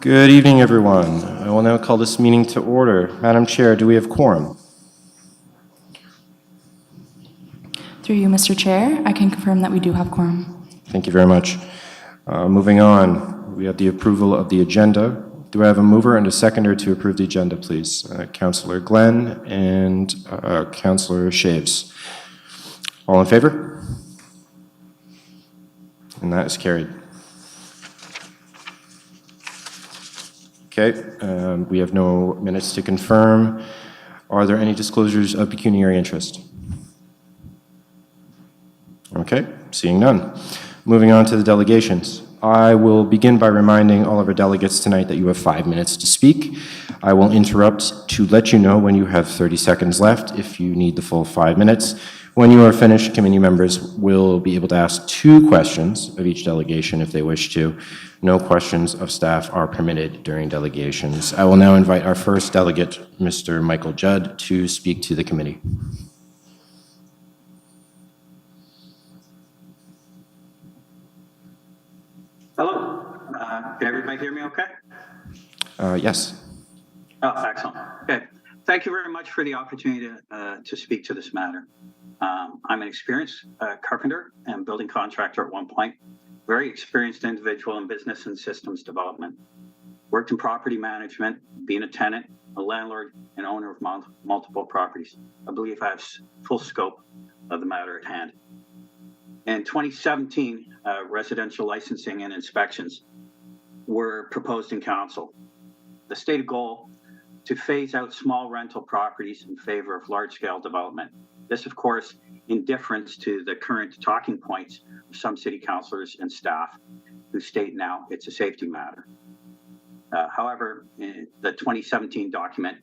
Good evening, everyone. I will now call this meeting to order. Madam Chair, do we have quorum? Through you, Mr. Chair, I can confirm that we do have quorum. Thank you very much. Moving on, we have the approval of the agenda. Do I have a mover and a seconder to approve the agenda, please? Councillor Glenn and Councillor Shaves. All in favor? And that is carried. Okay, we have no minutes to confirm. Are there any disclosures of pecuniary interest? Okay, seeing none. Moving on to the delegations. I will begin by reminding all of our delegates tonight that you have 5 minutes to speak. I will interrupt to let you know when you have 30 seconds left if you need the full 5 minutes. When you are finished, committee members will be able to ask 2 questions of each delegation if they wish to. No questions of staff are permitted during delegations. I will now invite our first delegate, Mr. Michael Judd, to speak to the committee. Hello. Can everybody hear me okay? Yes. Oh, excellent. Okay. Thank you very much for the opportunity to speak to this matter. I'm an experienced carpenter and building contractor at one point, very experienced individual in business and systems development. Worked in property management, being a tenant, a landlord, and owner of multiple properties. I believe I have full scope of the matter at hand. In 2017, residential licensing and inspections were proposed in council. The stated goal to phase out small rental properties in favor of large-scale development. This, of course, in difference to the current talking points of some city councillors and staff who state now it's a safety matter. However, the 2017 document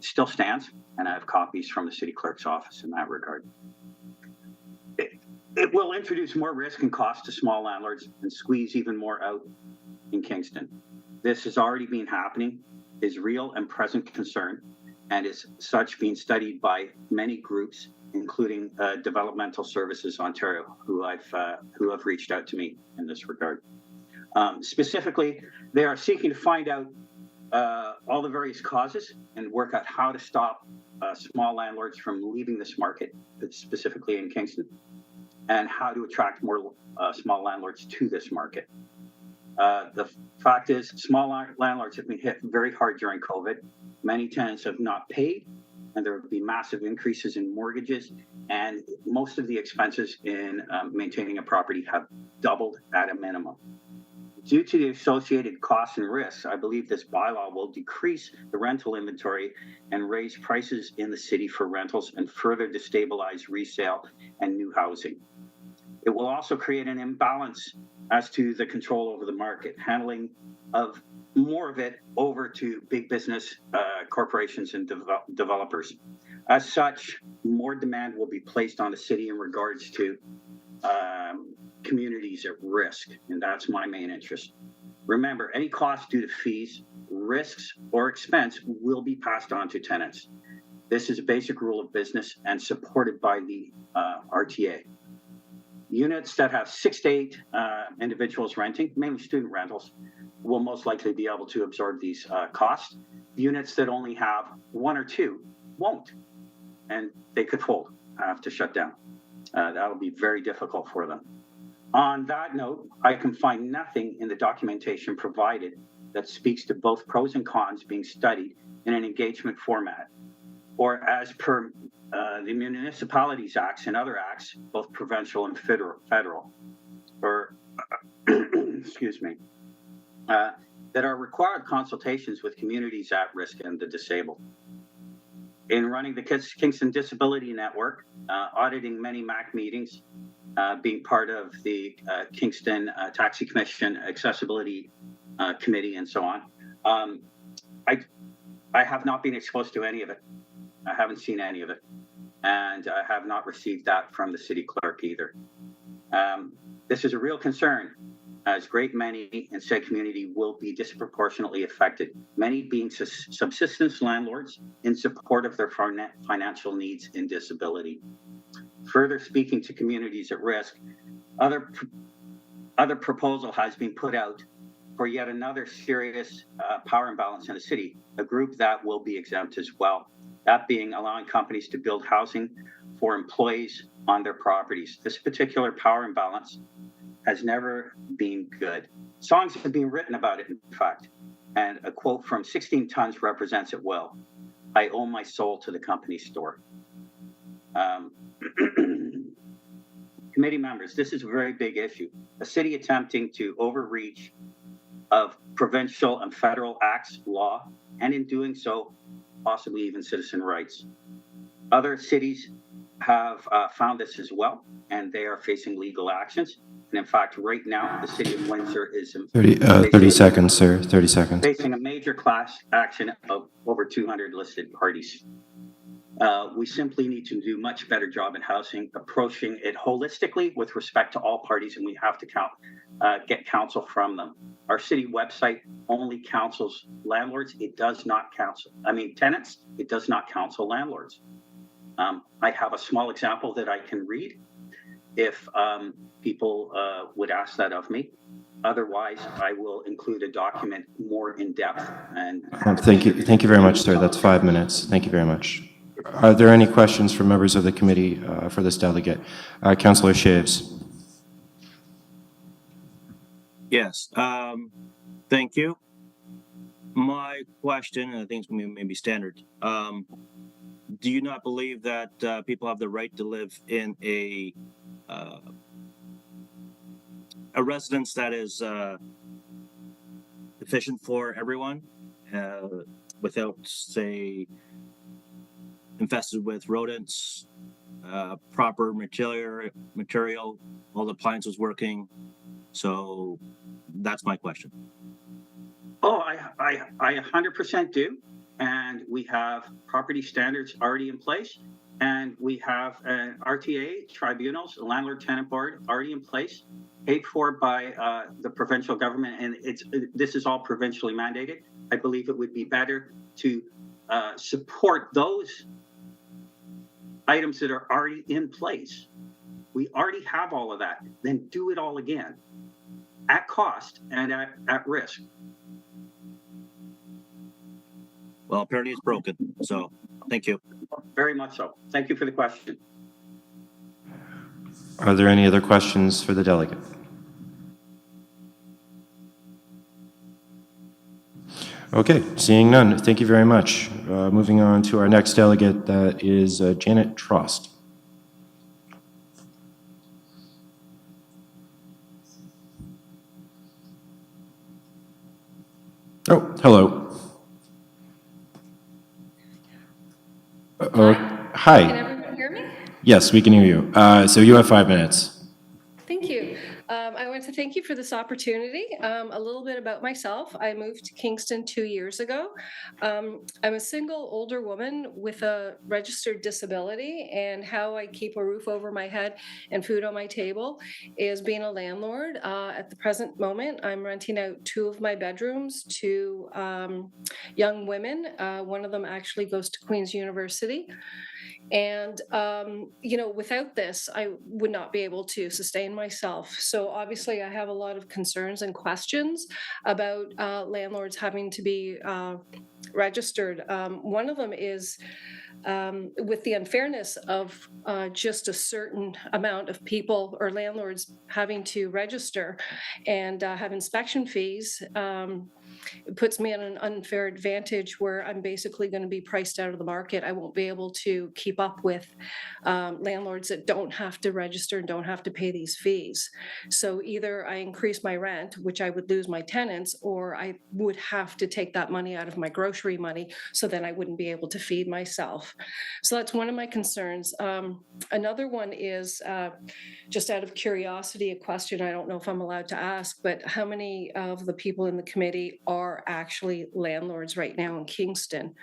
still stands, and I have copies from the city clerk's office in that regard. It will introduce more risk and cost to small landlords and squeeze even more out in Kingston. This has already been happening, is real and present concern, and is such being studied by many groups, including Developmental Services Ontario, who have reached out to me in this regard. Specifically, they are seeking to find out all the various causes and work out how to stop small landlords from leaving this market, specifically in Kingston, and how to attract more small landlords to this market. The fact is, small landlords have been hit very hard during COVID. Many tenants have not paid, and there have been massive increases in mortgages, and most of the expenses in maintaining a property have doubled at a minimum. Due to the associated costs and risks, I believe this bylaw will decrease the rental inventory and raise prices in the city for rentals and further destabilize resale and new housing. It will also create an imbalance as to the control over the market, handling of more of it over to big business corporations and developers. As such, more demand will be placed on the city in regards to communities at risk, and that's my main interest. Remember, any cost due to fees, risks, or expense will be passed on to tenants. This is a basic rule of business and supported by the RTA. Units that have 6 to 8 individuals renting, mainly student rentals, will most likely be able to absorb these costs. Units that only have 1 or 2 won't, and they could fold, have to shut down. That'll be very difficult for them. On that note, I can find nothing in the documentation provided that speaks to both pros and cons being studied in an engagement format, or as per the Municipalities Acts and other acts, both provincial and federal, or excuse me, that are required consultations with communities at risk and the disabled. In running the Kingston Disability Network, auditing many MAC meetings, being part of the Kingston Taxi Commission Accessibility Committee and so on, I have not been exposed to any of it. I haven't seen any of it. And I have not received that from the city clerk either. This is a real concern, as great many in said community will be disproportionately affected, many being subsistence landlords in support of their financial needs in disability. Further speaking to communities at risk, other proposal has been put out for yet another serious power imbalance in the city, a group that will be exempt as well. That being allowing companies to build housing for employees on their properties. This particular power imbalance has never been good. Songs have been written about it, in fact. And a quote from 16 Tons represents it well. I owe my soul to the company store. Committee members, this is a very big issue. A city attempting to overreach of provincial and federal acts, law, and in doing so, possibly even citizen rights. Other cities have found this as well, and they are facing legal actions. And in fact, right now, the city of Windsor is 30 seconds, sir. 30 seconds. Facing a major class action of over 200 listed parties. We simply need to do a much better job in housing, approaching it holistically with respect to all parties, and we have to get counsel from them. Our city website only counsels landlords. It does not counsel, tenants. It does not counsel landlords. I have a small example that I can read if people would ask that of me. Otherwise, I will include a document more in depth. And thank you very much, sir. That's 5 minutes. Thank you very much. Are there any questions from members of the committee for this delegate? Councillor Shaves. Yes, thank you. My question, and I think it's maybe standard, do you not believe that people have the right to live in a residence that is efficient for everyone without, say, infested with rodents, proper material, all the appliances working? So that's my question. Oh, I 100% do. And we have property standards already in place. And we have an RTA, tribunals, a landlord-tenant board already in place, paid for by the provincial government. And this is all provincially mandated. I believe it would be better to support those items that are already in place. We already have all of that. Then do it all again at cost and at risk. Well, apparently it's broken. So thank you. Very much so. Thank you for the question. Are there any other questions for the delegate? Okay, seeing none, thank you very much. Moving on to our next delegate, that is Janet Trost. Oh, hello. Hi. Can everyone hear me? Yes, we can hear you. So you have 5 minutes. Thank you. I want to thank you for this opportunity. A little bit about myself. I moved to Kingston 2 years ago. I'm a single older woman with a registered disability, and how I keep a roof over my head and food on my table is being a landlord. At the present moment, I'm renting out 2 of my bedrooms to young women. One of them actually goes to Queen's University. And, without this, I would not be able to sustain myself. So obviously I have a lot of concerns and questions about landlords having to be registered. One of them is with the unfairness of just a certain amount of people or landlords having to register and have inspection fees. It puts me at an unfair advantage where I'm basically going to be priced out of the market. I won't be able to keep up with landlords that don't have to register and don't have to pay these fees. So either I increase my rent, which I would lose my tenants, or I would have to take that money out of my grocery money, so then I wouldn't be able to feed myself. So that's one of my concerns. Another one is just out of curiosity, a question I don't know if I'm allowed to ask, but how many of the people in the committee are actually landlords right now in Kingston?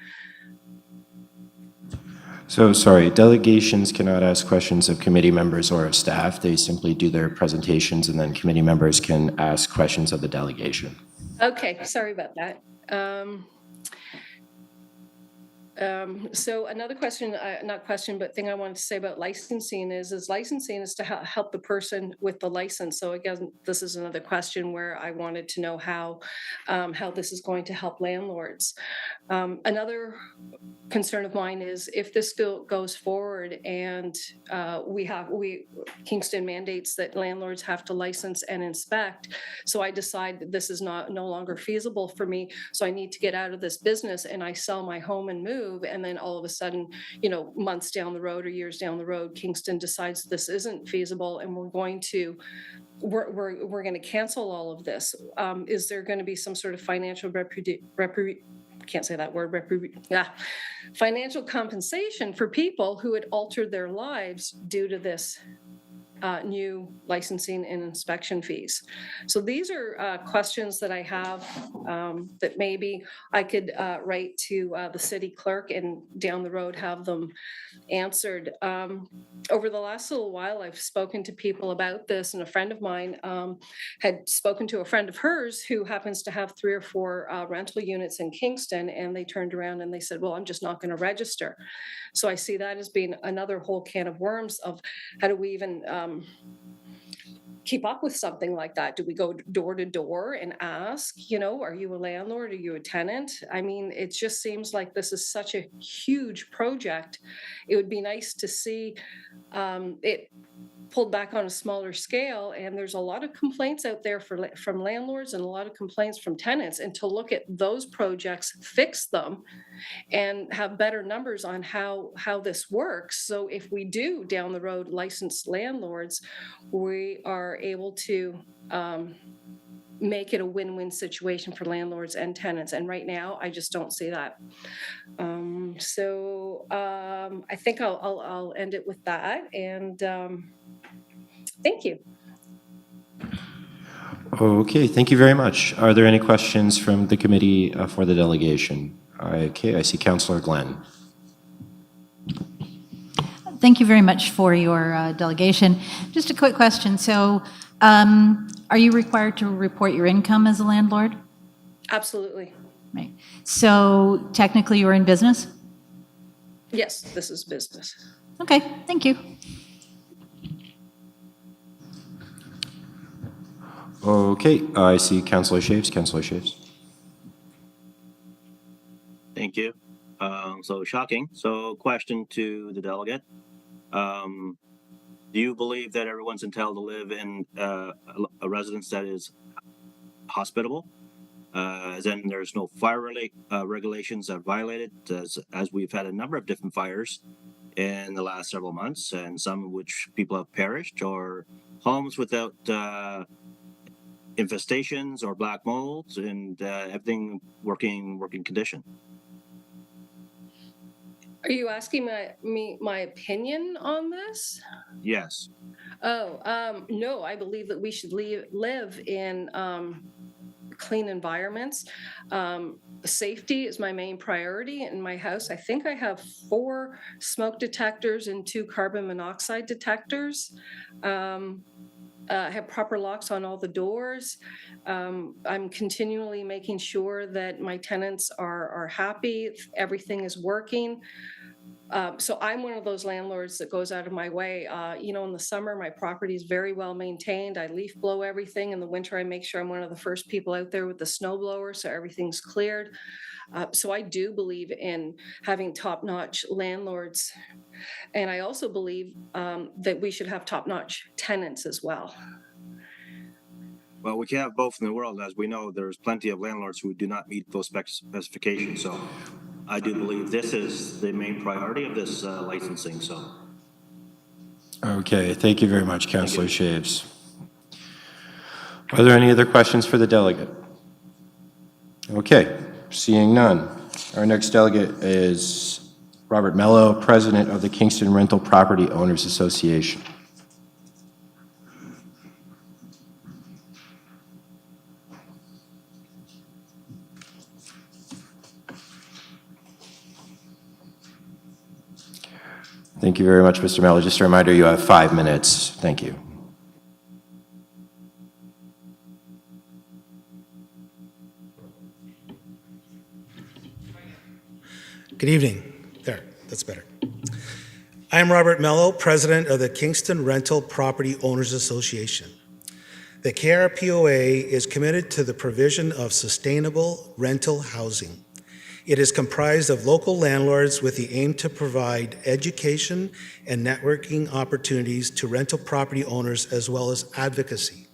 So sorry, delegations cannot ask questions of committee members or of staff. They simply do their presentations, and then committee members can ask questions of the delegation. Okay, sorry about that. So another question, not question, but thing I wanted to say about licensing is licensing is to help the person with the license. So again, this is another question where I wanted to know how this is going to help landlords. Another concern of mine is if this goes forward and Kingston mandates that landlords have to license and inspect. So I decide that this is no longer feasible for me. So I need to get out of this business and I sell my home and move. And then all of a sudden, months down the road or years down the road, Kingston decides this isn't feasible and we're going to cancel all of this. Is there going to be some sort of financial financial compensation for people who had altered their lives due to this new licensing and inspection fees? So these are questions that I have that maybe I could write to the city clerk and down the road have them answered. Over the last little while, I've spoken to people about this, and a friend of mine had spoken to a friend of hers who happens to have 3 or 4 rental units in Kingston, and they turned around and they said, well, I'm just not going to register. So I see that as being another whole can of worms of how do we even keep up with something like that? Do we go door to door and ask, are you a landlord? Are you a tenant? I mean, it just seems like this is such a huge project. It would be nice to see it pulled back on a smaller scale, and there's a lot of complaints out there from landlords and a lot of complaints from tenants, and to look at those projects, fix them, and have better numbers on how this works. So if we do down the road license landlords, we are able to make it a win-win situation for landlords and tenants. And right now, I just don't see that. I think I'll end it with that. And thank you. Okay, thank you very much. Are there any questions from the committee for the delegation? Okay, I see Councillor Glenn. Thank you very much for your delegation. Just a quick question. So are you required to report your income as a landlord? Absolutely. Right. So technically you're in business? Yes, this is business. Okay, thank you. Okay, I see Councillor Shaves. Councillor Shaves. Thank you. So shocking. So question to the delegate. Do you believe that everyone's entitled to live in a residence that is hospitable? As in there's no fire regulations that are violated, as we've had a number of different fires in the last several months, and some of which people have perished, or homes without infestations or black molds, and everything working condition. Are you asking my opinion on this? Yes. No, I believe that we should live in clean environments. Safety is my main priority in my house. I think I have 4 smoke detectors and 2 carbon monoxide detectors. Have proper locks on all the doors. I'm continually making sure that my tenants are happy, everything is working. So I'm one of those landlords that goes out of my way. In the summer, my property is very well maintained. I leaf blow everything. In the winter, I make sure I'm one of the first people out there with the snow blower, so everything's cleared. So I do believe in having top-notch landlords. And I also believe that we should have top-notch tenants as well. Well, we can have both in the world. As we know, there's plenty of landlords who do not meet those specifications. So I do believe this is the main priority of this licensing. So. Okay, thank you very much, Councillor Shaves. Are there any other questions for the delegate? Okay, seeing none. Our next delegate is Robert Mello, President of the Kingston Rental Property Owners Association. Thank you very much, Mr. Mello. Just a reminder, you have 5 minutes. Thank you. Good evening. There, that's better. I'm Robert Mello, President of the Kingston Rental Property Owners Association. The KRPOA is committed to the provision of sustainable rental housing. It is comprised of local landlords with the aim to provide education and networking opportunities to rental property owners as well as advocacy.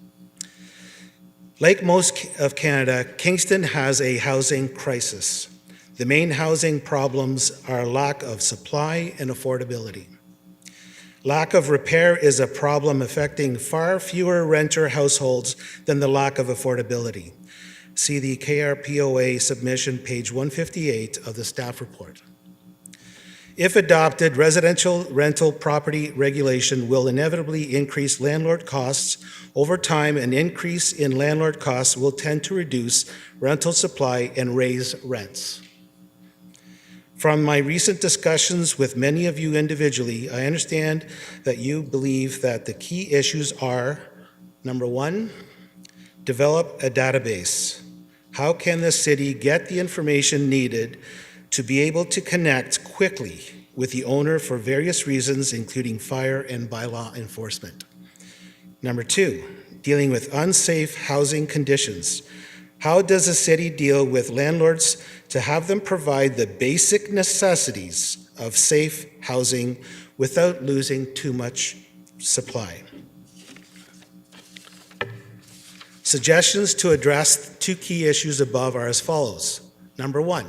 Like most of Canada, Kingston has a housing crisis. The main housing problems are lack of supply and affordability. Lack of repair is a problem affecting far fewer renter households than the lack of affordability. See the KRPOA submission, page 158 of the staff report. If adopted, residential rental property regulation will inevitably increase landlord costs. Over time, an increase in landlord costs will tend to reduce rental supply and raise rents. From my recent discussions with many of you individually, I understand that you believe that the key issues are, number one, develop a database. How can the city get the information needed to be able to connect quickly with the owner for various reasons, including fire and bylaw enforcement? Number two, dealing with unsafe housing conditions. How does the city deal with landlords to have them provide the basic necessities of safe housing without losing too much supply? Suggestions to address two key issues above are as follows. Number one,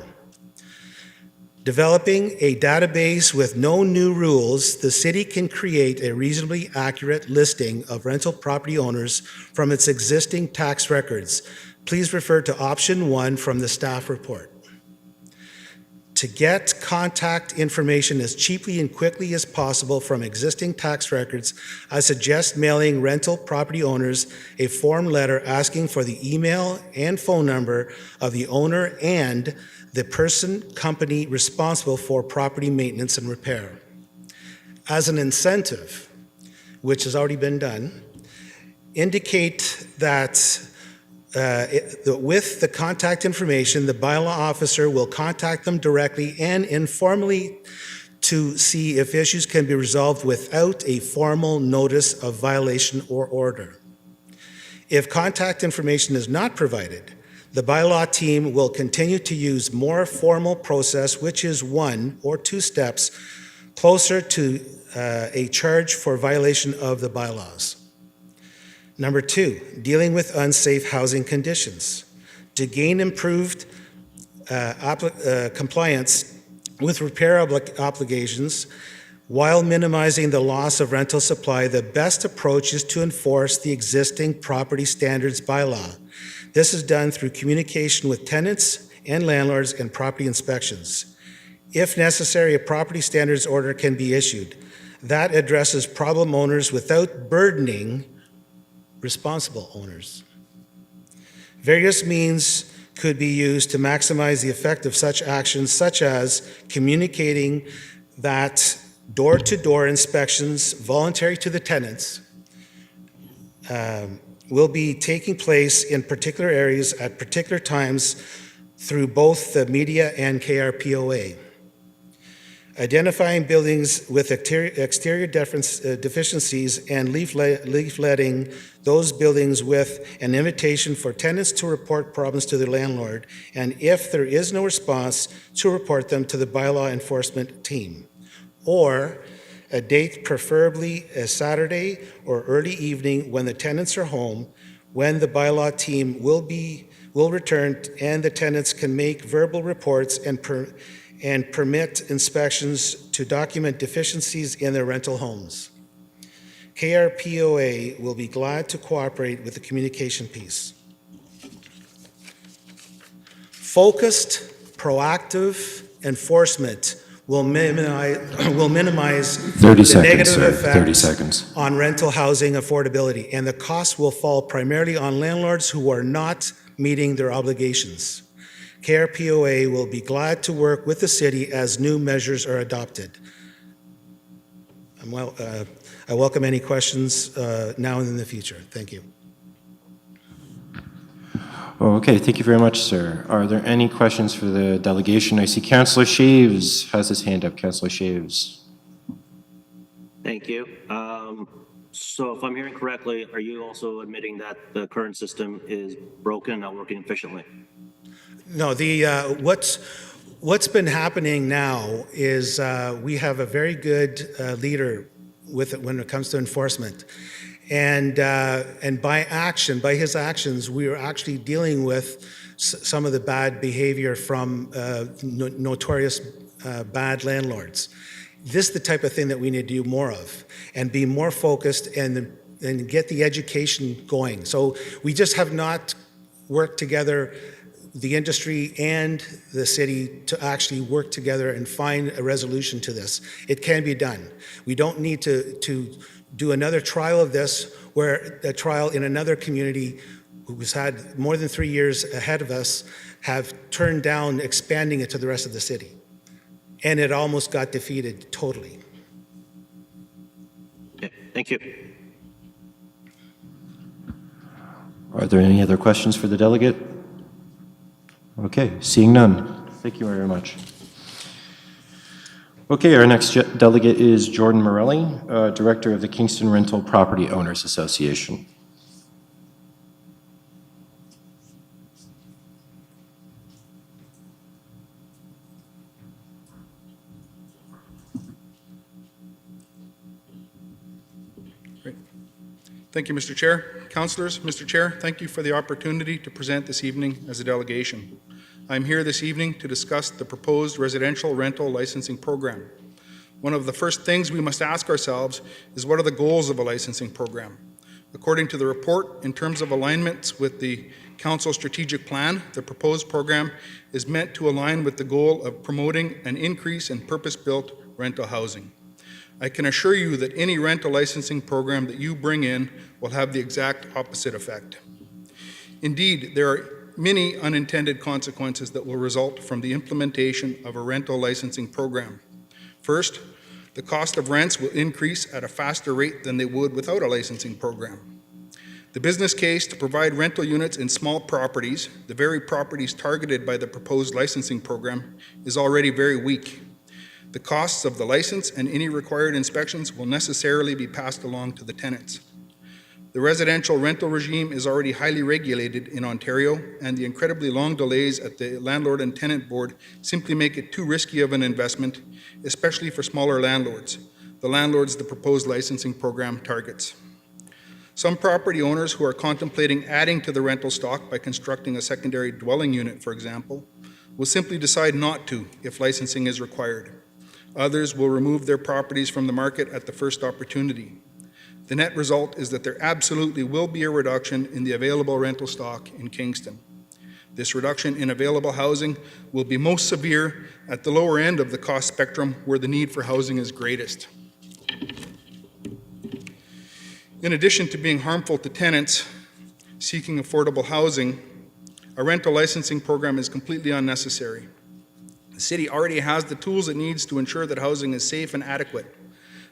developing a database with no new rules, the city can create a reasonably accurate listing of rental property owners from its existing tax records. Please refer to option 1 from the staff report. To get contact information as cheaply and quickly as possible from existing tax records, I suggest mailing rental property owners a form letter asking for the email and phone number of the owner and the company responsible for property maintenance and repair. As an incentive, which has already been done, indicate that with the contact information, the bylaw officer will contact them directly and informally to see if issues can be resolved without a formal notice of violation or order. If contact information is not provided, the bylaw team will continue to use more formal process, which is 1 or 2 steps closer to a charge for violation of the bylaws. Number 2, dealing with unsafe housing conditions. To gain improved compliance with repair obligations while minimizing the loss of rental supply, the best approach is to enforce the existing property standards bylaw. This is done through communication with tenants and landlords and property inspections. If necessary, a property standards order can be issued. That addresses problem owners without burdening responsible owners. Various means could be used to maximize the effect of such actions, such as communicating that door-to-door inspections, voluntary to the tenants, will be taking place in particular areas at particular times through both the media and KRPOA. Identifying buildings with exterior deficiencies and leafletting those buildings with an invitation for tenants to report problems to the landlord, and if there is no response, to report them to the bylaw enforcement team. Or a date, preferably a Saturday or early evening when the tenants are home, when the bylaw team will return and the tenants can make verbal reports and permit inspections to document deficiencies in their rental homes. KRPOA will be glad to cooperate with the communication piece. Focused, proactive enforcement will minimize 30 the seconds, negative sir. effect 30 seconds. on rental housing affordability, and the costs will fall primarily on landlords who are not meeting their obligations. KRPOA will be glad to work with the city as new measures are adopted. I welcome any questions now and in the future. Thank you. Okay, thank you very much, sir. Are there any questions for the delegation? I see Councillor Shaves has his hand up. Councillor Shaves. Thank you. So if I'm hearing correctly, are you also admitting that the current system is broken, not working efficiently? No, what's been happening now is we have a very good leader with it when it comes to enforcement. And by his actions, we are actually dealing with some of the bad behavior from notorious bad landlords. This is the type of thing that we need to do more of and be more focused and get the education going. So we just have not worked together, the industry and the city, to actually work together and find a resolution to this. It can be done. We don't need to do another trial of this, where a trial in another community who's had more than 3 years ahead of us have turned down expanding it to the rest of the city. And it almost got defeated totally. Okay, thank you. Are there any other questions for the delegate? Okay, seeing none. Thank you very much. Okay, our next delegate is Jordan Morelli, Director of the Kingston Rental Property Owners Association. Great. Thank you, Mr. Chair. Councillors, Mr. Chair, thank you for the opportunity to present this evening as a delegation. I'm here this evening to discuss the proposed residential rental licensing program. One of the first things we must ask ourselves is, what are the goals of a licensing program? According to the report, in terms of alignments with the Council strategic plan, the proposed program is meant to align with the goal of promoting an increase in purpose-built rental housing. I can assure you that any rental licensing program that you bring in will have the exact opposite effect. Indeed, there are many unintended consequences that will result from the implementation of a rental licensing program. First, the cost of rents will increase at a faster rate than they would without a licensing program. The business case to provide rental units in small properties, the very properties targeted by the proposed licensing program, is already very weak. The costs of the license and any required inspections will necessarily be passed along to the tenants. The residential rental regime is already highly regulated in Ontario, and the incredibly long delays at the Landlord and Tenant Board simply make it too risky of an investment, especially for smaller landlords, the landlords the proposed licensing program targets. Some property owners who are contemplating adding to the rental stock by constructing a secondary dwelling unit, for example, will simply decide not to if licensing is required. Others will remove their properties from the market at the first opportunity. The net result is that there absolutely will be a reduction in the available rental stock in Kingston. This reduction in available housing will be most severe at the lower end of the cost spectrum, where the need for housing is greatest. In addition to being harmful to tenants seeking affordable housing, a rental licensing program is completely unnecessary. The city already has the tools it needs to ensure that housing is safe and adequate.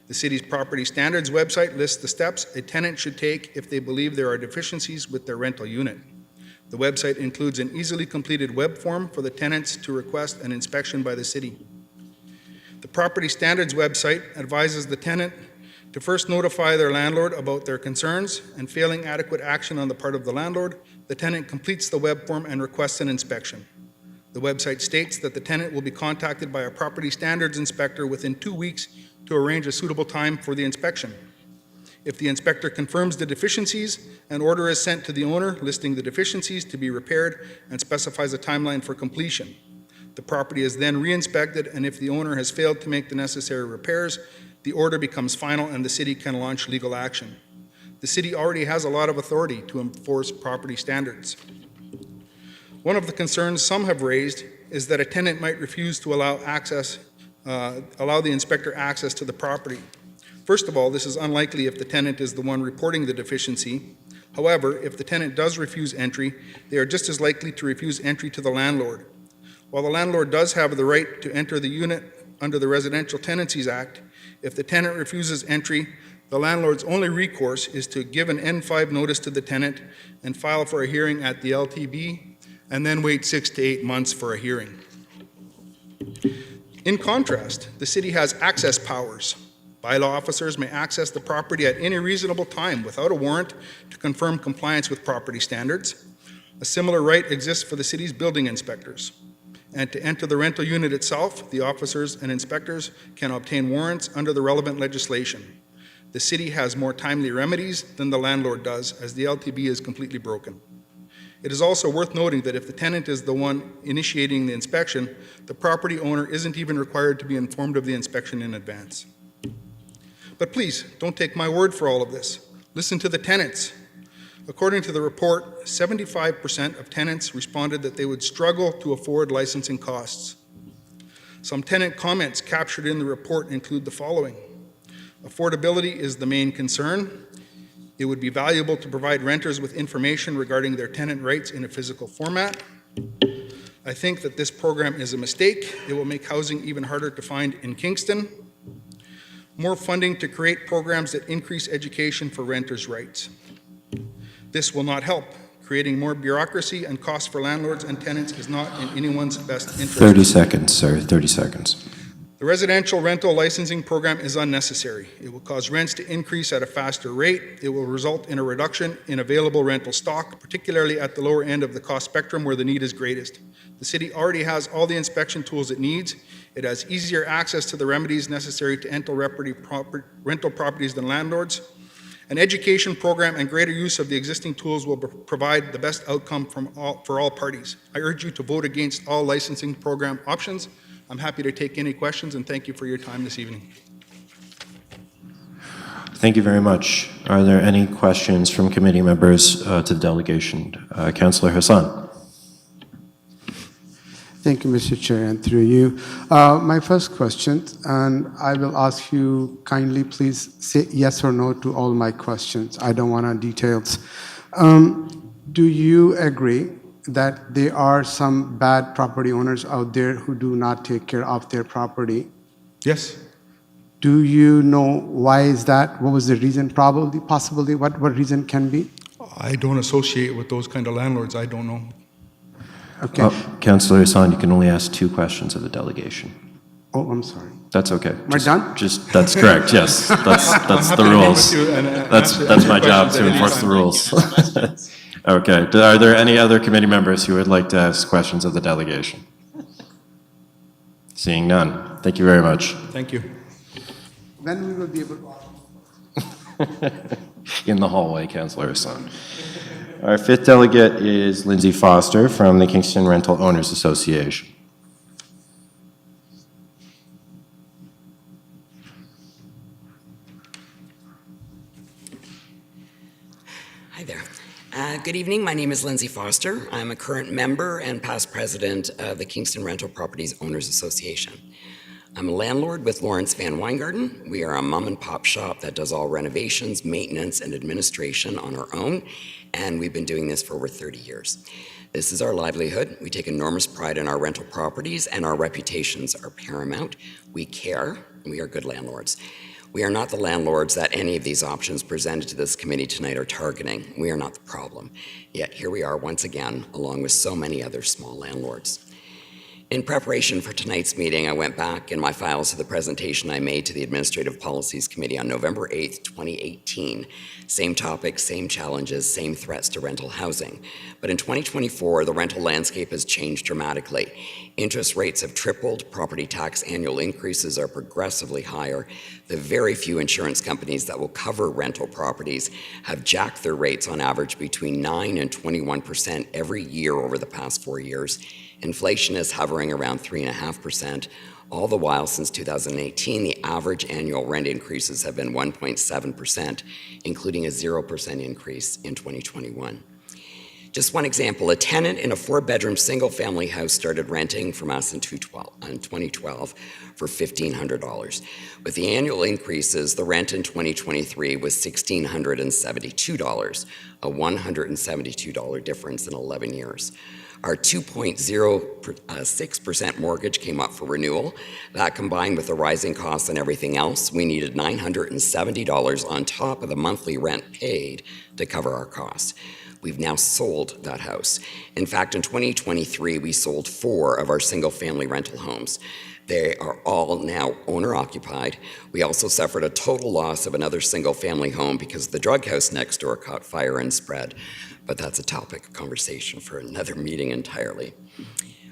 The city's property standards website lists the steps a tenant should take if they believe there are deficiencies with their rental unit. The website includes an easily completed web form for the tenants to request an inspection by the city. The property standards website advises the tenant to first notify their landlord about their concerns, and failing adequate action on the part of the landlord, the tenant completes the web form and requests an inspection. The website states that the tenant will be contacted by a property standards inspector within 2 weeks to arrange a suitable time for the inspection. If the inspector confirms the deficiencies, an order is sent to the owner listing the deficiencies to be repaired and specifies a timeline for completion. The property is then re-inspected, and if the owner has failed to make the necessary repairs, the order becomes final and the city can launch legal action. The city already has a lot of authority to enforce property standards. One of the concerns some have raised is that a tenant might refuse to allow the inspector access to the property. First of all, this is unlikely if the tenant is the one reporting the deficiency. However, if the tenant does refuse entry, they are just as likely to refuse entry to the landlord. While the landlord does have the right to enter the unit under the Residential Tenancies Act, if the tenant refuses entry, the landlord's only recourse is to give an N5 notice to the tenant and file for a hearing at the LTB, and then wait 6 to 8 months for a hearing. In contrast, the city has access powers. Bylaw officers may access the property at any reasonable time without a warrant to confirm compliance with property standards. A similar right exists for the city's building inspectors. And to enter the rental unit itself, the officers and inspectors can obtain warrants under the relevant legislation. The city has more timely remedies than the landlord does, as the LTB is completely broken. It is also worth noting that if the tenant is the one initiating the inspection, the property owner isn't even required to be informed of the inspection in advance. But please, don't take my word for all of this. Listen to the tenants. According to the report, 75% of tenants responded that they would struggle to afford licensing costs. Some tenant comments captured in the report include the following. Affordability is the main concern. It would be valuable to provide renters with information regarding their tenant rights in a physical format. I think that this program is a mistake. It will make housing even harder to find in Kingston. More funding to create programs that increase education for renters' rights. This will not help. Creating more bureaucracy and costs for landlords and tenants is not in anyone's best interest. 30 seconds, sir, 30 seconds. The residential rental licensing program is unnecessary. It will cause rents to increase at a faster rate. It will result in a reduction in available rental stock, particularly at the lower end of the cost spectrum where the need is greatest. The city already has all the inspection tools it needs. It has easier access to the remedies necessary to enter rental properties than landlords. An education program and greater use of the existing tools will provide the best outcome for all parties. I urge you to vote against all licensing program options. I'm happy to take any questions, and thank you for your time this evening. Thank you very much. Are there any questions from committee members to the delegation? Councillor Hassan. Thank you, Mr. Chair, and through you. My first question, and I will ask you kindly please say yes or no to all my questions. I don't want details. Do you agree that there are some bad property owners out there who do not take care of their property? Yes. Do you know why is that? What was the reason? Probably, possibly, what reason can be? I don't associate with those kind of landlords. I don't know. Okay. Councillor Hassan, you can only ask 2 questions of the delegation. Oh, I'm sorry. That's okay. Am I done? That's correct, yes. That's the rules. That's my job to enforce the rules. Okay. Are there any other committee members who would like to ask questions of the delegation? Seeing none. Thank you very much. Thank you. Then we will be able to... In the hallway, Councillor Hassan. Our 5th delegate is Lindsay Foster from the Kingston Rental Owners Association. Hi there. Good evening. My name is Lindsay Foster. I'm a current member and past president of the Kingston Rental Properties Owners Association. I'm a landlord with Lawrence Van Weingarten. We are a mom and pop shop that does all renovations, maintenance, and administration on our own, and we've been doing this for over 30 years. This is our livelihood. We take enormous pride in our rental properties, and our reputations are paramount. We care, and we are good landlords. We are not the landlords that any of these options presented to this committee tonight are targeting. We are not the problem. Yet here we are once again, along with so many other small landlords. In preparation for tonight's meeting, I went back in my files to the presentation I made to the Administrative Policies Committee on November 8th, 2018. Same topic, same challenges, same threats to rental housing. But in 2024, the rental landscape has changed dramatically. Interest rates have tripled, property tax annual increases are progressively higher. The very few insurance companies that will cover rental properties have jacked their rates on average between 9 and 21% every year over the past 4 years. Inflation is hovering around 3.5%. All the while, since 2018, the average annual rent increases have been 1.7%, including a 0% increase in 2021. Just one example, a tenant in a 4-bedroom single-family house started renting from us in 2012 for $1,500. With the annual increases, the rent in 2023 was $1,672, a $172 difference in 11 years. Our 2.06% mortgage came up for renewal. That combined with the rising costs and everything else, we needed $970 on top of the monthly rent paid to cover our costs. We've now sold that house. In fact, in 2023, we sold 4 of our single-family rental homes. They are all now owner-occupied. We also suffered a total loss of another single-family home because the drug house next door caught fire and spread. But that's a topic of conversation for another meeting entirely.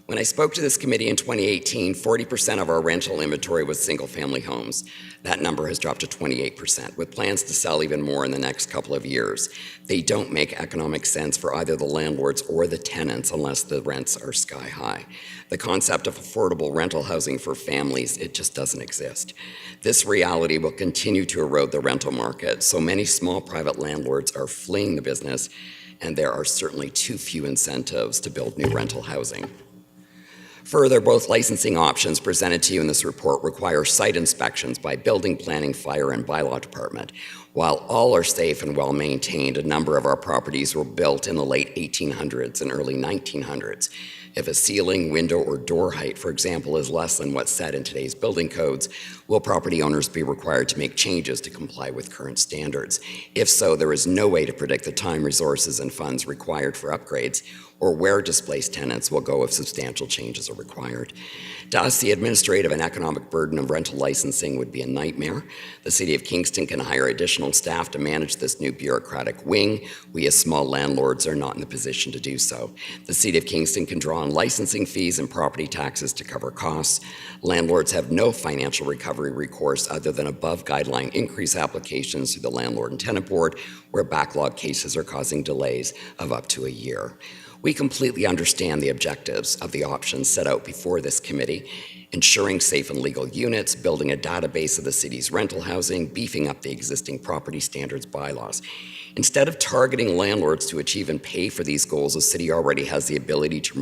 When I spoke to this committee in 2018, 40% of our rental inventory was single-family homes. That number has dropped to 28%, with plans to sell even more in the next couple of years. They don't make economic sense for either the landlords or the tenants unless the rents are sky high. The concept of affordable rental housing for families, it just doesn't exist. This reality will continue to erode the rental market, so many small private landlords are fleeing the business, and there are certainly too few incentives to build new rental housing. Further, both licensing options presented to you in this report require site inspections by building, planning, fire, and bylaw department. While all are safe and well maintained, a number of our properties were built in the late 1800s and early 1900s. If a ceiling, window, or door height, for example, is less than what's set in today's building codes, will property owners be required to make changes to comply with current standards? If so, there is no way to predict the time, resources, and funds required for upgrades, or where displaced tenants will go if substantial changes are required. To us, the administrative and economic burden of rental licensing would be a nightmare. The City of Kingston can hire additional staff to manage this new bureaucratic wing. We as small landlords are not in the position to do so. The City of Kingston can draw on licensing fees and property taxes to cover costs. Landlords have no financial recovery recourse other than above guideline increase applications to the Landlord and Tenant Board, where backlog cases are causing delays of up to a year. We completely understand the objectives of the options set out before this committee: ensuring safe and legal units, building a database of the city's rental housing, beefing up the existing property standards bylaws. Instead of targeting landlords to achieve and pay for these goals, the city already has the ability to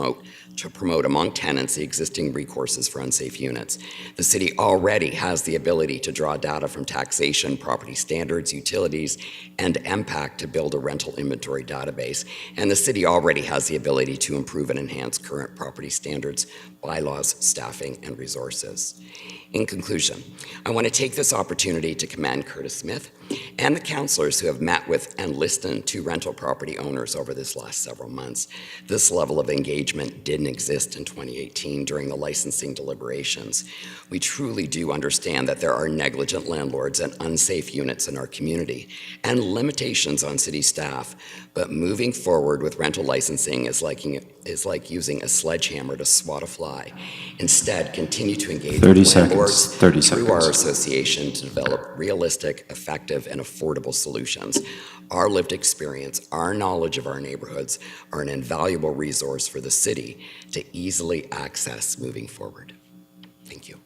promote among tenants the existing recourses for unsafe units. The city already has the ability to draw data from taxation, property standards, utilities, and MPAC to build a rental inventory database. And the city already has the ability to improve and enhance current property standards, bylaws, staffing, and resources. In conclusion, I want to take this opportunity to commend Curtis Smith and the councillors who have met with and listened to rental property owners over this last several months. This level of engagement didn't exist in 2018 during the licensing deliberations. We truly do understand that there are negligent landlords and unsafe units in our community and limitations on city staff, but moving forward with rental licensing is like using a sledgehammer to swat a fly. Instead, continue to engage with landlords through our association to develop realistic, effective, and affordable solutions. Our lived experience, our knowledge of our neighborhoods are an invaluable resource for the city to easily access moving forward. Thank you.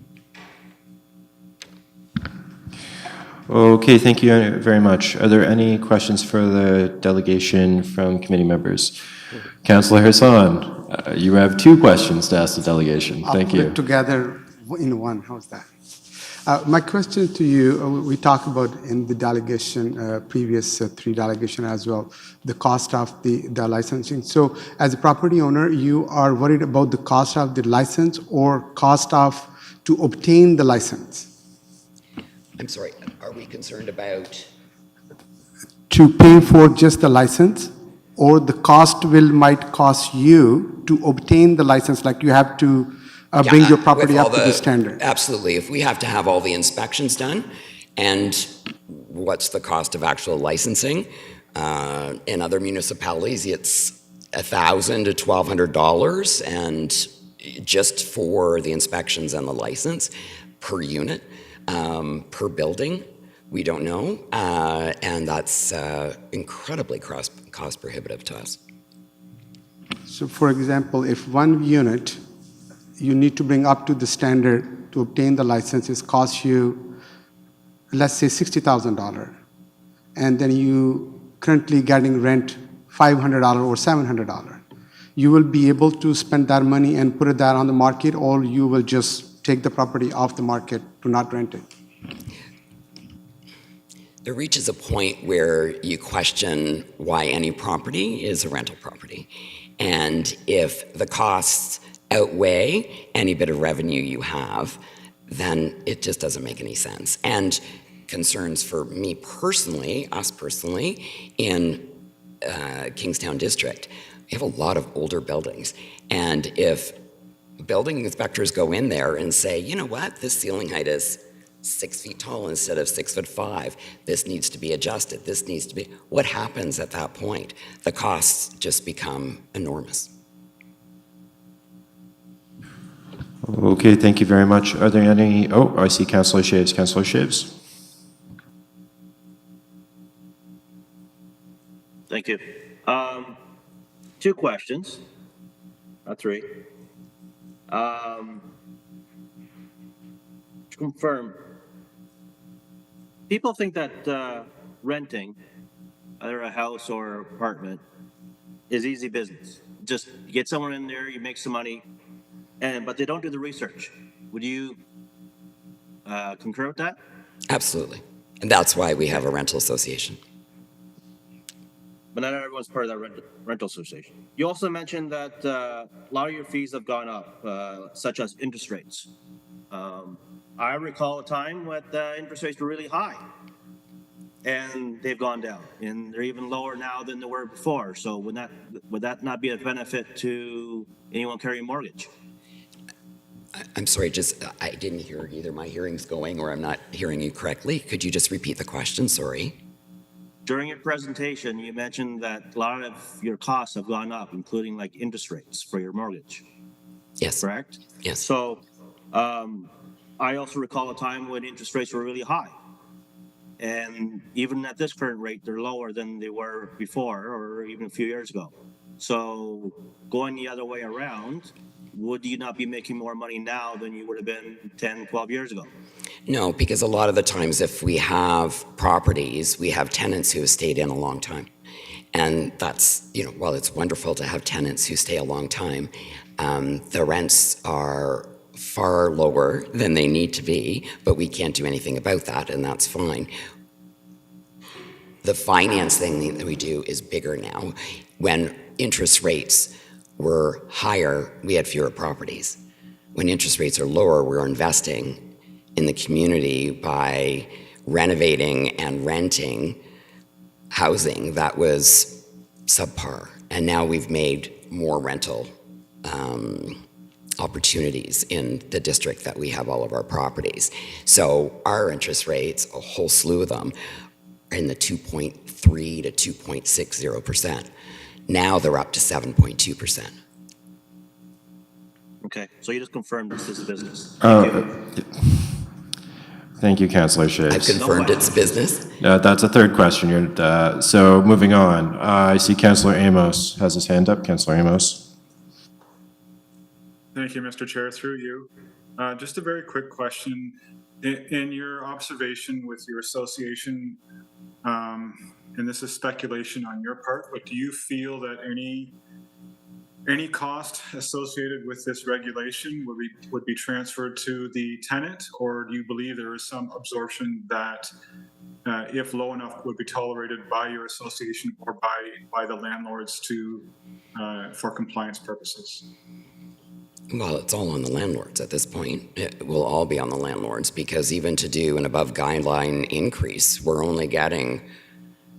Okay, thank you very much. Are there any questions for the delegation from committee members? Councillor Hassan, you have 2 questions to ask the delegation. Thank you. I'll put it together in one. How's that? My question to you, we talked about in the delegation, previous 3 delegation as well, the cost of the licensing. So as a property owner, you are worried about the cost of the license or cost of to obtain the license? I'm sorry, are we concerned about? To pay for just the license, or the cost might cost you to obtain the license, like you have to bring your property up to the standard? Absolutely. If we have to have all the inspections done, and what's the cost of actual licensing? In other municipalities, it's $1,000 to $1,200, and just for the inspections and the license per unit, per building, we don't know, and that's incredibly cost prohibitive to us. So for example, if one unit you need to bring up to the standard to obtain the licenses costs you, let's say $60,000, and then you currently getting rent $500 or $700, you will be able to spend that money and put that on the market, or you will just take the property off the market to not rent it? There reaches a point where you question why any property is a rental property. And if the costs outweigh any bit of revenue you have, then it just doesn't make any sense. And concerns for me personally, us personally, in Kingstown District, we have a lot of older buildings. And if building inspectors go in there and say, you know what, this ceiling height is 6 feet tall instead of 6'5", this needs to be adjusted, this needs to be, what happens at that point? The costs just become enormous. Okay, thank you very much. Are there any, oh, I see Councillor Shaves. Councillor Shaves. Thank you. 2 questions, not 3. To confirm, people think that renting, either a house or apartment, is easy business. Just get someone in there, you make some money, but they don't do the research. Would you concur with that? Absolutely. And that's why we have a rental association. But not everyone's part of that rental association. You also mentioned that a lot of your fees have gone up, such as interest rates. I recall a time when interest rates were really high, and they've gone down, and they're even lower now than they were before. So would that not be a benefit to anyone carrying a mortgage? I'm sorry, I didn't hear either my hearing's going or I'm not hearing you correctly. Could you just repeat the question? Sorry. During your presentation, you mentioned that a lot of your costs have gone up, including like interest rates for your mortgage. Yes. Correct? Yes. So I also recall a time when interest rates were really high. And even at this current rate, they're lower than they were before or even a few years ago. So going the other way around, would you not be making more money now than you would have been 10, 12 years ago? No, because a lot of the times if we have properties, we have tenants who have stayed in a long time. And that's, while it's wonderful to have tenants who stay a long time, the rents are far lower than they need to be, but we can't do anything about that, and that's fine. The finance thing that we do is bigger now. When interest rates were higher, we had fewer properties. When interest rates are lower, we're investing in the community by renovating and renting housing that was subpar. And now we've made more rental opportunities in the district that we have all of our properties. So our interest rates, a whole slew of them, are in the 2.3 to 2.60%. Now they're up to 7.2%. Okay, so you just confirmed this is a business. Thank you, Councillor Shaves. I've confirmed it's business. That's a third question. So moving on, I see Councillor Amos has his hand up. Councillor Amos. Thank you, Mr. Chair. Through you. Just a very quick question. In your observation with your association, and this is speculation on your part, but do you feel that any cost associated with this regulation would be transferred to the tenant, or do you believe there is some absorption that, if low enough, would be tolerated by your association or by the landlords for compliance purposes? Well, it's all on the landlords at this point. It will all be on the landlords, because even to do an above guideline increase, we're only getting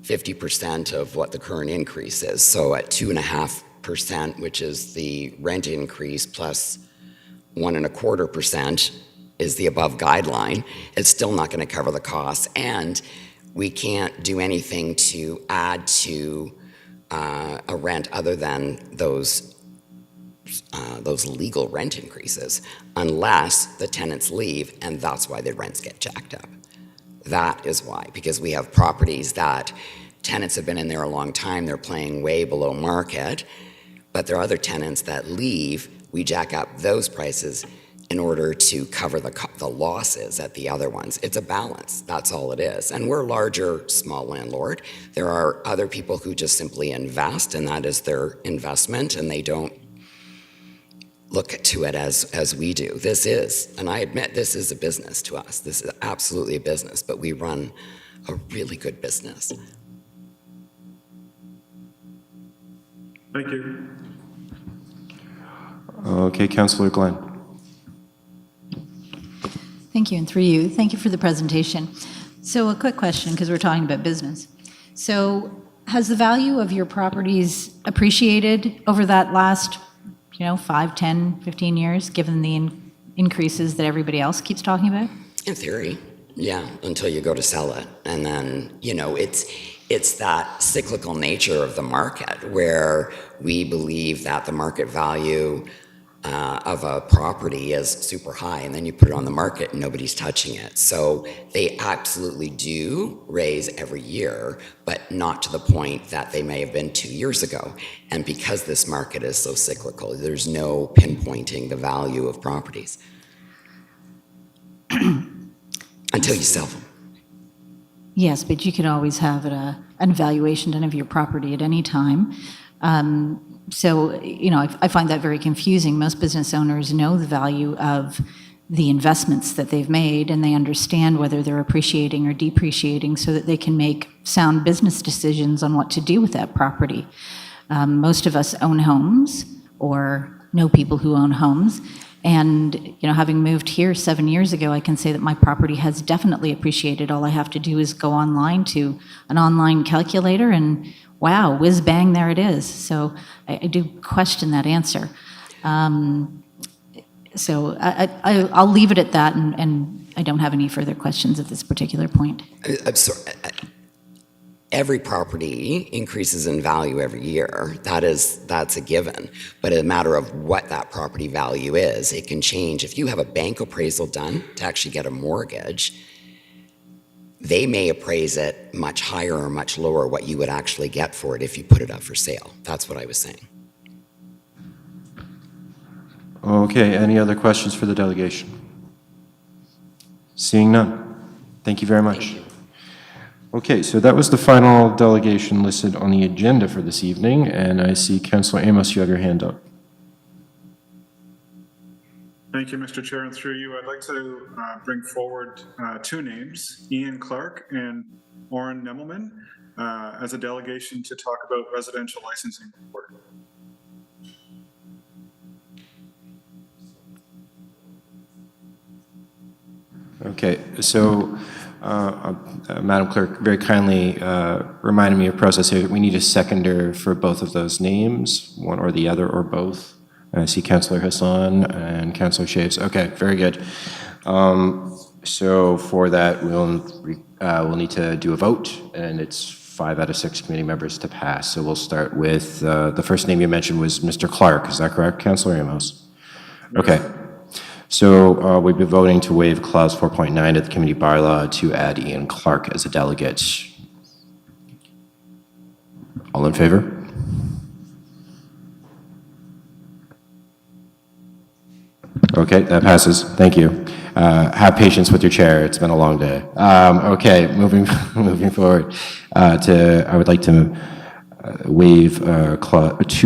50% of what the current increase is. So at 2.5%, which is the rent increase, plus 1.25% is the above guideline, it's still not going to cover the costs. And we can't do anything to add to a rent other than those legal rent increases, unless the tenants leave, and that's why the rents get jacked up. That is why, because we have properties that tenants have been in there a long time, they're paying way below market, but there are other tenants that leave, we jack up those prices in order to cover the losses at the other ones. It's a balance, that's all it is. And we're a larger, small landlord. There are other people who just simply invest, and that is their investment, and they don't look to it as we do. This is, and I admit, this is a business to us. This is absolutely a business, but we run a really good business. Thank you. Okay, Councillor Glenn. Thank you, and through you, thank you for the presentation. So a quick question, because we're talking about business. So has the value of your properties appreciated over that last, 5, 10, 15 years, given the increases that everybody else keeps talking about? In theory, yeah, until you go to sell it. And then, it's that cyclical nature of the market where we believe that the market value of a property is super high, and then you put it on the market and nobody's touching it. So they absolutely do raise every year, but not to the point that they may have been 2 years ago. And because this market is so cyclical, there's no pinpointing the value of properties until you sell them. Yes, but you could always have an evaluation done of your property at any time. So, I find that very confusing. Most business owners know the value of the investments that they've made, and they understand whether they're appreciating or depreciating so that they can make sound business decisions on what to do with that property. Most of us own homes or know people who own homes. And, having moved here 7 years ago, I can say that my property has definitely appreciated. All I have to do is go online to an online calculator and wow, whiz bang, there it is. So I do question that answer. So I'll leave it at that, and I don't have any further questions at this particular point. I'm sorry. Every property increases in value every year. That's a given. But a matter of what that property value is, it can change. If you have a bank appraisal done to actually get a mortgage, they may appraise it much higher or much lower what you would actually get for it if you put it up for sale. That's what I was saying. Okay, any other questions for the delegation? Seeing none. Thank you very much. Okay, so that was the final delegation listed on the agenda for this evening, and I see Councillor Amos, you have your hand up. Thank you, Mr. Chair, and through you, I'd like to bring forward two names, Ian Clark and Oren Nemelman, as a delegation to talk about residential licensing work. Okay, so Madam Clerk very kindly reminded me of process here. We need a seconder for both of those names, one or the other or both. I see Councillor Hassan and Councillor Shaves. Okay, very good. So for that, we'll need to do a vote, and it's 5 out of 6 committee members to pass. So we'll start with the first name you mentioned was Mr. Clark. Is that correct, Councillor Amos? Okay. So we'll be voting to waive Clause 4.9 of the committee bylaw to add Ian Clark as a delegate. All in favor? Okay, that passes. Thank you. Have patience with your chair. It's been a long day. Okay, moving forward. I would like to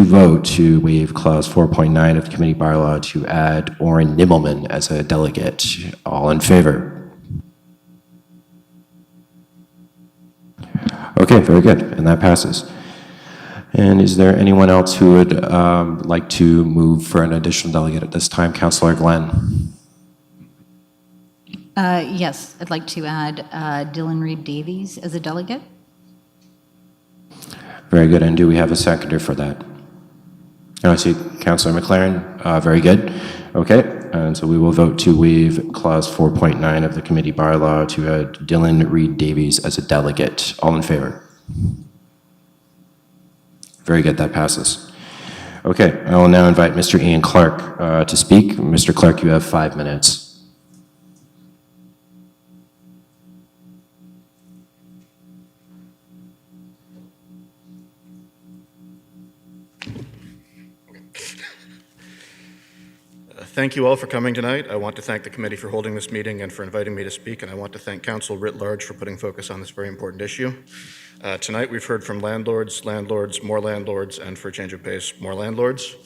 vote to waive Clause 4.9 of the committee bylaw to add Oren Nemelman as a delegate. All in favor? Okay, very good, and that passes. And is there anyone else who would like to move for an additional delegate at this time? Councillor Glenn. Yes, I'd like to add Dylan Reed Davies as a delegate. Very good. And do we have a seconder for that? Oh, I see Councillor McLaren. Very good. Okay. And so we will vote to waive Clause 4.9 of the committee bylaw to add Dylan Reed Davies as a delegate. All in favor? Very good. That passes. Okay. I will now invite Mr. Ian Clark to speak. Mr. Clark, you have 5 minutes. Thank you all for coming tonight. I want to thank the committee for holding this meeting and for inviting me to speak, and I want to thank Council writ large for putting focus on this very important issue. Tonight we've heard from landlords, more landlords, and for a change of pace, more landlords.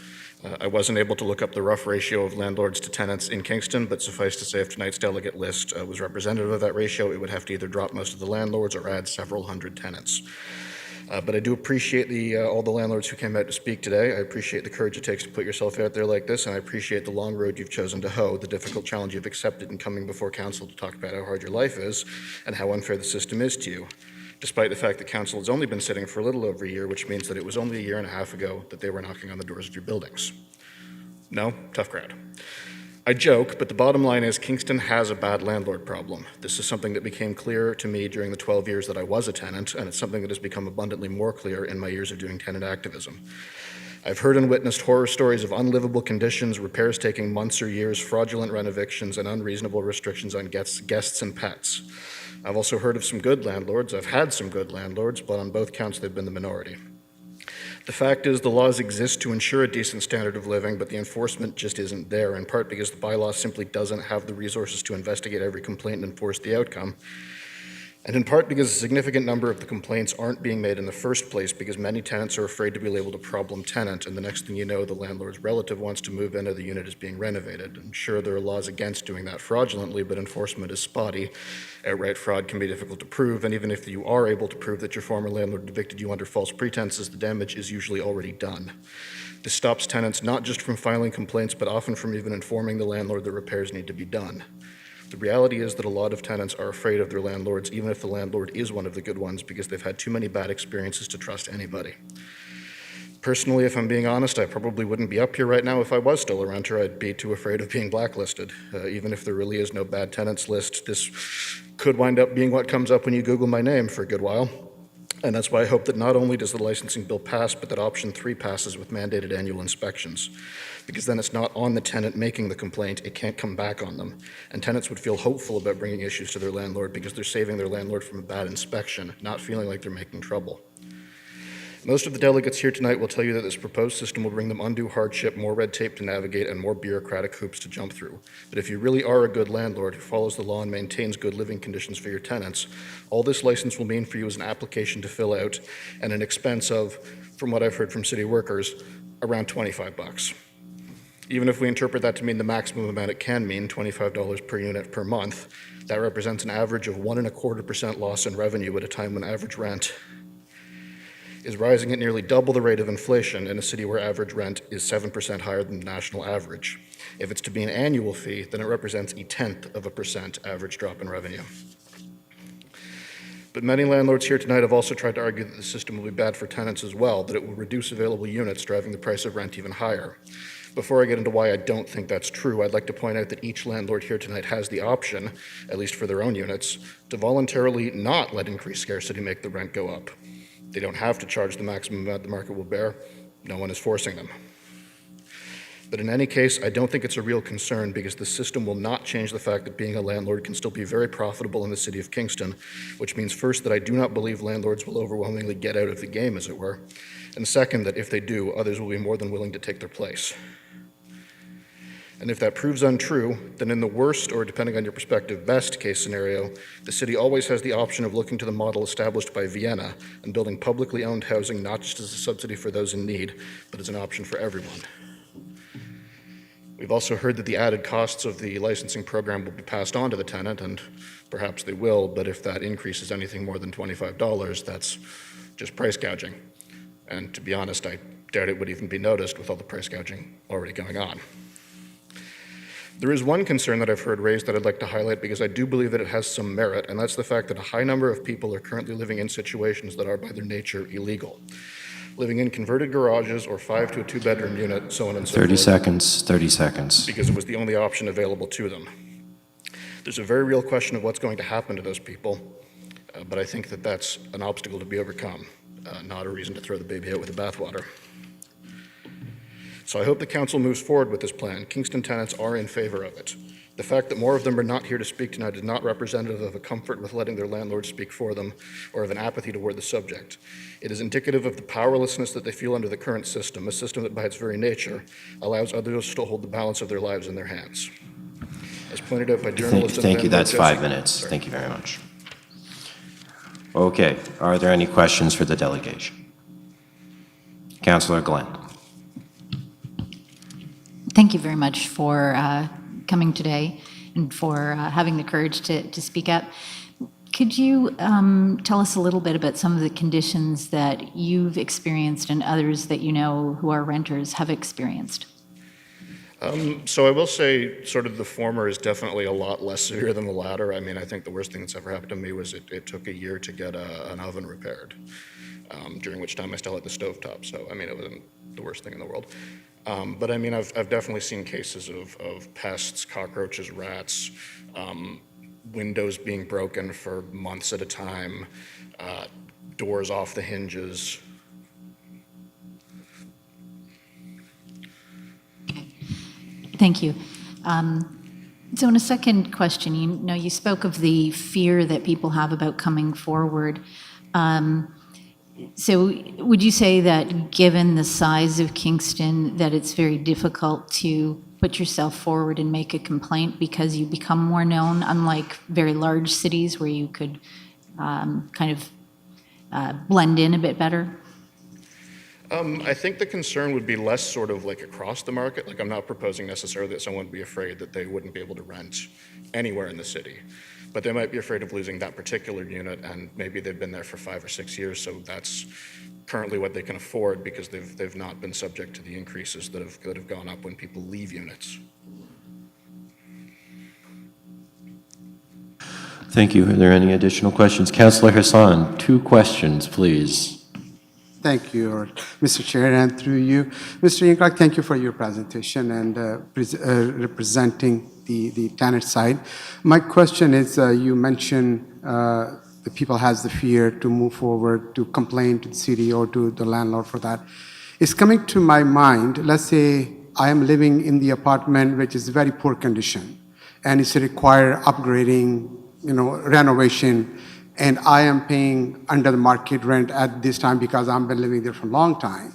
I wasn't able to look up the rough ratio of landlords to tenants in Kingston, but suffice to say if tonight's delegate list was representative of that ratio, it would have to either drop most of the landlords or add several hundred tenants. But I do appreciate all the landlords who came out to speak today. I appreciate the courage it takes to put yourself out there like this, and I appreciate the long road you've chosen to hoe, the difficult challenge you've accepted in coming before council to talk about how hard your life is and how unfair the system is to you, despite the fact that council has only been sitting for a little over a year, which means that it was only a year and a half ago that they were knocking on the doors of your buildings. No? Tough crowd. I joke, but the bottom line is Kingston has a bad landlord problem. This is something that became clear to me during the 12 years that I was a tenant, and it's something that has become abundantly more clear in my years of doing tenant activism. I've heard and witnessed horror stories of unlivable conditions, repairs taking months or years, fraudulent renovictions, and unreasonable restrictions on guests and pets. I've also heard of some good landlords. I've had some good landlords, but on both counts, they've been the minority. The fact is the laws exist to ensure a decent standard of living, but the enforcement just isn't there, in part because the bylaw simply doesn't have the resources to investigate every complaint and enforce the outcome, and in part because a significant number of the complaints aren't being made in the first place because many tenants are afraid to be labeled a problem tenant, and the next thing you know, the landlord's relative wants to move in or the unit is being renovated. And sure, there are laws against doing that fraudulently, but enforcement is spotty. Outright fraud can be difficult to prove, and even if you are able to prove that your former landlord evicted you under false pretenses, the damage is usually already done. This stops tenants not just from filing complaints, but often from even informing the landlord that repairs need to be done. The reality is that a lot of tenants are afraid of their landlords, even if the landlord is one of the good ones, because they've had too many bad experiences to trust anybody. Personally, if I'm being honest, I probably wouldn't be up here right now if I was still around here. I'd be too afraid of being blacklisted. Even if there really is no bad tenants list, this could wind up being what comes up when you Google my name for a good while. And that's why I hope that not only does the licensing bill pass, but that option 3 passes with mandated annual inspections. Because then it's not on the tenant making the complaint, it can't come back on them. And tenants would feel hopeful about bringing issues to their landlord because they're saving their landlord from a bad inspection, not feeling like they're making trouble. Most of the delegates here tonight will tell you that this proposed system will bring them undue hardship, more red tape to navigate, and more bureaucratic hoops to jump through. But if you really are a good landlord who follows the law and maintains good living conditions for your tenants, all this license will mean for you is an application to fill out and an expense of, from what I've heard from city workers, around $25. Even if we interpret that to mean the maximum amount it can mean, $25 per unit per month, that represents an average of 1.25% loss in revenue at a time when average rent is rising at nearly double the rate of inflation in a city where average rent is 7% higher than the national average. If it's to be an annual fee, then it represents 0.1% average drop in revenue. But many landlords here tonight have also tried to argue that the system will be bad for tenants as well, that it will reduce available units, driving the price of rent even higher. Before I get into why I don't think that's true, I'd like to point out that each landlord here tonight has the option, at least for their own units, to voluntarily not let increased scarcity make the rent go up. They don't have to charge the maximum amount the market will bear. No one is forcing them. But in any case, I don't think it's a real concern because the system will not change the fact that being a landlord can still be very profitable in the city of Kingston, which means first that I do not believe landlords will overwhelmingly get out of the game, as it were, and second that if they do, others will be more than willing to take their place. And if that proves untrue, then in the worst, or depending on your perspective, best case scenario, the city always has the option of looking to the model established by Vienna and building publicly owned housing not just as a subsidy for those in need, but as an option for everyone. We've also heard that the added costs of the licensing program will be passed on to the tenant, and perhaps they will, but if that increase is anything more than $25, that's just price gouging. And to be honest, I doubt it would even be noticed with all the price gouging already going on. There is one concern that I've heard raised that I'd like to highlight because I do believe that it has some merit, and that's the fact that a high number of people are currently living in situations that are by their nature illegal. Living in converted garages or 5 to a 2-bedroom unit, so on and so forth. 30 seconds. Because it was the only option available to them. There's a very real question of what's going to happen to those people, but I think that that's an obstacle to be overcome, not a reason to throw the baby out with the bathwater. So I hope the council moves forward with this plan. Kingston tenants are in favor of it. The fact that more of them are not here to speak tonight is not representative of a comfort with letting their landlord speak for them or of an apathy toward the subject. It is indicative of the powerlessness that they feel under the current system, a system that by its very nature allows others to hold the balance of their lives in their hands. As pointed out by journalists and Thank you. That's Jesse- 5 minutes. Sorry. Thank you very much. Okay. Are there any questions for the delegation? Councillor Glenn. Thank you very much for coming today and for having the courage to speak up. Could you tell us a little bit about some of the conditions that you've experienced and others that you know who are renters have experienced? So I will say sort of the former is definitely a lot less severe than the latter. I mean, I think the worst thing that's ever happened to me was it took a year to get an oven repaired, during which time I still had the stovetop. So, I mean, it wasn't the worst thing in the world. But I mean, I've definitely seen cases of pests, cockroaches, rats, windows being broken for months at a time, doors off the hinges. Thank you. So in a second question, you spoke of the fear that people have about coming forward. So would you say that given the size of Kingston, that it's very difficult to put yourself forward and make a complaint because you become more known, unlike very large cities where you could kind of blend in a bit better? I think the concern would be less sort of like across the market. Like, I'm not proposing necessarily that someone would be afraid that they wouldn't be able to rent anywhere in the city, but they might be afraid of losing that particular unit, and maybe they've been there for 5 or 6 years, so that's currently what they can afford because they've not been subject to the increases that have gone up when people leave units. Thank you. Are there any additional questions? Councillor Hassan, 2 questions, please. Thank you, Mr. Chair, and through you. Mr. Yancock, thank you for your presentation and representing the tenant side. My question is, you mentioned the people has the fear to move forward, to complain to the city or to the landlord for that. It's coming to my mind, let's say I am living in the apartment which is very poor condition and it's require upgrading, renovation, and I am paying under the market rent at this time because I've been living there for a long time.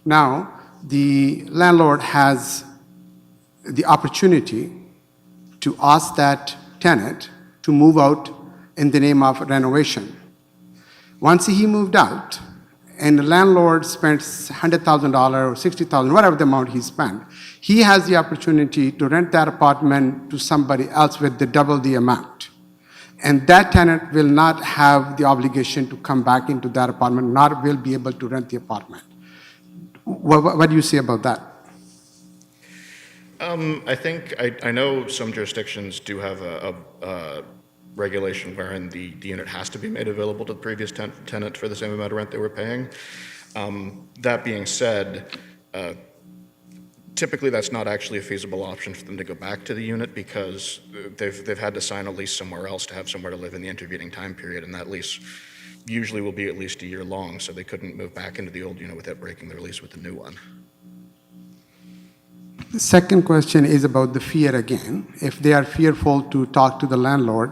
Now, the landlord has the opportunity to ask that tenant to move out in the name of renovation. Once he moved out, and the landlord spends $100,000 or $60,000, whatever the amount he spent, he has the opportunity to rent that apartment to somebody else with double the amount. And that tenant will not have the obligation to come back into that apartment, nor will be able to rent the apartment. What do you say about that? I think, I know some jurisdictions do have a regulation wherein the unit has to be made available to the previous tenant for the same amount of rent they were paying. That being said, typically that's not actually a feasible option for them to go back to the unit because they've had to sign a lease somewhere else to have somewhere to live in the intervening time period, and that lease usually will be at least a year long, so they couldn't move back into the old unit without breaking their lease with the new one. The second question is about the fear again. If they are fearful to talk to the landlord,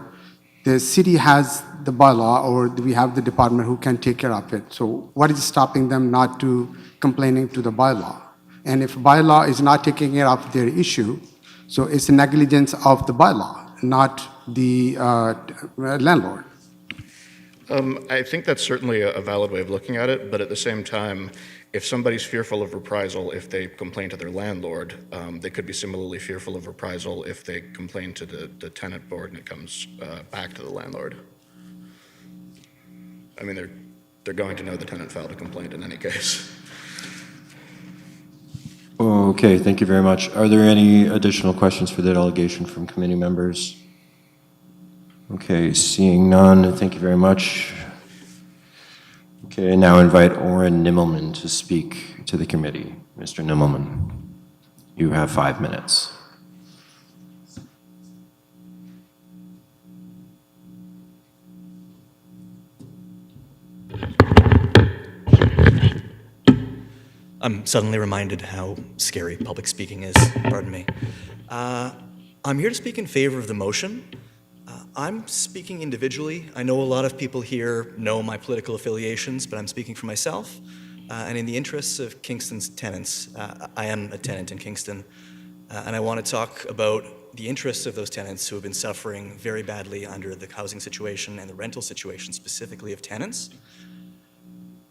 the city has the bylaw or we have the department who can take care of it. So what is stopping them not to complaining to the bylaw? And if bylaw is not taking care of their issue, so it's a negligence of the bylaw, not the landlord. I think that's certainly a valid way of looking at it, but at the same time, if somebody's fearful of reprisal if they complain to their landlord, they could be similarly fearful of reprisal if they complain to the tenant board and it comes back to the landlord. I mean, they're going to know the tenant filed a complaint in any case. Okay, thank you very much. Are there any additional questions for the delegation from committee members? Okay, seeing none, thank you very much. Okay, I now invite Oren Nimmelman to speak to the committee. Mr. Nimmelman, you have 5 minutes. I'm suddenly reminded how scary public speaking is. Pardon me. I'm here to speak in favor of the motion. I'm speaking individually. I know a lot of people here know my political affiliations, but I'm speaking for myself. And in the interests of Kingston's tenants, I am a tenant in Kingston, and I want to talk about the interests of those tenants who have been suffering very badly under the housing situation and the rental situation specifically of tenants.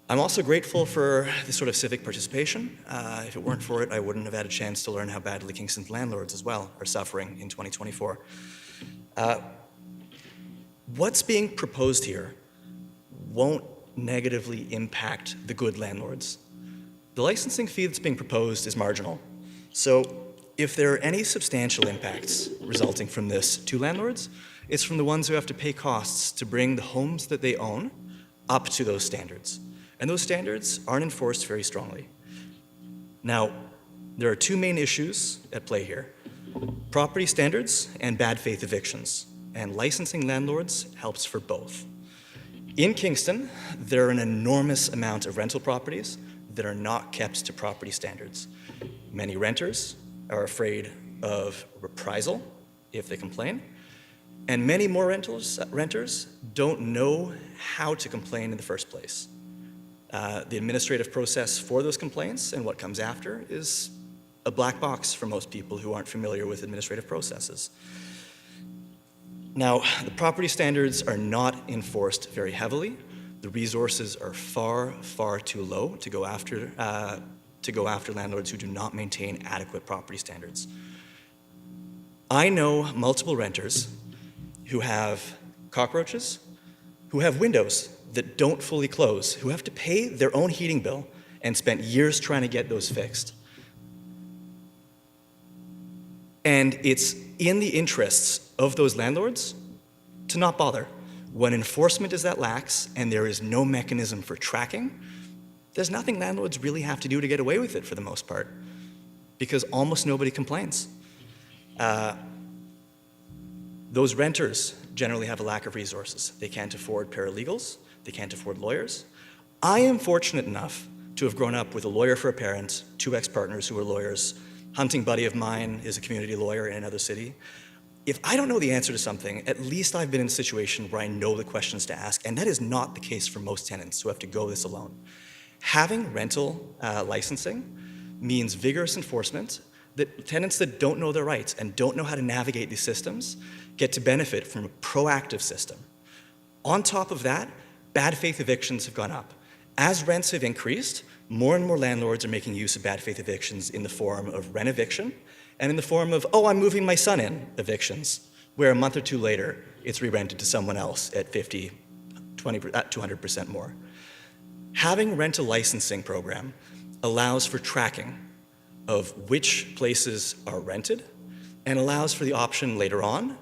I'm also grateful for this sort of civic participation. If it weren't for it, I wouldn't have had a chance to learn how badly Kingston's landlords as well are suffering in 2024. What's being proposed here won't negatively impact the good landlords. The licensing fee that's being proposed is marginal. So if there are any substantial impacts resulting from this to landlords, it's from the ones who have to pay costs to bring the homes that they own up to those standards. And those standards aren't enforced very strongly. Now, there are two main issues at play here: property standards and bad faith evictions. And licensing landlords helps for both. In Kingston, there are an enormous amount of rental properties that are not kept to property standards. Many renters are afraid of reprisal if they complain, and many more renters don't know how to complain in the first place. The administrative process for those complaints and what comes after is a black box for most people who aren't familiar with administrative processes. Now, the property standards are not enforced very heavily. The resources are far, far too low to go after landlords who do not maintain adequate property standards. I know multiple renters who have cockroaches, who have windows that don't fully close, who have to pay their own heating bill and spent years trying to get those fixed. And it's in the interests of those landlords to not bother. When enforcement is that lax and there is no mechanism for tracking, there's nothing landlords really have to do to get away with it for the most part, because almost nobody complains. Those renters generally have a lack of resources. They can't afford paralegals, they can't afford lawyers. I am fortunate enough to have grown up with a lawyer for a parent, two ex-partners who are lawyers. Hunting buddy of mine is a community lawyer in another city. If I don't know the answer to something, at least I've been in a situation where I know the questions to ask, and that is not the case for most tenants who have to go this alone. Having rental licensing means vigorous enforcement that tenants that don't know their rights and don't know how to navigate these systems get to benefit from a proactive system. On top of that, bad faith evictions have gone up. As rents have increased, more and more landlords are making use of bad faith evictions in the form of rent eviction and in the form of, oh, I'm moving my son in evictions, where a month or two later, it's re-rented to someone else at 50, 20, 200% more. Having a rental licensing program allows for tracking of which places are rented and allows for the option later on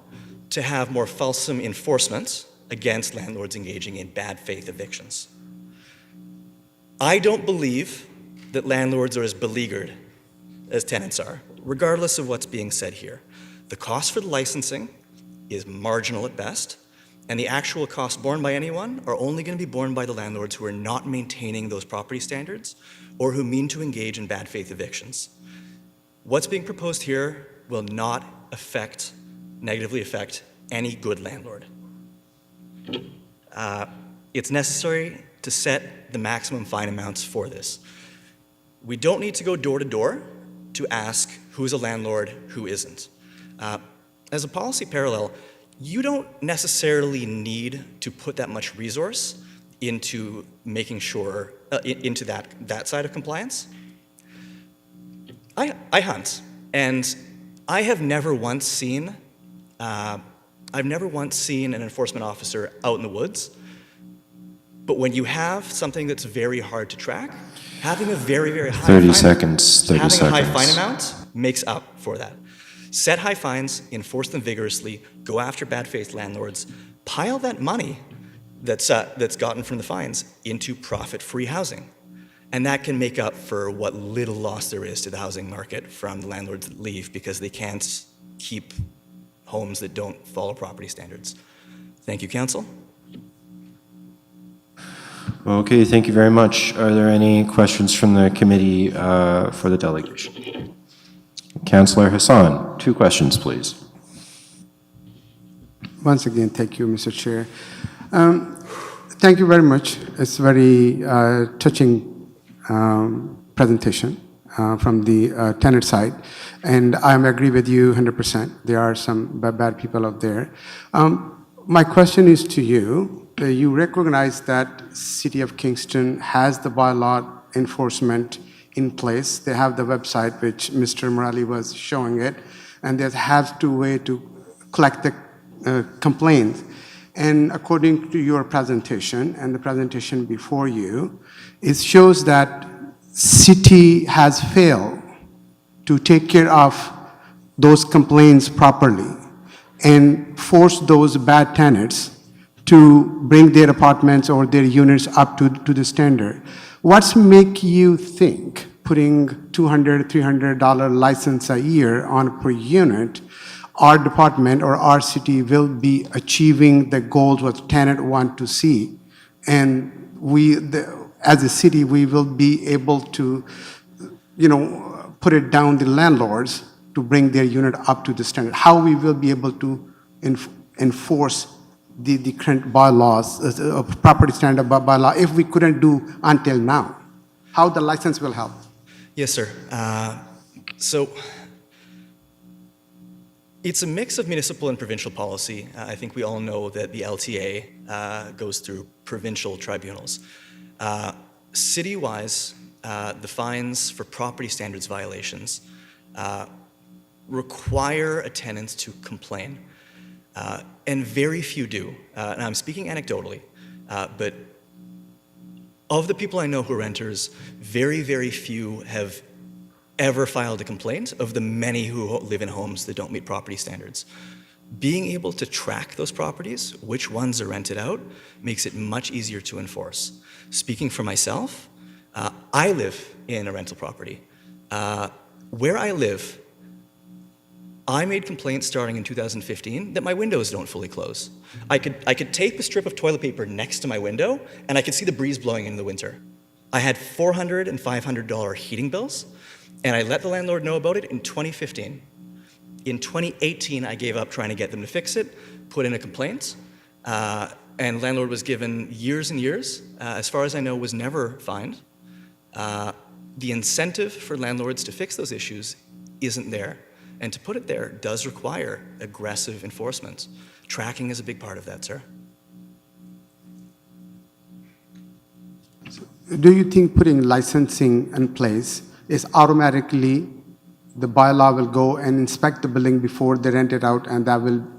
to have more fulsome enforcement against landlords engaging in bad faith evictions. I don't believe that landlords are as beleaguered as tenants are, regardless of what's being said here. The cost for the licensing is marginal at best, and the actual costs borne by anyone are only going to be borne by the landlords who are not maintaining those property standards or who mean to engage in bad faith evictions. What's being proposed here will not negatively affect any good landlord. It's necessary to set the maximum fine amounts for this. We don't need to go door to door to ask who's a landlord, who isn't. As a policy parallel, you don't necessarily need to put that much resource into making sure, into that side of compliance. I hunt, and I have never once seen an enforcement officer out in the woods. But when you have something that's very hard to track, having a very, very high 30 fine, seconds, 30 having seconds. a high fine amount makes up for that. Set high fines, enforce them vigorously, go after bad faith landlords, pile that money that's gotten from the fines into profit-free housing. And that can make up for what little loss there is to the housing market from the landlords that leave because they can't keep homes that don't follow property standards. Thank you, Council. Okay, thank you very much. Are there any questions from the committee for the delegation? Councillor Hassan, 2 questions, please. Once again, thank you, Mr. Chair. Thank you very much. It's a very touching presentation from the tenant side, and I agree with you 100%. There are some bad people out there. My question is to you. You recognize that City of Kingston has the bylaw enforcement in place. They have the website, which Mr. Morali was showing it, and they have to way to collect the complaints. And according to your presentation and the presentation before you, it shows that city has failed to take care of those complaints properly and force those bad tenants to bring their apartments or their units up to the standard. What's make you think putting $200, $300 license a year on per unit, our department or our city will be achieving the goals what tenant want to see? And as a city, we will be able to, put it down the landlords to bring their unit up to the standard. How we will be able to enforce the current bylaws, property standard bylaw, if we couldn't do until now? How the license will help? Yes, sir. So it's a mix of municipal and provincial policy. I think we all know that the LTA goes through provincial tribunals. City-wise, the fines for property standards violations require a tenant to complain, and very few do. And I'm speaking anecdotally, but of the people I know who are renters, very, very few have ever filed a complaint of the many who live in homes that don't meet property standards. Being able to track those properties, which ones are rented out, makes it much easier to enforce. Speaking for myself, I live in a rental property. Where I live, I made complaints starting in 2015 that my windows don't fully close. I could tape a strip of toilet paper next to my window, and I could see the breeze blowing in the winter. I had $400 and $500 heating bills, and I let the landlord know about it in 2015. In 2018, I gave up trying to get them to fix it, put in a complaint, and landlord was given years and years. As far as I know, was never fined. The incentive for landlords to fix those issues isn't there. And to put it there does require aggressive enforcement. Tracking is a big part of that, sir. Do you think putting licensing in place is automatically the bylaw will go and inspect the building before they rent it out, and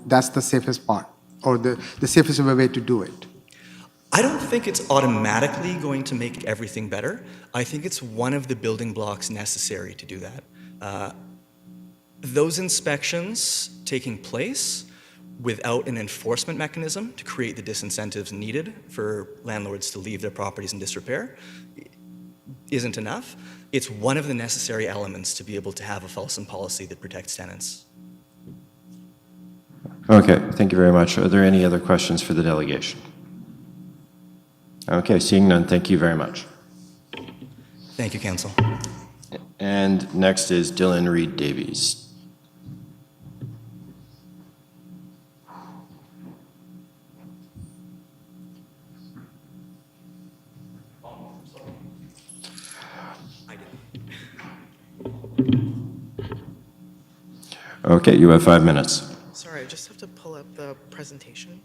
that's the safest part, or the safest way to do it? I don't think it's automatically going to make everything better. I think it's one of the building blocks necessary to do that. Those inspections taking place without an enforcement mechanism to create the disincentives needed for landlords to leave their properties in disrepair isn't enough. It's one of the necessary elements to be able to have a fulsome policy that protects tenants. Okay, thank you very much. Are there any other questions for the delegation? Okay, seeing none, thank you very much. Thank you, Council. And next is Dylan Reed Davies. Okay, you have 5 minutes. Sorry, I just have to pull up the presentation.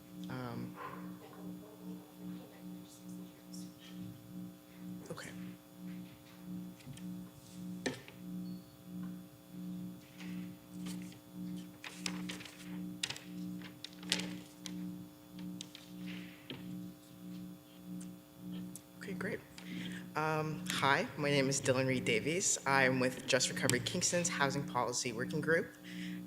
Okay. Okay, great. Hi, my name is Dylan Reed Davies. I'm with Just Recovery Kingston's Housing Policy Working Group.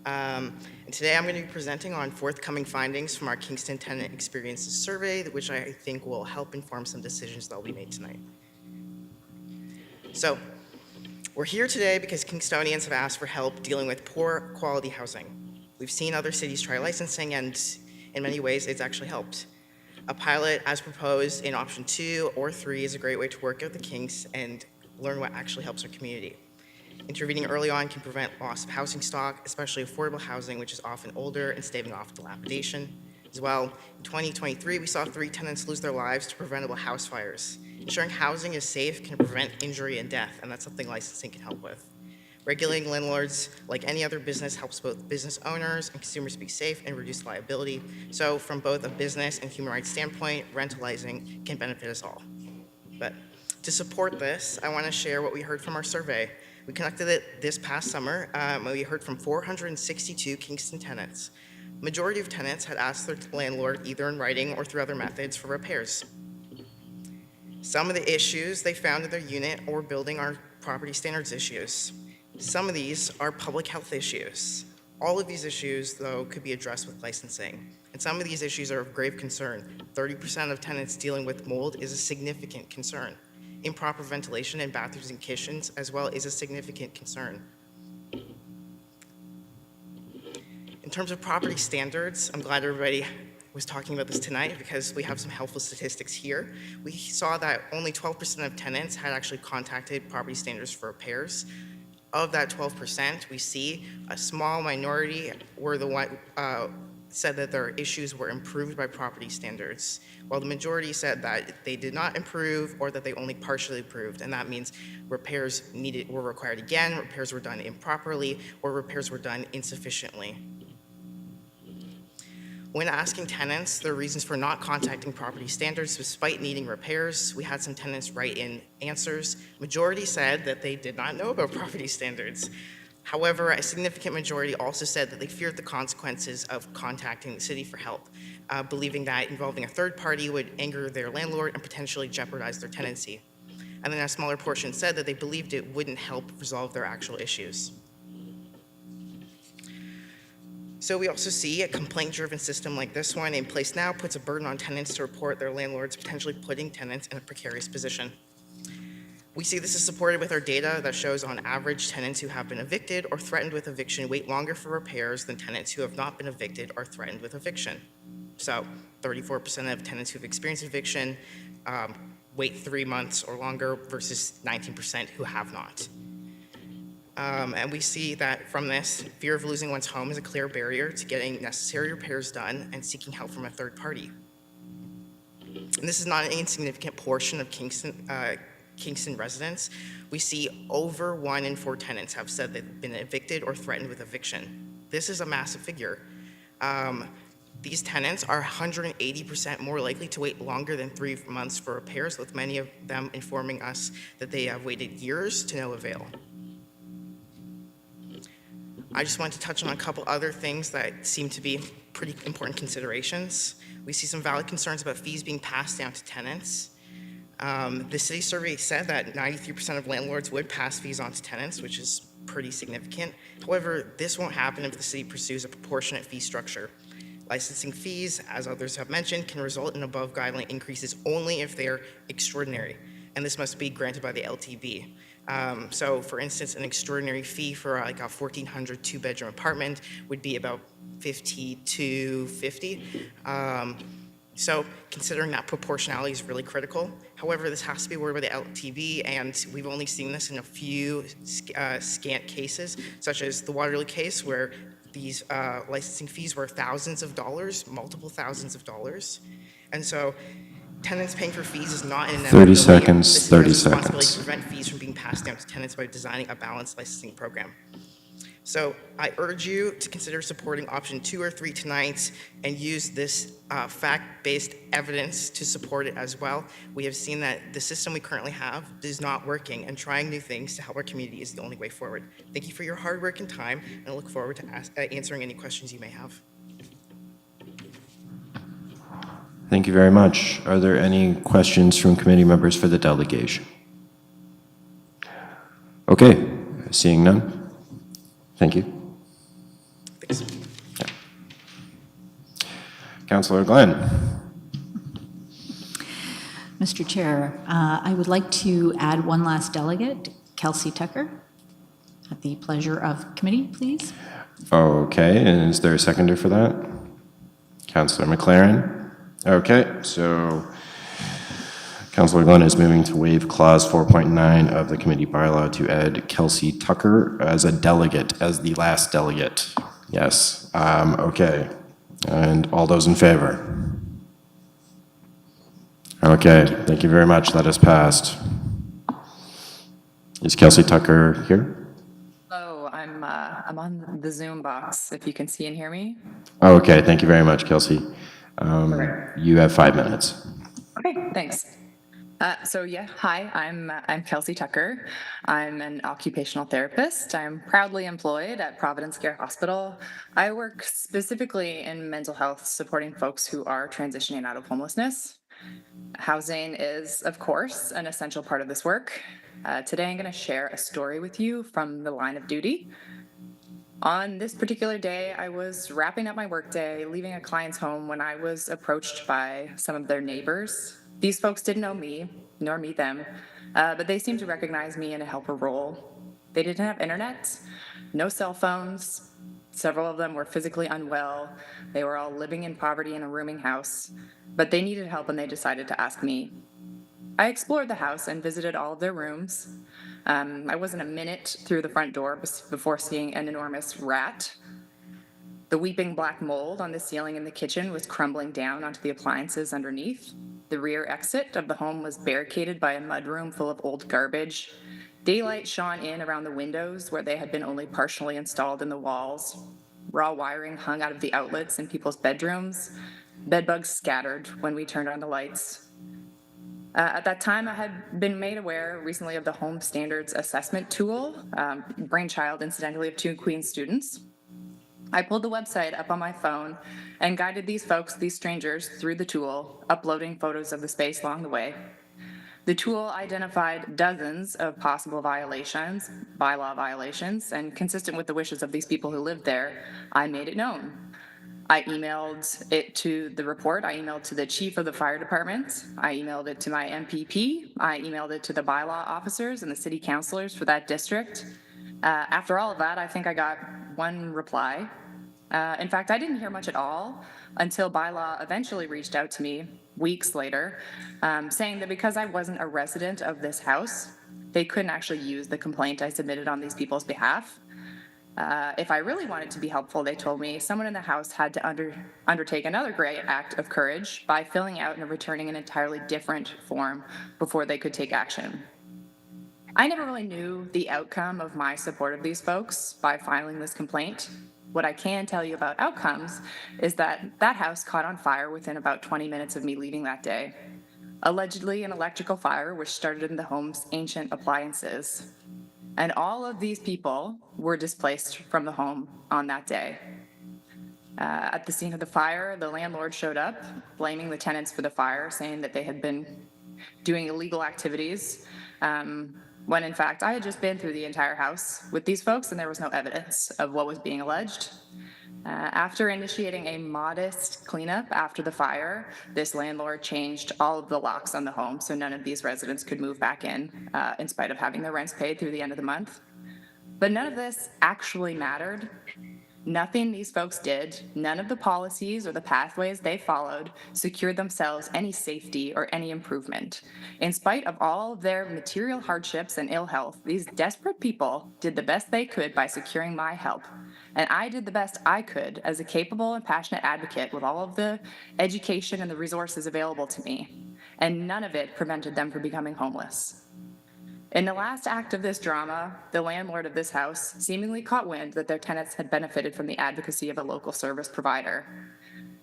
And today I'm going to be presenting on forthcoming findings from our Kingston Tenant Experiences Survey, which I think will help inform some decisions that will be made tonight. So, we're here today because Kingstonians have asked for help dealing with poor quality housing. We've seen other cities try licensing, and in many ways it's actually helped. A pilot, as proposed in option 2 or 3, is a great way to work out the kinks and learn what actually helps our community. Intervening early on can prevent loss of housing stock, especially affordable housing, which is often older, and staving off dilapidation. As well, in 2023, we saw 3 tenants lose their lives to preventable house fires. Ensuring housing is safe can prevent injury and death, and that's something licensing can help with. Regulating landlords, like any other business, helps both business owners and consumers be safe and reduce liability. So from both a business and human rights standpoint, rentalizing can benefit us all. But to support this, I want to share what we heard from our survey. We conducted it this past summer, and we heard from 462 Kingston tenants. Majority of tenants had asked their landlord, either in writing or through other methods, for repairs. Some of the issues they found in their unit or building are property standards issues. Some of these are public health issues. All of these issues, though, could be addressed with licensing. And some of these issues are of grave concern. 30% of tenants dealing with mold is a significant concern. Improper ventilation in bathrooms and kitchens as well is a significant concern. In terms of property standards, I'm glad everybody was talking about this tonight because we have some helpful statistics here. We saw that only 12% of tenants had actually contacted property standards for repairs. Of that 12%, we see a small minority were the one said that their issues were improved by property standards, while the majority said that they did not improve or that they only partially improved, and that means repairs were required again, repairs were done improperly, or repairs were done insufficiently. When asking tenants their reasons for not contacting property standards despite needing repairs, we had some tenants write in answers. Majority said that they did not know about property standards. However, a significant majority also said that they feared the consequences of contacting the city for help, believing that involving a third party would anger their landlord and potentially jeopardize their tenancy. And then a smaller portion said that they believed it wouldn't help resolve their actual issues. So we also see a complaint-driven system like this one in place now puts a burden on tenants to report their landlords, potentially putting tenants in a precarious position. We see this is supported with our data that shows on average tenants who have been evicted or threatened with eviction wait longer for repairs than tenants who have not been evicted or threatened with eviction. So 34% of tenants who've experienced eviction wait 3 months or longer versus 19% who have not. And we see that from this, fear of losing one's home is a clear barrier to getting necessary repairs done and seeking help from a third party. And this is not an insignificant portion of Kingston residents. We see over 1 in 4 tenants have said they've been evicted or threatened with eviction. This is a massive figure. These tenants are 180% more likely to wait longer than 3 months for repairs, with many of them informing us that they have waited years to no avail. I just want to touch on a couple other things that seem to be pretty important considerations. We see some valid concerns about fees being passed down to tenants. The city survey said that 93% of landlords would pass fees on to tenants, which is pretty significant. However, this won't happen if the city pursues a proportionate fee structure. Licensing fees, as others have mentioned, can result in above guideline increases only if they are extraordinary, and this must be granted by the LTB. So for instance, an extraordinary fee for like a 1,400 2-bedroom apartment would be about $52.50. So considering that proportionality is really critical. However, this has to be awarded by the LTB, and we've only seen this in a few scant cases, such as the Waterloo case, where these licensing fees were thousands of dollars, multiple thousands of dollars. And so tenants paying for fees is not an 30 seconds, This is 30 a responsibility seconds. to prevent fees from being passed down to tenants by designing a balanced licensing program. So I urge you to consider supporting option 2 or 3 tonight and use this fact-based evidence to support it as well. We have seen that the system we currently have is not working, and trying new things to help our community is the only way forward. Thank you for your hard work and time, and I look forward to answering any questions you may have. Thank you very much. Are there any questions from committee members for the delegation? Okay, seeing none. Thank you. Thanks. Yeah. Councillor Glenn. Mr. Chair, I would like to add one last delegate, Kelsey Tucker. At the pleasure of committee, please. Okay, and is there a seconder for that? Councillor McLaren. Okay, so Councillor Glenn is moving to waive clause 4.9 of the committee bylaw to add Kelsey Tucker as a delegate, as the last delegate. Yes, okay. And all those in favor? Okay, thank you very much. That has passed. Is Kelsey Tucker here? Hello, I'm on the Zoom box, if you can see and hear me. Okay, thank you very much, Kelsey. You have 5 minutes. Okay, thanks. Hi, I'm Kelsey Tucker. I'm an occupational therapist. I'm proudly employed at Providence Care Hospital. I work specifically in mental health, supporting folks who are transitioning out of homelessness. Housing is, of course, an essential part of this work. Today, I'm going to share a story with you from the line of duty. On this particular day, I was wrapping up my workday, leaving a client's home when I was approached by some of their neighbors. These folks didn't know me, nor me them, but they seemed to recognize me in a helper role. They didn't have internet, no cell phones. Several of them were physically unwell. They were all living in poverty in a rooming house, but they needed help and they decided to ask me. I explored the house and visited all of their rooms. I wasn't a minute through the front door before seeing an enormous rat. The weeping black mold on the ceiling in the kitchen was crumbling down onto the appliances underneath. The rear exit of the home was barricaded by a mudroom full of old garbage. Daylight shone in around the windows where they had been only partially installed in the walls. Raw wiring hung out of the outlets in people's bedrooms. Bedbugs scattered when we turned on the lights. At that time, I had been made aware recently of the Home Standards Assessment Tool, brainchild, incidentally, of 2 Queen's students. I pulled the website up on my phone and guided these strangers, through the tool, uploading photos of the space along the way. The tool identified dozens of possible violations, bylaw violations, and consistent with the wishes of these people who lived there, I made it known. I emailed it to the report. I emailed to the chief of the fire department. I emailed it to my MPP. I emailed it to the bylaw officers and the city councilors for that district. After all of that, I think I got one reply. In fact, I didn't hear much at all until bylaw eventually reached out to me weeks later, saying that because I wasn't a resident of this house, they couldn't actually use the complaint I submitted on these people's behalf. If I really wanted to be helpful, they told me someone in the house had to undertake another great act of courage by filling out and returning an entirely different form before they could take action. I never really knew the outcome of my support of these folks by filing this complaint. What I can tell you about outcomes is that that house caught on fire within about 20 minutes of me leaving that day. Allegedly an electrical fire which started in the home's ancient appliances. And all of these people were displaced from the home on that day. At the scene of the fire, the landlord showed up, blaming the tenants for the fire, saying that they had been doing illegal activities, when in fact I had just been through the entire house with these folks and there was no evidence of what was being alleged. After initiating a modest cleanup after the fire, this landlord changed all of the locks on the home so none of these residents could move back in spite of having their rents paid through the end of the month. But none of this actually mattered. Nothing these folks did, none of the policies or the pathways they followed secured themselves any safety or any improvement. In spite of all of their material hardships and ill health, these desperate people did the best they could by securing my help. And I did the best I could as a capable and passionate advocate with all of the education and the resources available to me. And none of it prevented them from becoming homeless. In the last act of this drama, the landlord of this house seemingly caught wind that their tenants had benefited from the advocacy of a local service provider.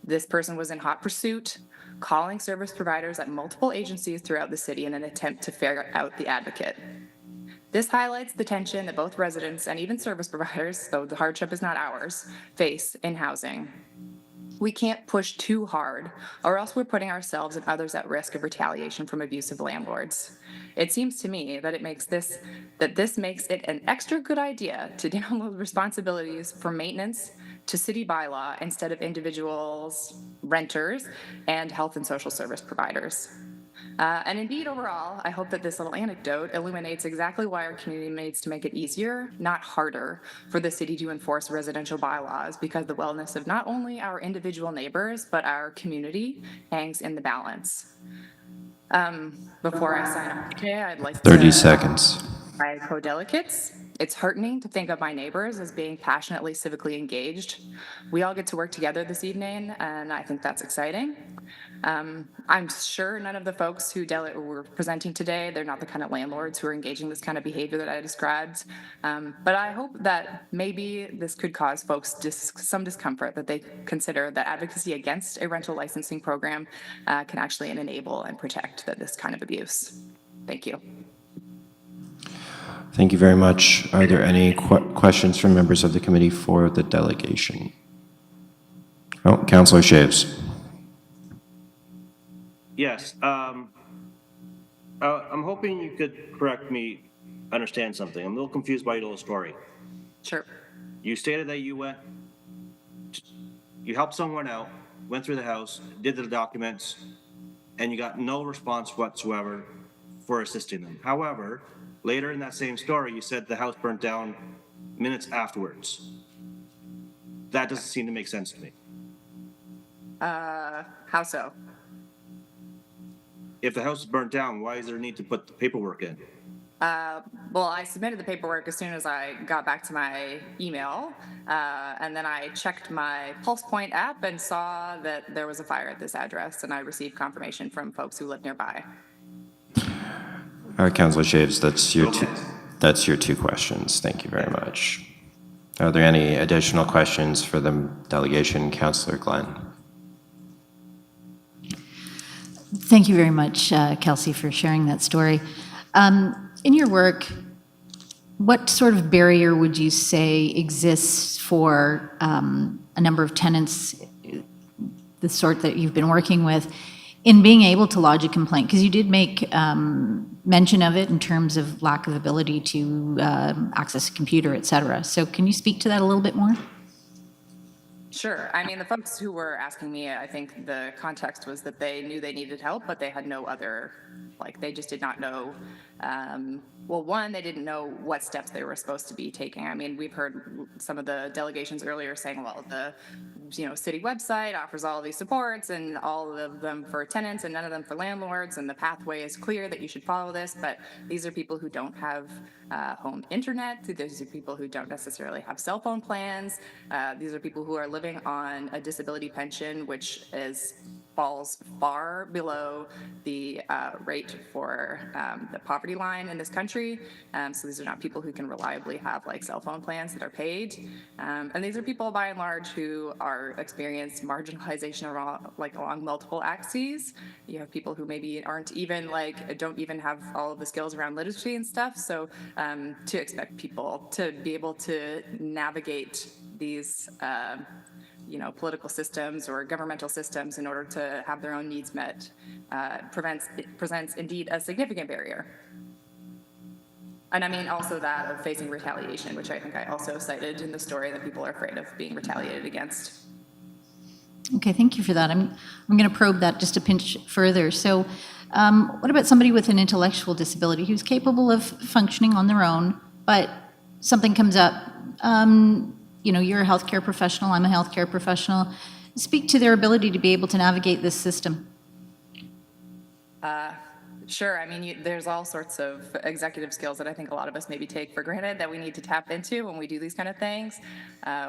This person was in hot pursuit, calling service providers at multiple agencies throughout the city in an attempt to ferret out the advocate. This highlights the tension that both residents and even service providers, though the hardship is not ours, face in housing. We can't push too hard, or else we're putting ourselves and others at risk of retaliation from abusive landlords. It seems to me that this makes it an extra good idea to download responsibilities for maintenance to city bylaw instead of individuals, renters, and health and social service providers. And indeed, overall, I hope that this little anecdote illuminates exactly why our community needs to make it easier, not harder, for the city to enforce residential bylaws, because the wellness of not only our individual neighbors, but our community hangs in the balance. Before I sign off today, I'd like to 30 seconds. my co-delegates. It's heartening to think of my neighbors as being passionately civically engaged. We all get to work together this evening, and I think that's exciting. I'm sure none of the folks who were presenting today, they're not the kind of landlords who are engaging this kind of behavior that I described. But I hope that maybe this could cause folks some discomfort, that they consider that advocacy against a rental licensing program can actually enable and protect this kind of abuse. Thank you. Thank you very much. Are there any questions from members of the committee for the delegation? Oh, Councillor Shaves. Yes. I'm hoping you could correct me, understand something. I'm a little confused by your little story. Sure. You stated that you helped someone out, went through the house, did the documents, and you got no response whatsoever for assisting them. However, later in that same story, you said the house burnt down minutes afterwards. That doesn't seem to make sense to me. How so? If the house is burnt down, why is there a need to put the paperwork in? Well, I submitted the paperwork as soon as I got back to my email, and then I checked my Pulse Point app and saw that there was a fire at this address, and I received confirmation from folks who live nearby. All right, Councillor Shaves, that's your two questions. Thank you very much. Are there any additional questions for the delegation? Councillor Glenn. Thank you very much, Kelsey, for sharing that story. In your work, what sort of barrier would you say exists for a number of tenants, the sort that you've been working with, in being able to lodge a complaint? Because you did make mention of it in terms of lack of ability to access a computer, et cetera. So can you speak to that a little bit more? Sure. I mean, the folks who were asking me, I think the context was that they knew they needed help, but they had no other, they just did not know. Well, one, they didn't know what steps they were supposed to be taking. I mean, we've heard some of the delegations earlier saying, well, the city website offers all of these supports and all of them for tenants and none of them for landlords, and the pathway is clear that you should follow this, but these are people who don't have home internet. These are people who don't necessarily have cell phone plans. These are people who are living on a disability pension, which falls far below the rate for the poverty line in this country. So these are not people who can reliably have cell phone plans that are paid. And these are people by and large who experience marginalization along multiple axes. You have people who maybe aren't even don't even have all of the skills around literacy and stuff. So to expect people to be able to navigate these political systems or governmental systems in order to have their own needs met presents indeed a significant barrier. And I mean also that of facing retaliation, which I think I also cited in the story, that people are afraid of being retaliated against. Okay, thank you for that. I'm going to probe that just a pinch further. So what about somebody with an intellectual disability who's capable of functioning on their own, but something comes up? You're a healthcare professional, I'm a healthcare professional. Speak to their ability to be able to navigate this system. Sure. I mean, there's all sorts of executive skills that I think a lot of us maybe take for granted that we need to tap into when we do these kind of things.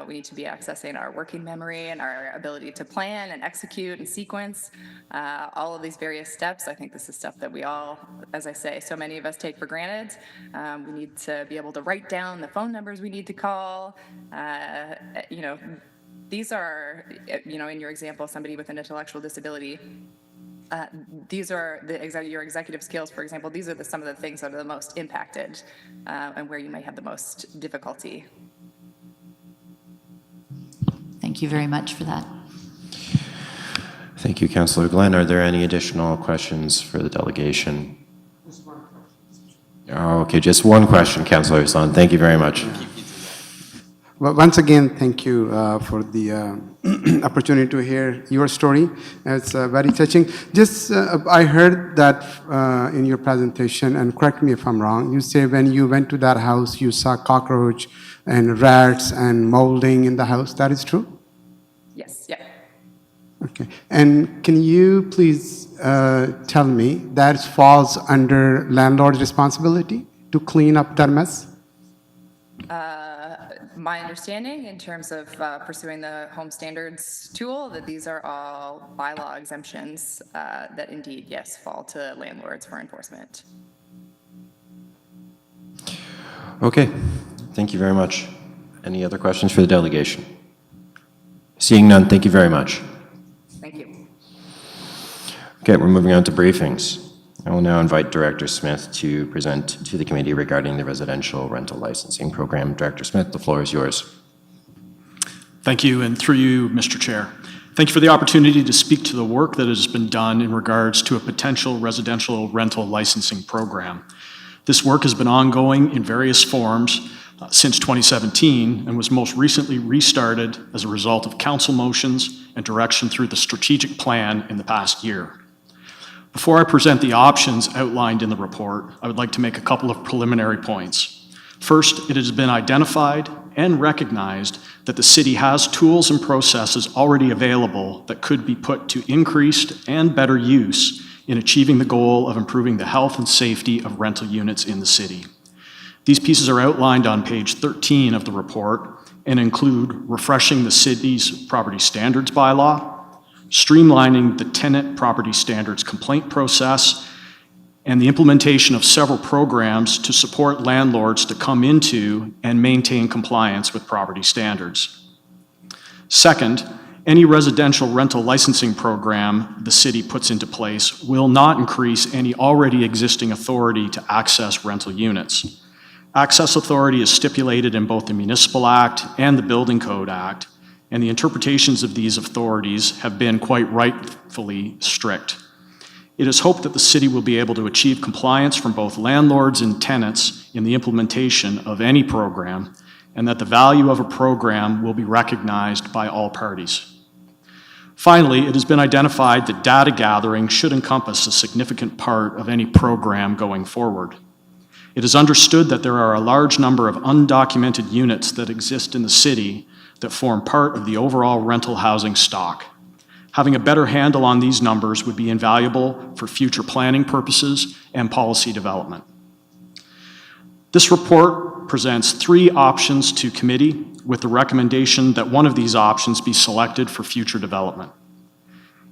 We need to be accessing our working memory and our ability to plan and execute and sequence all of these various steps. I think this is stuff that we all, as I say, so many of us take for granted. We need to be able to write down the phone numbers we need to call. These are, in your example, somebody with an intellectual disability. These are your executive skills, for example. These are some of the things that are the most impacted and where you may have the most difficulty. Thank you very much for that. Thank you, Councillor Glenn. Are there any additional questions for the delegation? Just one question. Oh, okay, just one question, Councillor Islan. Thank you very much. Well, once again, thank you for the opportunity to hear your story. It's very touching. Just, I heard that in your presentation, and correct me if I'm wrong, you say when you went to that house, you saw cockroach and rats and molding in the house. That is true? Yes, yeah. Okay. And can you please tell me that falls under landlord's responsibility to clean up that mess? My understanding in terms of pursuing the home standards tool, that these are all bylaw exemptions that indeed, yes, fall to landlords for enforcement. Okay, thank you very much. Any other questions for the delegation? Seeing none, thank you very much. Thank you. Okay, we're moving on to briefings. I will now invite Director Smith to present to the committee regarding the residential rental licensing program. Director Smith, the floor is yours. Thank you, and through you, Mr. Chair. Thank you for the opportunity to speak to the work that has been done in regards to a potential residential rental licensing program. This work has been ongoing in various forms since 2017 and was most recently restarted as a result of council motions and direction through the strategic plan in the past year. Before I present the options outlined in the report, I would like to make a couple of preliminary points. First, it has been identified and recognized that the city has tools and processes already available that could be put to increased and better use in achieving the goal of improving the health and safety of rental units in the city. These pieces are outlined on page 13 of the report and include refreshing the city's property standards bylaw, streamlining the tenant property standards complaint process, and the implementation of several programs to support landlords to come into and maintain compliance with property standards. Second, any residential rental licensing program the city puts into place will not increase any already existing authority to access rental units. Access authority is stipulated in both the Municipal Act and the Building Code Act, and the interpretations of these authorities have been quite rightfully strict. It is hoped that the city will be able to achieve compliance from both landlords and tenants in the implementation of any program, and that the value of a program will be recognized by all parties. Finally, it has been identified that data gathering should encompass a significant part of any program going forward. It is understood that there are a large number of undocumented units that exist in the city that form part of the overall rental housing stock. Having a better handle on these numbers would be invaluable for future planning purposes and policy development. This report presents 3 options to committee with the recommendation that one of these options be selected for future development.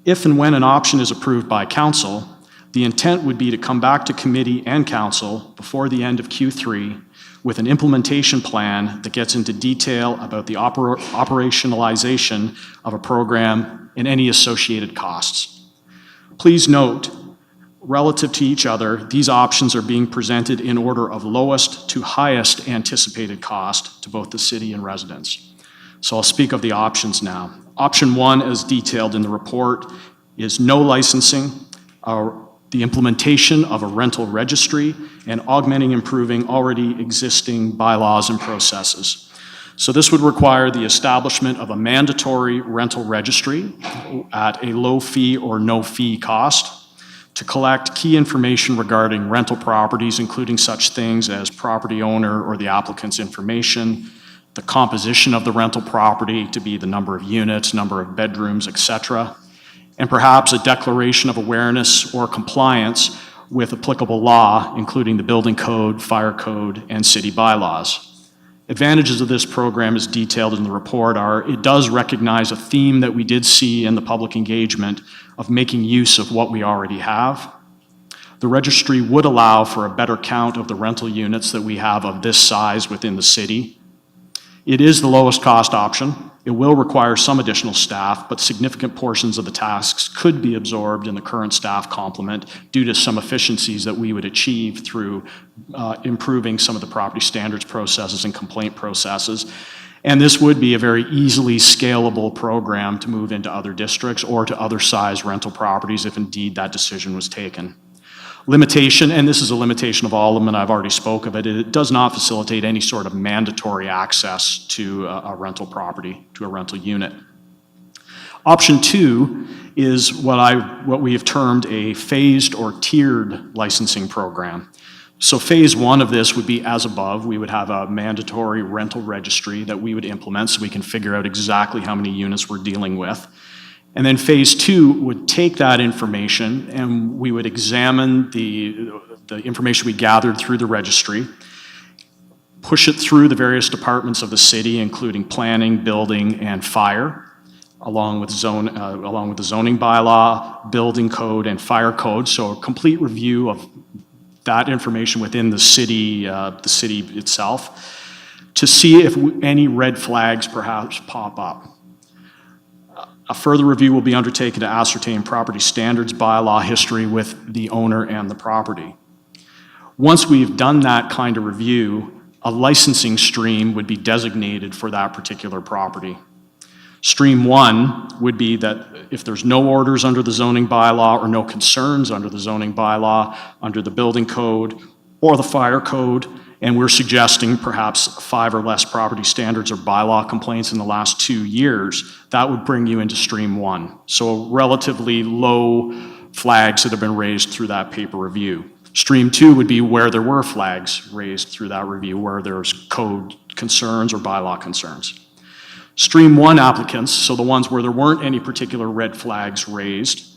If and when an option is approved by council, the intent would be to come back to committee and council before the end of Q3 with an implementation plan that gets into detail about the operationalization of a program and any associated costs. Please note, relative to each other, these options are being presented in order of lowest to highest anticipated cost to both the city and residents. So I'll speak of the options now. Option 1, as detailed in the report, is no licensing, the implementation of a rental registry, and augmenting, improving already existing bylaws and processes. So this would require the establishment of a mandatory rental registry at a low fee or no fee cost to collect key information regarding rental properties, including such things as property owner or the applicant's information, the composition of the rental property to be the number of units, number of bedrooms, etc., and perhaps a declaration of awareness or compliance with applicable law, including the building code, fire code, and city bylaws. Advantages of this program, as detailed in the report, are it does recognize a theme that we did see in the public engagement of making use of what we already have. The registry would allow for a better count of the rental units that we have of this size within the city. It is the lowest cost option. It will require some additional staff, but significant portions of the tasks could be absorbed in the current staff complement due to some efficiencies that we would achieve through improving some of the property standards processes and complaint processes. And this would be a very easily scalable program to move into other districts or to other size rental properties if indeed that decision was taken. Limitation, and this is a limitation of all of them, and I've already spoke of it, it does not facilitate any sort of mandatory access to a rental property, to a rental unit. Option 2 is what we have termed a phased or tiered licensing program. So phase 1 of this would be as above. We would have a mandatory rental registry that we would implement so we can figure out exactly how many units we're dealing with. And then phase 2 would take that information and we would examine the information we gathered through the registry, push it through the various departments of the city, including planning, building, and fire, along with the zoning bylaw, building code, and fire code. So a complete review of that information within the city itself, to see if any red flags perhaps pop up. A further review will be undertaken to ascertain property standards, bylaw history with the owner and the property. Once we've done that kind of review, a licensing stream would be designated for that particular property. Stream 1 would be that if there's no orders under the zoning bylaw or no concerns under the zoning bylaw, under the building code or the fire code, and we're suggesting perhaps 5 or less property standards or bylaw complaints in the last 2 years, that would bring you into Stream 1. So relatively low flags that have been raised through that paper review. Stream 2 would be where there were flags raised through that review, where there's code concerns or bylaw concerns. Stream 1 applicants, so the ones where there weren't any particular red flags raised,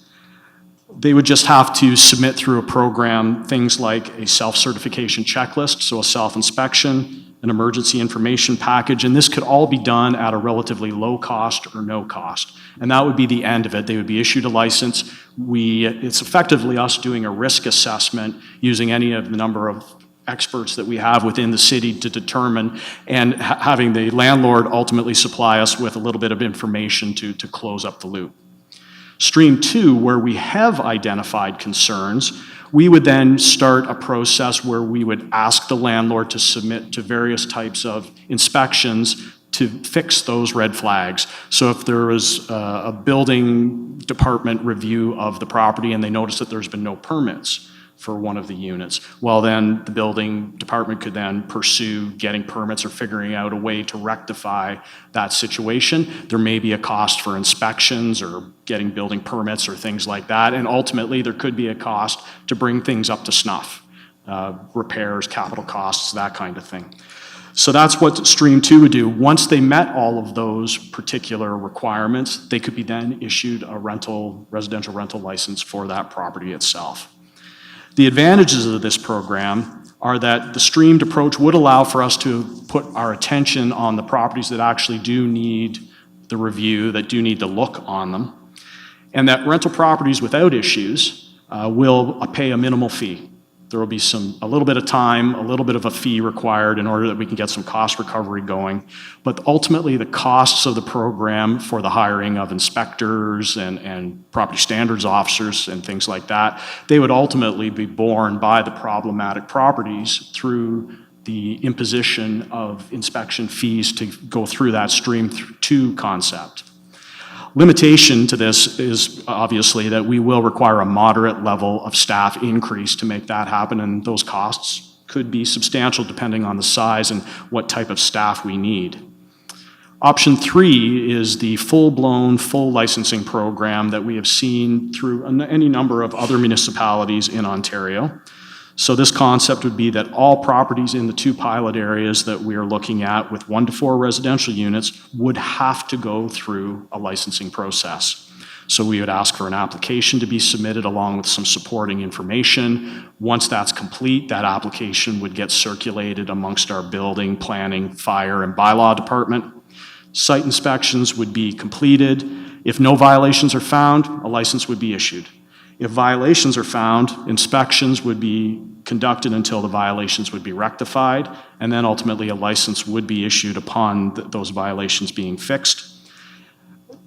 they would just have to submit through a program things like a self-certification checklist, so a self-inspection, an emergency information package, and this could all be done at a relatively low cost or no cost. And that would be the end of it. They would be issued a license. It's effectively us doing a risk assessment using any of the number of experts that we have within the city to determine, and having the landlord ultimately supply us with a little bit of information to close up the loop. Stream 2, where we have identified concerns, we would then start a process where we would ask the landlord to submit to various types of inspections to fix those red flags. So if there is a building department review of the property and they notice that there's been no permits for one of the units, well then the building department could then pursue getting permits or figuring out a way to rectify that situation. There may be a cost for inspections or getting building permits or things like that, and ultimately there could be a cost to bring things up to snuff, repairs, capital costs, that kind of thing. So that's what Stream 2 would do. Once they met all of those particular requirements, they could be then issued a residential rental license for that property itself. The advantages of this program are that the streamed approach would allow for us to put our attention on the properties that actually do need the review, that do need to look on them, and that rental properties without issues will pay a minimal fee. There will be a little bit of time, a little bit of a fee required in order that we can get some cost recovery going. But ultimately, the costs of the program for the hiring of inspectors and property standards officers and things like that, they would ultimately be borne by the problematic properties through the imposition of inspection fees to go through that Stream 2 concept. Limitation to this is obviously that we will require a moderate level of staff increase to make that happen, and those costs could be substantial depending on the size and what type of staff we need. Option 3 is the full-blown, full licensing program that we have seen through any number of other municipalities in Ontario. So this concept would be that all properties in the 2 pilot areas that we are looking at with 1 to 4 residential units would have to go through a licensing process. So we would ask for an application to be submitted along with some supporting information. Once that's complete, that application would get circulated amongst our building, planning, fire, and bylaw department. Site inspections would be completed. If no violations are found, a license would be issued. If violations are found, inspections would be conducted until the violations would be rectified, and then ultimately a license would be issued upon those violations being fixed.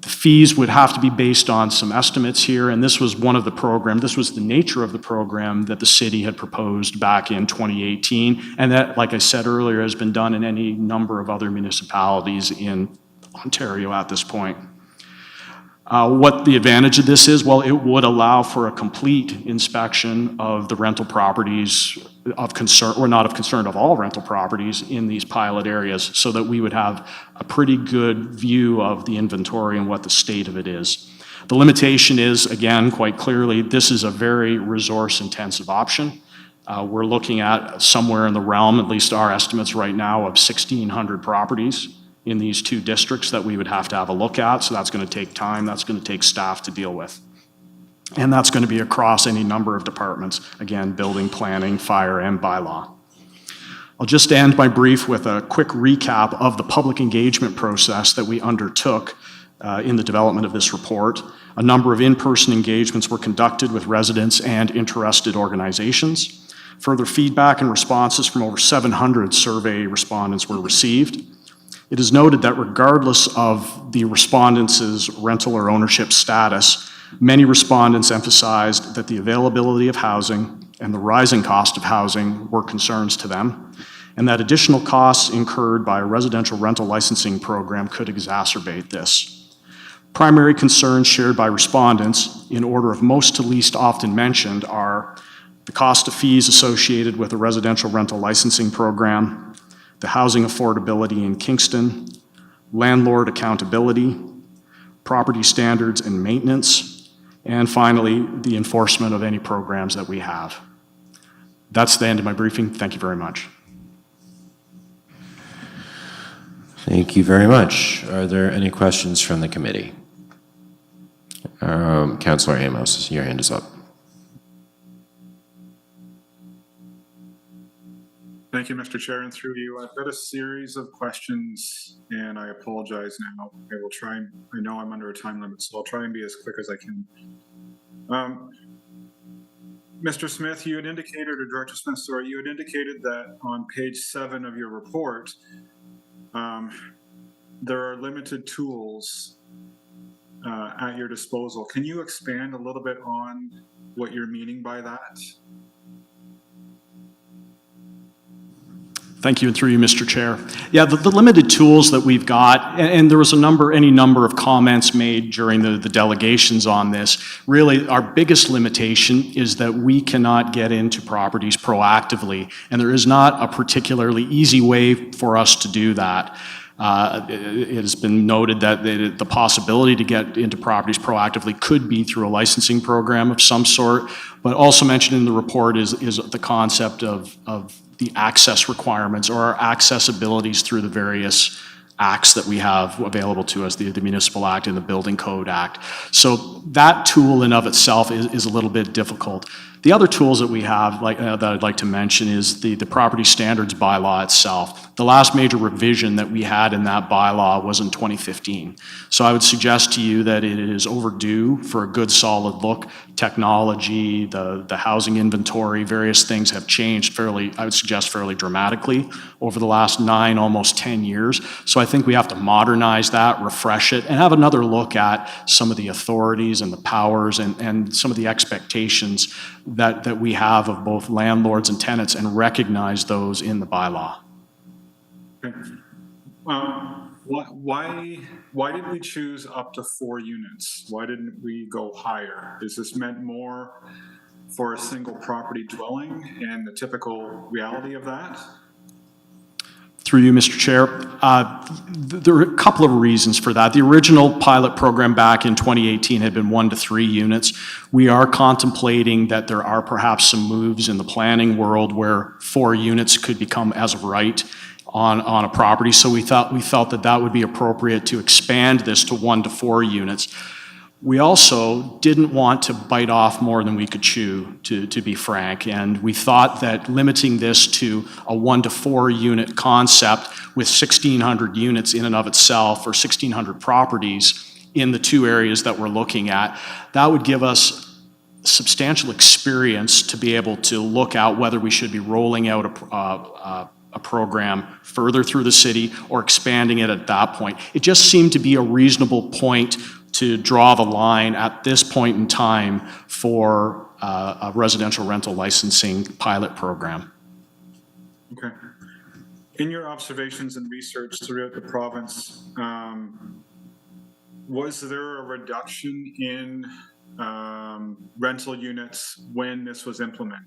The fees would have to be based on some estimates here, and this was one of the this was the nature of the program that the city had proposed back in 2018, and that, like I said earlier, has been done in any number of other municipalities in Ontario at this point. What the advantage of this is, well, it would allow for a complete inspection of the rental properties of concern, or not of concern, of all rental properties in these pilot areas, so that we would have a pretty good view of the inventory and what the state of it is. The limitation is, again, quite clearly, this is a very resource-intensive option. We're looking at somewhere in the realm, at least our estimates right now, of 1,600 properties in these 2 districts that we would have to have a look at. So that's going to take time, that's going to take staff to deal with. And that's going to be across any number of departments, again, building, planning, fire, and bylaw. I'll just end my brief with a quick recap of the public engagement process that we undertook in the development of this report. A number of in-person engagements were conducted with residents and interested organizations. Further feedback and responses from over 700 survey respondents were received. It is noted that regardless of the respondents' rental or ownership status, many respondents emphasized that the availability of housing and the rising cost of housing were concerns to them, and that additional costs incurred by a residential rental licensing program could exacerbate this. Primary concerns shared by respondents, in order of most to least often mentioned, are the cost of fees associated with a residential rental licensing program, the housing affordability in Kingston, landlord accountability, property standards and maintenance, and finally, the enforcement of any programs that we have. That's the end of my briefing. Thank you very much. Thank you very much. Are there any questions from the committee? Councillor Amos, your hand is up. Thank you, Mr. Chair, and through you. I've got a series of questions, and I apologize now. I will try, I know I'm under a time limit, so I'll try and be as quick as I can. Mr. Smith, you had indicated, or Director Smith, sorry, you had indicated that on page 7 of your report, there are limited tools at your disposal. Can you expand a little bit on what you're meaning by that? Thank you, and through you, Mr. Chair. Yeah, the limited tools that we've got, and there was any number of comments made during the delegations on this. Really, our biggest limitation is that we cannot get into properties proactively, and there is not a particularly easy way for us to do that. It has been noted that the possibility to get into properties proactively could be through a licensing program of some sort, but also mentioned in the report is the concept of the access requirements or our accessibilities through the various acts that we have available to us, the Municipal Act and the Building Code Act. So that tool in of itself is a little bit difficult. The other tools that we have that I'd like to mention is the property standards bylaw itself. The last major revision that we had in that bylaw was in 2015. So I would suggest to you that it is overdue for a good solid look. Technology, the housing inventory, various things have changed I would suggest fairly dramatically over the last 9, almost 10 years. So I think we have to modernize that, refresh it, and have another look at some of the authorities and the powers and some of the expectations that we have of both landlords and tenants and recognize those in the bylaw. Okay. Why did we choose up to 4 units? Why didn't we go higher? Is this meant more for a single property dwelling and the typical reality of that? Through you, Mr. Chair. There are a couple of reasons for that. The original pilot program back in 2018 had been 1 to 3 units. We are contemplating that there are perhaps some moves in the planning world where 4 units could become as of right on a property. So we felt that would be appropriate to expand this to 1 to 4 units. We also didn't want to bite off more than we could chew, to be frank, and we thought that limiting this to a 1 to 4 unit concept with 1,600 units in and of itself, or 1,600 properties in the 2 areas that we're looking at, that would give us substantial experience to be able to look out whether we should be rolling out a program further through the city or expanding it at that point. It just seemed to be a reasonable point to draw the line at this point in time for a residential rental licensing pilot program. Okay. In your observations and research throughout the province, was there a reduction in rental units when this was implemented?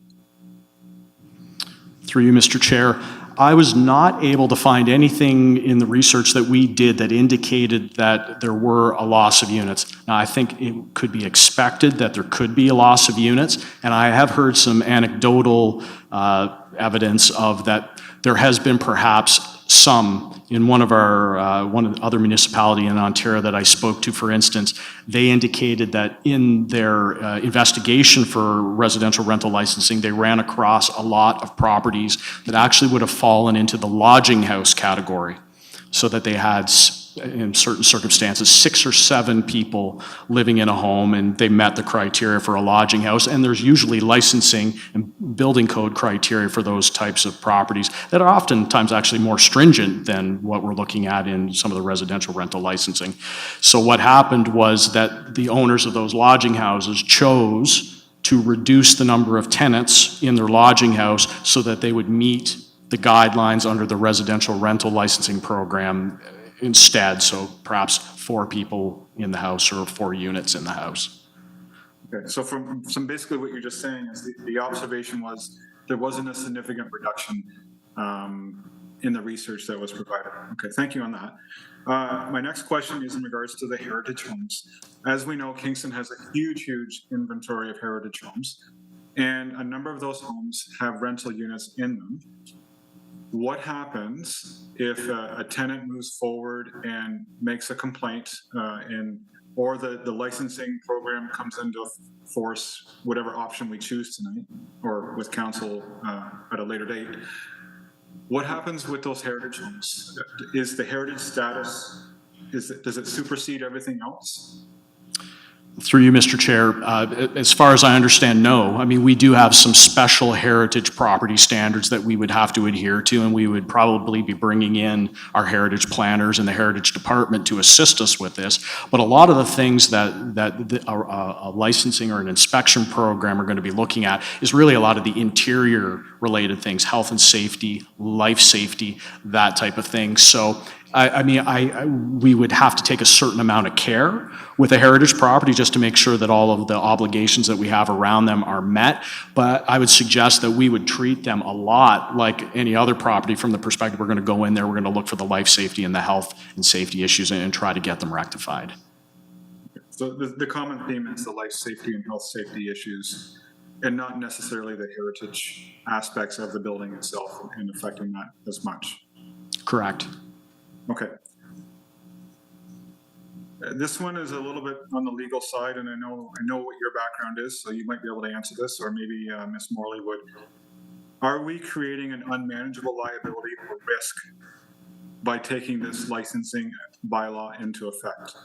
Through you, Mr. Chair, I was not able to find anything in the research that we did that indicated that there were a loss of units. Now, I think it could be expected that there could be a loss of units, and I have heard some anecdotal evidence of that there has been perhaps some. In one of the other municipality in Ontario that I spoke to, for instance, they indicated that in their investigation for residential rental licensing, they ran across a lot of properties that actually would have fallen into the lodging house category, so that they had, in certain circumstances, 6 or 7 people living in a home, and they met the criteria for a lodging house. And there's usually licensing and building code criteria for those types of properties that are oftentimes actually more stringent than what we're looking at in some of the residential rental licensing. So what happened was that the owners of those lodging houses chose to reduce the number of tenants in their lodging house so that they would meet the guidelines under the residential rental licensing program instead, so perhaps 4 people in the house or 4 units in the house. Okay, so from basically what you're just saying is the observation was there wasn't a significant reduction in the research that was provided. Okay, thank you on that. My next question is in regards to the heritage homes. As we know, Kingston has a huge inventory of heritage homes, and a number of those homes have rental units in them. What happens if a tenant moves forward and makes a complaint or the licensing program comes into force, whatever option we choose tonight or with council at a later date? What happens with those heritage homes? Is the heritage status, does it supersede everything else? Through you, Mr. Chair, as far as I understand, no. I mean, we do have some special heritage property standards that we would have to adhere to, and we would probably be bringing in our heritage planners and the heritage department to assist us with this. But a lot of the things that a licensing or an inspection program are going to be looking at is really a lot of the interior related things, health and safety, life safety, that type of thing. So we would have to take a certain amount of care with a heritage property just to make sure that all of the obligations that we have around them are met. But I would suggest that we would treat them a lot like any other property from the perspective we're going to go in there, we're going to look for the life safety and the health and safety issues and try to get them rectified. So the common theme is the life safety and health safety issues, and not necessarily the heritage aspects of the building itself and affecting that as much. Correct. Okay. This one is a little bit on the legal side, and I know what your background is, so you might be able to answer this, or maybe Ms. Morley would. Are we creating an unmanageable liability or risk by taking this licensing bylaw into effect?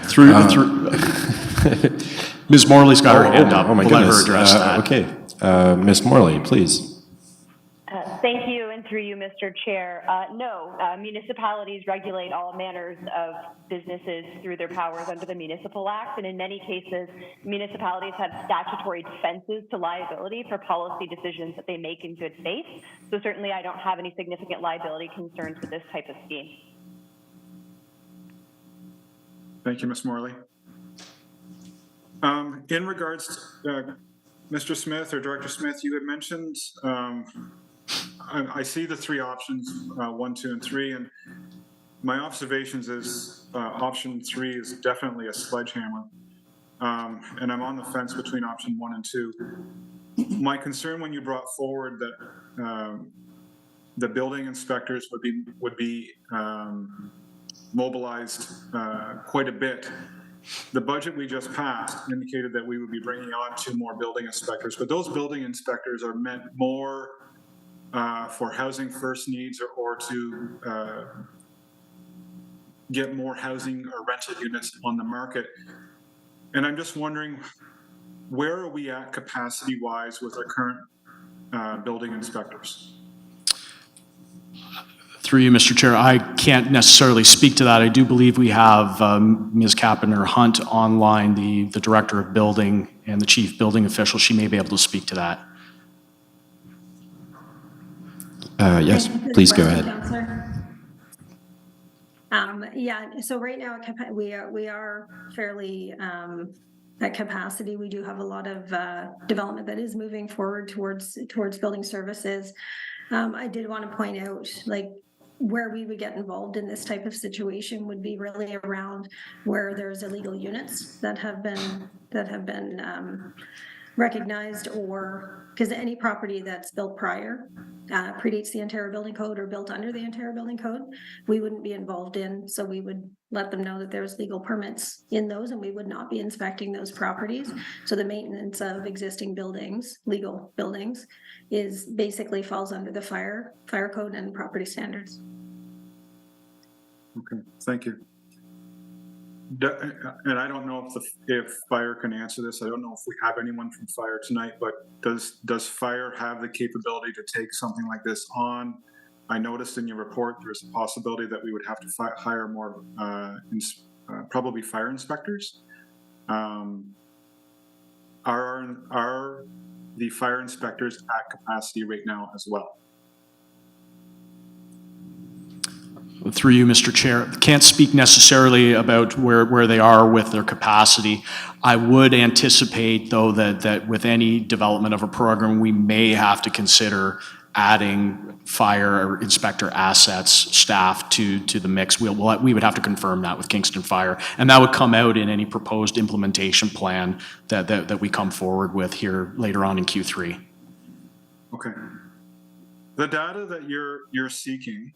Through Ms. Morley's got her hand up. Oh my we'll goodness. Let her address that. Okay. Ms. Morley, please. Thank you, and through you, Mr. Chair. No, municipalities regulate all manners of businesses through their powers under the Municipal Act, and in many cases, municipalities have statutory defenses to liability for policy decisions that they make in good faith. So certainly I don't have any significant liability concerns with this type of scheme. Thank you, Ms. Morley. In regards to Mr. Smith or Director Smith, you had mentioned, I see the 3 options, 1, 2, and 3, and my observations is option 3 is definitely a sledgehammer, and I'm on the fence between option 1 and 2. My concern when you brought forward that the building inspectors would be mobilized quite a bit. The budget we just passed indicated that we would be bringing on 2 more building inspectors, but those building inspectors are meant more for housing first needs or to get more housing or rental units on the market. And I'm just wondering, where are we at capacity-wise with our current building inspectors? Through you, Mr. Chair, I can't necessarily speak to that. I do believe we have Ms. Kappner-Hunt online, the Director of Building and the Chief Building Official. She may be able to speak to that. Yes, please go ahead. Yeah, so right now we are fairly at capacity. We do have a lot of development that is moving forward towards building services. I did want to point out, like, where we would get involved in this type of situation would be really around where there's illegal units that have been recognized or because any property that's built prior, predates the Ontario Building Code or built under the Ontario Building Code, we wouldn't be involved in. So we would let them know that there's legal permits in those, and we would not be inspecting those properties. So the maintenance of existing buildings, legal buildings, is basically falls under the fire code and property standards. Okay, thank you. And I don't know if fire can answer this. I don't know if we have anyone from fire tonight, but does fire have the capability to take something like this on? I noticed in your report there's a possibility that we would have to hire more, probably fire inspectors. Are the fire inspectors at capacity right now as well? Through you, Mr. Chair, can't speak necessarily about where they are with their capacity. I would anticipate, though, that with any development of a program, we may have to consider adding fire inspector assets, staff to the mix. We would have to confirm that with Kingston Fire, and that would come out in any proposed implementation plan that we come forward with here later on in Q3. Okay. The data that you're seeking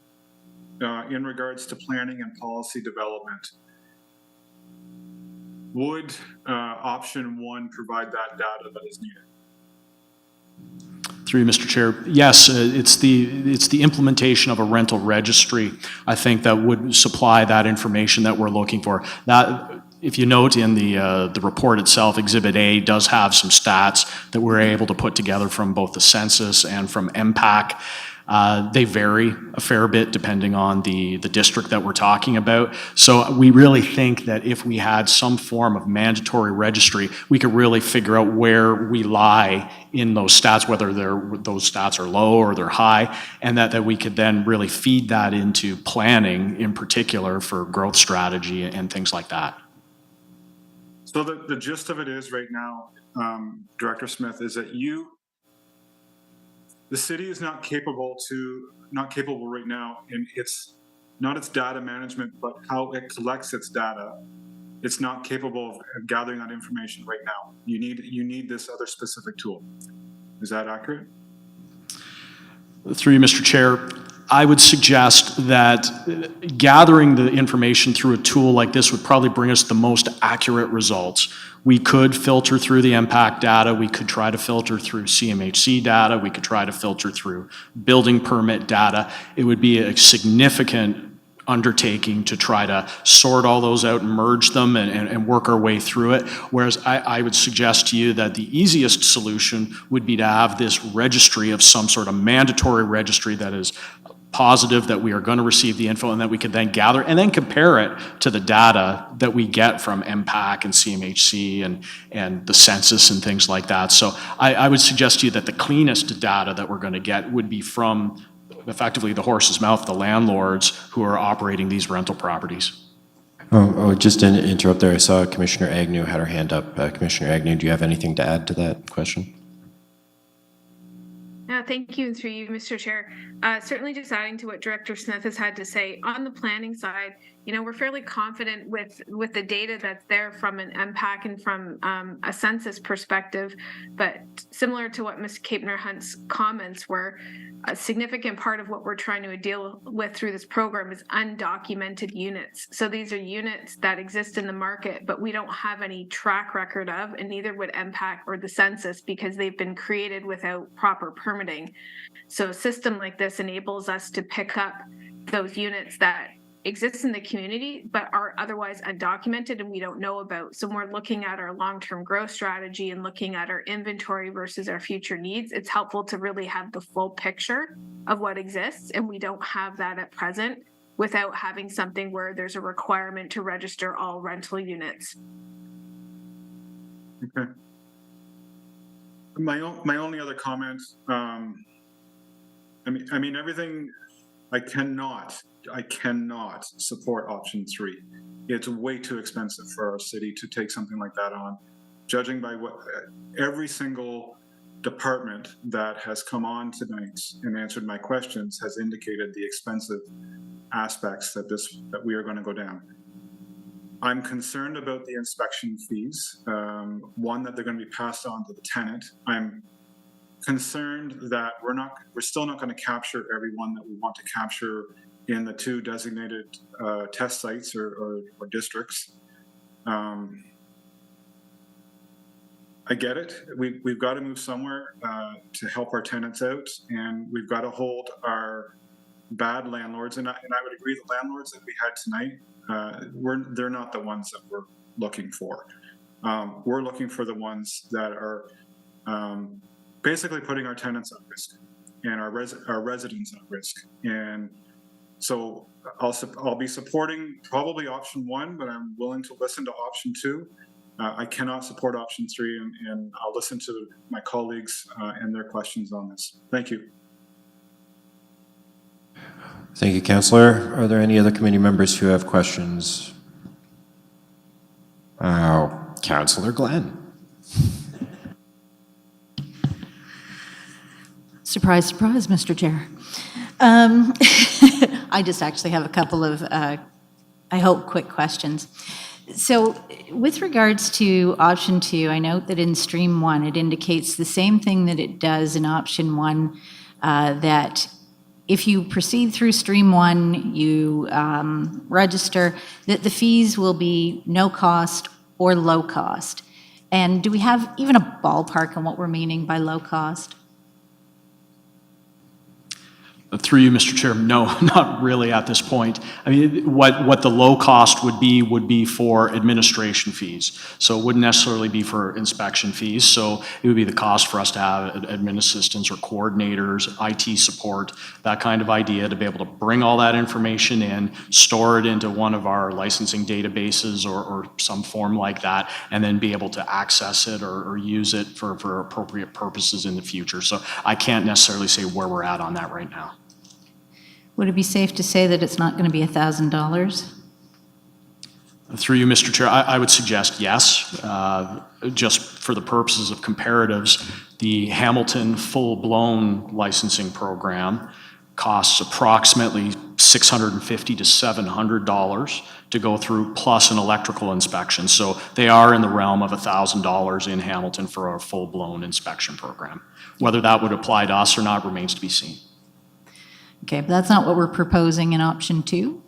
in regards to planning and policy development, would option 1 provide that data that is needed? Through you, Mr. Chair, yes, it's the implementation of a rental registry, I think, that would supply that information that we're looking for. That, if you note in the report itself, Exhibit A does have some stats that we're able to put together from both the census and from MPAC. They vary a fair bit depending on the district that we're talking about. So we really think that if we had some form of mandatory registry, we could really figure out where we lie in those stats, whether those stats are low or they're high, and that we could then really feed that into planning, in particular for growth strategy and things like that. So the gist of it is right now, Director Smith, is that the city is not capable right now in its data management, but how it collects its data. It's not capable of gathering that information right now. You need this other specific tool. Is that accurate? Through you, Mr. Chair, I would suggest that gathering the information through a tool like this would probably bring us the most accurate results. We could filter through the impact data. We could try to filter through CMHC data. We could try to filter through building permit data. It would be a significant undertaking to try to sort all those out and merge them and work our way through it. Whereas I would suggest to you that the easiest solution would be to have this registry of some sort of mandatory registry that is positive that we are going to receive the info and that we could then gather and then compare it to the data that we get from MPAC and CMHC and the census and things like that. So I would suggest to you that the cleanest data that we're going to get would be from effectively the horse's mouth, the landlords who are operating these rental properties. Just to interrupt there, I saw Commissioner Agnew had her hand up. Commissioner Agnew, do you have anything to add to that question? Thank you, through you, Mr. Chair. Certainly just adding to what Director Smith has had to say, on the planning side, we're fairly confident with the data that's there from an MPAC and from a census perspective, but similar to what Ms. Kapner-Hunt's comments were, a significant part of what we're trying to deal with through this program is undocumented units. So these are units that exist in the market, but we don't have any track record of, and neither would MPAC or the census because they've been created without proper permitting. So a system like this enables us to pick up those units that exist in the community but are otherwise undocumented and we don't know about. So when we're looking at our long-term growth strategy and looking at our inventory versus our future needs, it's helpful to really have the full picture of what exists, and we don't have that at present without having something where there's a requirement to register all rental units. Okay. My only other comment, I mean everything, I cannot support option 3. It's way too expensive for our city to take something like that on. Judging by what every single department that has come on tonight and answered my questions has indicated the expensive aspects that we are going to go down. I'm concerned about the inspection fees. One, that they're going to be passed on to the tenant. I'm concerned that we're still not going to capture everyone that we want to capture in the 2 designated test sites or districts. I get it. We've got to move somewhere to help our tenants out, and we've got to hold our bad landlords. And I would agree, the landlords that we had tonight, they're not the ones that we're looking for. We're looking for the ones that are basically putting our tenants at risk and our residents at risk. And so I'll be supporting probably option 1, but I'm willing to listen to option 2. I cannot support option 3, and I'll listen to my colleagues and their questions on this. Thank you. Thank you, Councillor. Are there any other committee members who have questions? Councillor Glenn. Surprise, surprise, Mr. Chair. I just actually have a couple of, I hope, quick questions. So with regards to option 2, I note that in stream 1, it indicates the same thing that it does in option 1, that if you proceed through stream 1, you register, that the fees will be no cost or low cost. And do we have even a ballpark on what we're meaning by low cost? Through you, Mr. Chair, no, not really at this point. I mean, what the low cost would be for administration fees. So it wouldn't necessarily be for inspection fees. So it would be the cost for us to have admin assistants or coordinators, IT support, that kind of idea, to be able to bring all that information in, store it into one of our licensing databases or some form like that, and then be able to access it or use it for appropriate purposes in the future. So I can't necessarily say where we're at on that right now. Would it be safe to say that it's not going to be $1,000? Through you, Mr. Chair, I would suggest yes. Just for the purposes of comparatives, the Hamilton full-blown licensing program costs approximately $650 to $700 to go through, plus an electrical inspection. So they are in the realm of $1,000 in Hamilton for a full-blown inspection program. Whether that would apply to us or not remains to be seen. Okay, but that's not what we're proposing in option 2?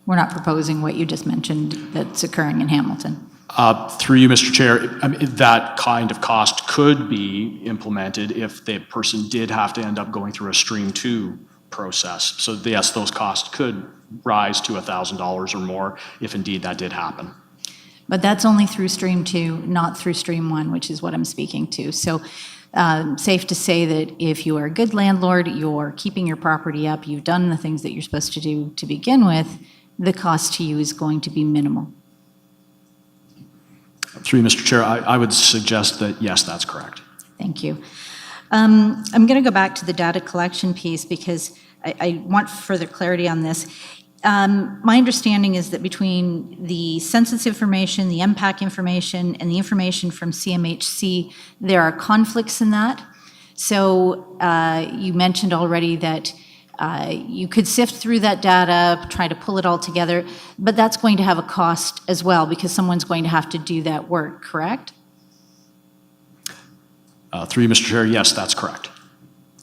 We're not proposing what you just mentioned that's occurring in Hamilton. Through you, Mr. Chair, I mean, that kind of cost could be implemented if the person did have to end up going through a stream 2 process. So yes, those costs could rise to $1,000 or more if indeed that did happen. But that's only through stream 2, not through stream 1, which is what I'm speaking to. So safe to say that if you are a good landlord, you're keeping your property up, you've done the things that you're supposed to do to begin with, the cost to you is going to be minimal. Through you, Mr. Chair, I would suggest that yes, that's correct. Thank you. I'm going to go back to the data collection piece because I want further clarity on this. My understanding is that between the census information, the MPAC information, and the information from CMHC, there are conflicts in that. So you mentioned already that you could sift through that data, try to pull it all together, but that's going to have a cost as well because someone's going to have to do that work, correct? Through you, Mr. Chair, yes, that's correct.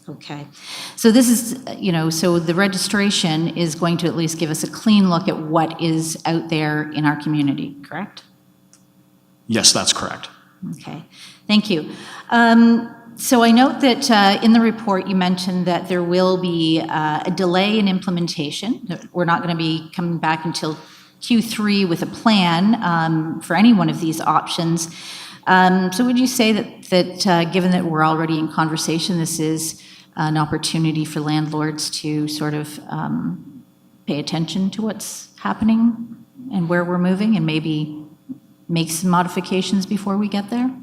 Okay. So this is, so the registration is going to at least give us a clean look at what is out there in our community, correct? Yes, that's correct. Okay. Thank you. So I note that in the report you mentioned that there will be a delay in implementation. We're not going to be coming back until Q3 with a plan for any one of these options. So would you say that given that we're already in conversation, this is an opportunity for landlords to sort of pay attention to what's happening and where we're moving and maybe make some modifications before we get there?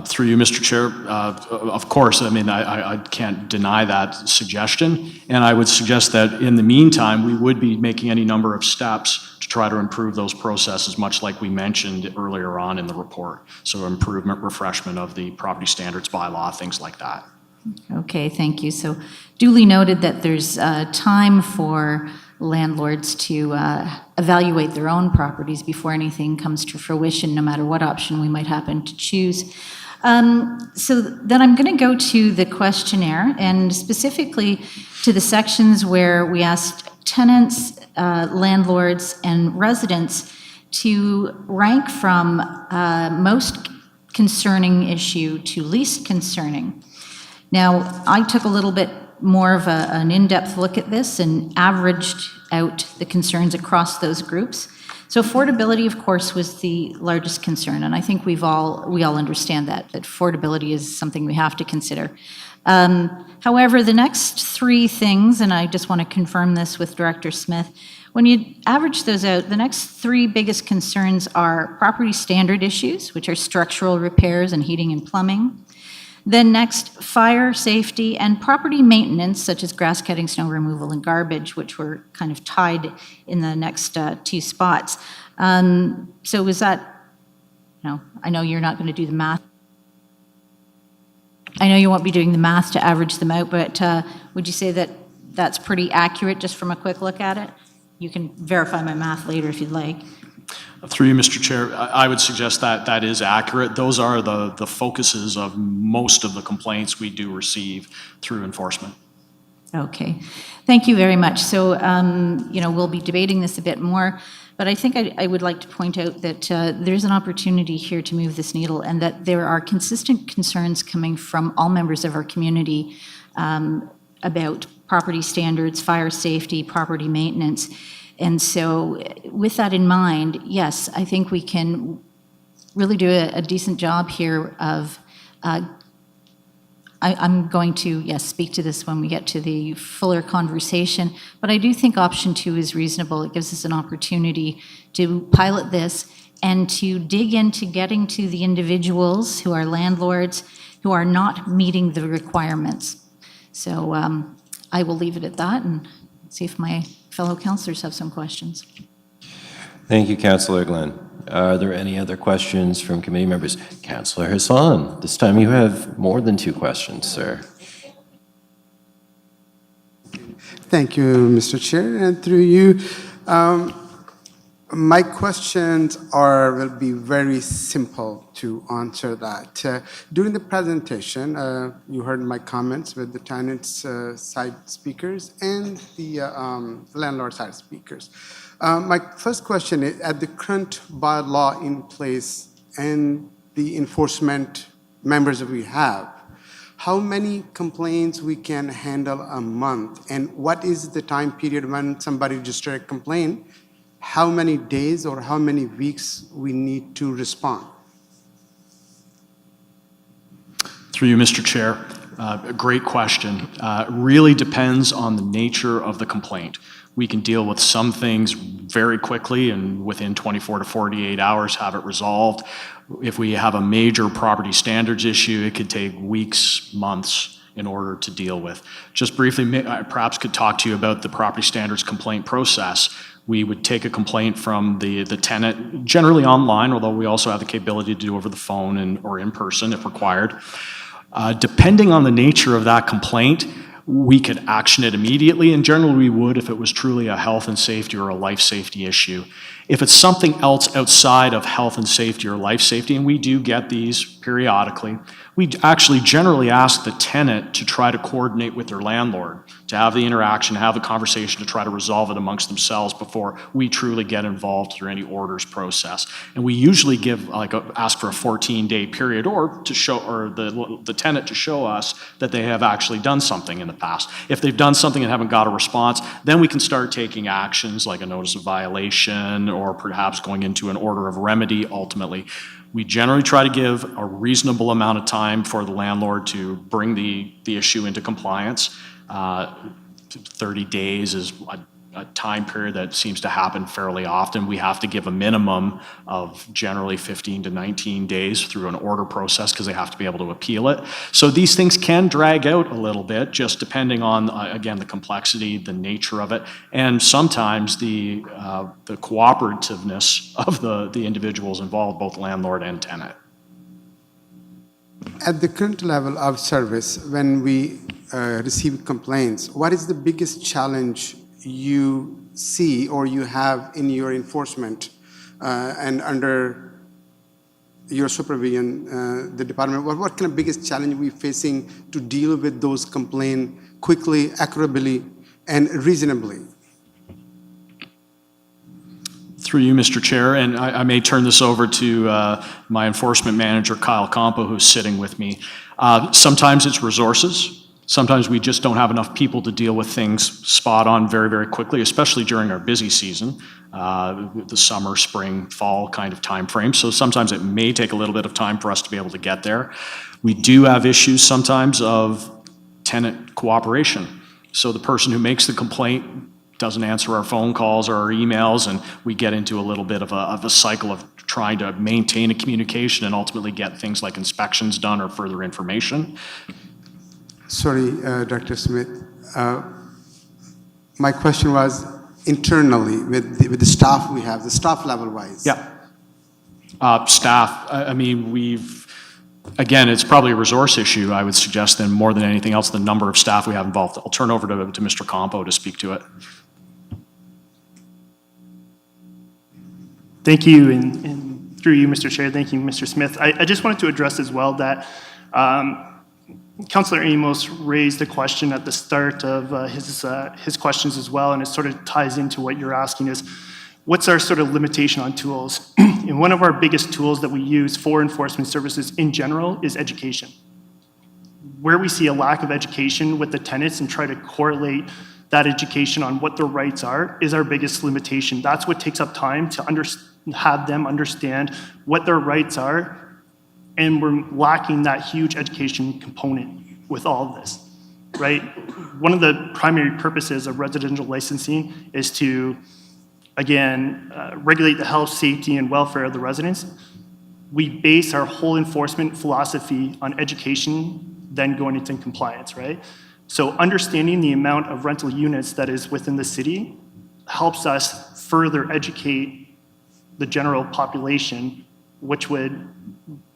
Through you, Mr. Chair, of course, I mean, I can't deny that suggestion. And I would suggest that in the meantime, we would be making any number of steps to try to improve those processes, much like we mentioned earlier on in the report. So improvement, refreshment of the property standards bylaw, things like that. Okay, thank you. So duly noted that there's time for landlords to evaluate their own properties before anything comes to fruition, no matter what option we might happen to choose. So then I'm going to go to the questionnaire and specifically to the sections where we asked tenants, landlords, and residents to rank from most concerning issue to least concerning. Now, I took a little bit more of an in-depth look at this and averaged out the concerns across those groups. So affordability, of course, was the largest concern, and I think we all understand that affordability is something we have to consider. However, the next three things, and I just want to confirm this with Director Smith, when you average those out, the next three biggest concerns are property standard issues, which are structural repairs and heating and plumbing. Then next, fire safety and property maintenance, such as grass cutting, snow removal, and garbage, which were kind of tied in the next two spots. So was that, I know you're not going to do the math. I know you won't be doing the math to average them out, but would you say that that's pretty accurate just from a quick look at it? You can verify my math later if you'd like. Through you, Mr. Chair, I would suggest that that is accurate. Those are the focuses of most of the complaints we do receive through enforcement. Okay, thank you very much. So, we'll be debating this a bit more, but I think I would like to point out that there's an opportunity here to move this needle and that there are consistent concerns coming from all members of our community about property standards, fire safety, property maintenance. And so with that in mind, yes, I think we can really do a decent job here of, I'm going to, yes, speak to this when we get to the fuller conversation, but I do think option 2 is reasonable. It gives us an opportunity to pilot this and to dig into getting to the individuals who are landlords who are not meeting the requirements. So I will leave it at that and see if my fellow councillors have some questions. Thank you, Councillor Glenn. Are there any other questions from committee members? Councillor Hassan, this time you have more than 2 questions, sir. Thank you, Mr. Chair, and through you. My questions will be very simple to answer that. During the presentation, you heard my comments with the tenants side speakers and the landlord side speakers. My first question is, at the current bylaw in place and the enforcement members that we have, how many complaints we can handle a month? And what is the time period when somebody register a complaint? How many days or how many weeks we need to respond? Through you, Mr. Chair, a great question. Really depends on the nature of the complaint. We can deal with some things very quickly and within 24 to 48 hours have it resolved. If we have a major property standards issue, it could take weeks, months in order to deal with. Just briefly, I perhaps could talk to you about the property standards complaint process. We would take a complaint from the tenant, generally online, although we also have the capability to do over the phone or in person if required. Depending on the nature of that complaint, we could action it immediately, and generally we would if it was truly a health and safety or a life safety issue. If it's something else outside of health and safety or life safety, and we do get these periodically, we actually generally ask the tenant to try to coordinate with their landlord, to have the interaction, have the conversation, to try to resolve it amongst themselves before we truly get involved through any orders process. And we usually give, ask for a 14-day period or to show, or the tenant to show us that they have actually done something in the past. If they've done something and haven't got a response, then we can start taking actions like a notice of violation or perhaps going into an order of remedy ultimately. We generally try to give a reasonable amount of time for the landlord to bring the issue into compliance. 30 days is a time period that seems to happen fairly often. We have to give a minimum of generally 15 to 19 days through an order process because they have to be able to appeal it. So these things can drag out a little bit just depending on, again, the complexity, the nature of it, and sometimes the cooperativeness of the individuals involved, both landlord and tenant. At the current level of service, when we receive complaints, what is the biggest challenge you see or you have in your enforcement and under your supervision, the department, what kind of biggest challenge are we facing to deal with those complaints quickly, accurately, and reasonably? Through you, Mr. Chair, and I may turn this over to my enforcement manager, Kyle Campo, who's sitting with me. Sometimes it's resources. Sometimes we just don't have enough people to deal with things spot on very, very quickly, especially during our busy season, the summer, spring, fall kind of time frame. So sometimes it may take a little bit of time for us to be able to get there. We do have issues sometimes of tenant cooperation. So the person who makes the complaint doesn't answer our phone calls or our emails, and we get into a little bit of a cycle of trying to maintain a communication and ultimately get things like inspections done or further information. Sorry, Dr. Smith. My question was internally with the staff we have, the staff level wise. Yeah. Staff, I mean, again, it's probably a resource issue, I would suggest, than more than anything else, the number of staff we have involved. I'll turn over to Mr. Campo to speak to it. Thank you, and through you, Mr. Chair, thank you, Mr. Smith. I just wanted to address as well that Councillor Amos raised a question at the start of his questions as well, and it sort of ties into what you're asking is, what's our sort of limitation on tools? And one of our biggest tools that we use for enforcement services in general is education. Where we see a lack of education with the tenants and try to correlate that education on what their rights are is our biggest limitation. That's what takes up time to have them understand what their rights are, and we're lacking that huge education component with all of this, right? One of the primary purposes of residential licensing is to, again, regulate the health, safety, and welfare of the residents. We base our whole enforcement philosophy on education, then going into compliance, right? So understanding the amount of rental units that is within the city helps us further educate the general population, which would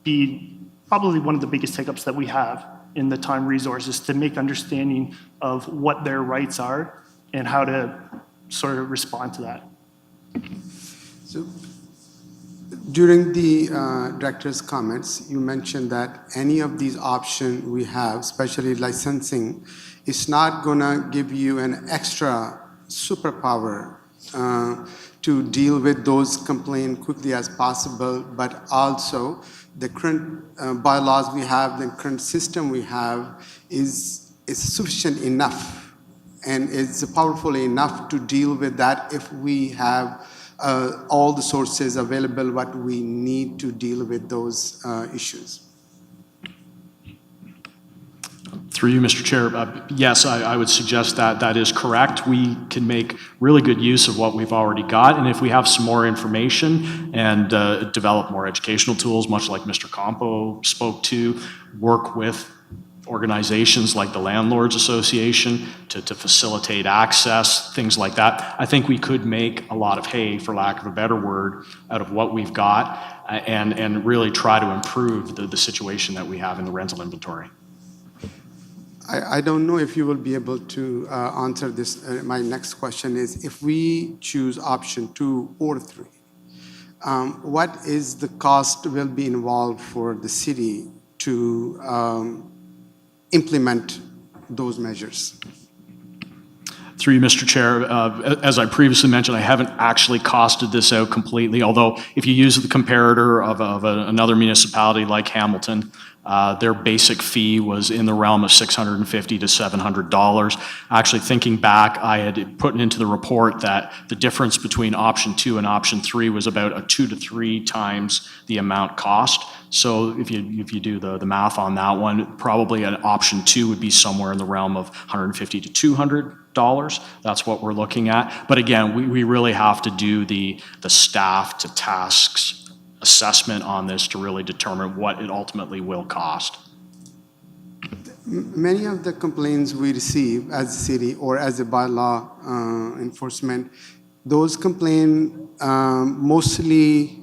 be probably one of the biggest hiccups that we have in the time resources to make understanding of what their rights are and how to sort of respond to that. So during the director's comments, you mentioned that any of these options we have, especially licensing, is not going to give you an extra superpower to deal with those complaints quickly as possible, but also the current bylaws we have, the current system we have is sufficient enough and is powerful enough to deal with that if we have all the sources available what we need to deal with those issues. Through you, Mr. Chair, yes, I would suggest that that is correct. We can make really good use of what we've already got, and if we have some more information and develop more educational tools, much like Mr. Campo spoke to, work with organizations like the Landlords Association to facilitate access, things like that, I think we could make a lot of hay, for lack of a better word, out of what we've got and really try to improve the situation that we have in the rental inventory. I don't know if you will be able to answer this. My next question is, if we choose option 2 or 3, what is the cost will be involved for the city to implement those measures? Through you, Mr. Chair, as I previously mentioned, I haven't actually costed this out completely, although if you use the comparator of another municipality like Hamilton, their basic fee was in the realm of $650 to $700. Actually, thinking back, I had put into the report that the difference between option 2 and option 3 was about a 2 to 3 times the amount cost. So if you do the math on that one, probably an option 2 would be somewhere in the realm of $150 to $200. That's what we're looking at. But again, we really have to do the staff to tasks assessment on this to really determine what it ultimately will cost. Many of the complaints we receive as a city or as a bylaw enforcement, those complaints mostly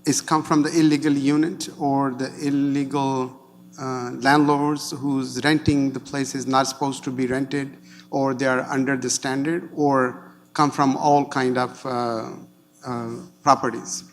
is come from the illegal unit or the illegal landlords who's renting the place is not supposed to be rented, or they are under the standard, or come from all kind of properties.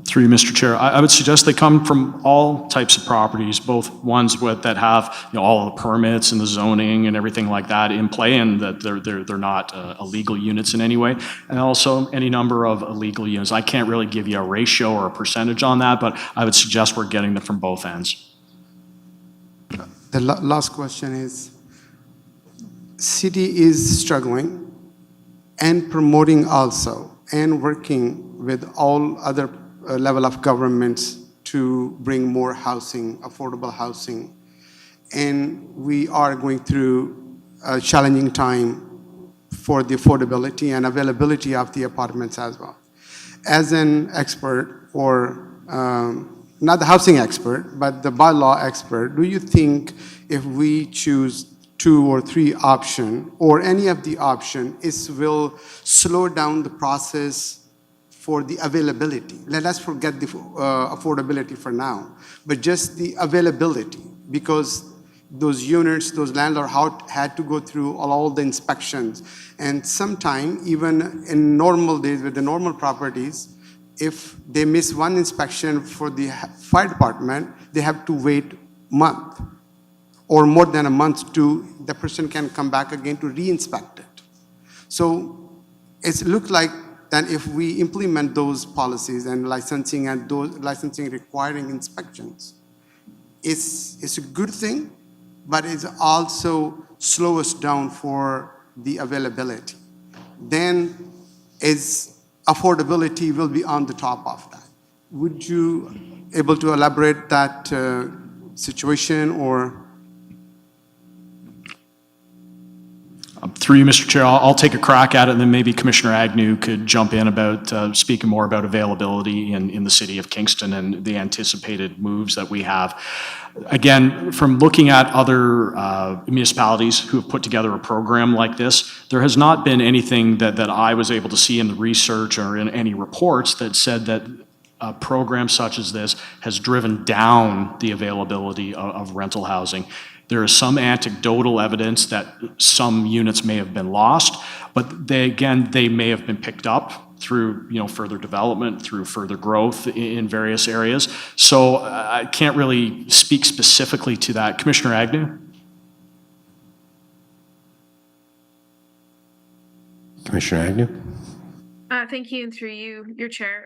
Through you, Mr. Chair, I would suggest they come from all types of properties, both ones that have all the permits and the zoning and everything like that in play, and that they're not illegal units in any way, and also any number of illegal units. I can't really give you a ratio or a percentage on that, but I would suggest we're getting them from both ends. The last question is, city is struggling and promoting also and working with all other level of governments to bring more housing, affordable housing. And we are going through a challenging time for the affordability and availability of the apartments as well. As an expert, or not the housing expert, but the bylaw expert, do you think if we choose 2 or 3 option, or any of the option, it will slow down the process for the availability? Let us forget the affordability for now, but just the availability, because those units, those landlords had to go through all the inspections. And sometime, even in normal days with the normal properties, if they miss one inspection for the fire department, they have to wait a month or more than a month to the person can come back again to re-inspect it. So it looks like that if we implement those policies and licensing and those licensing requiring inspections, it's a good thing, but it's also slow us down for the availability. Then affordability will be on the top of that. Would you able to elaborate that situation, or? Through you, Mr. Chair, I'll take a crack at it, and then maybe Commissioner Agnew could jump in about speaking more about availability in the city of Kingston and the anticipated moves that we have. Again, from looking at other municipalities who have put together a program like this, there has not been anything that I was able to see in the research or in any reports that said that a program such as this has driven down the availability of rental housing. There is some anecdotal evidence that some units may have been lost, but they may have been picked up through further development, through further growth in various areas. So I can't really speak specifically to that. Commissioner Agnew? Commissioner Agnew? Thank you, and through you, your chair.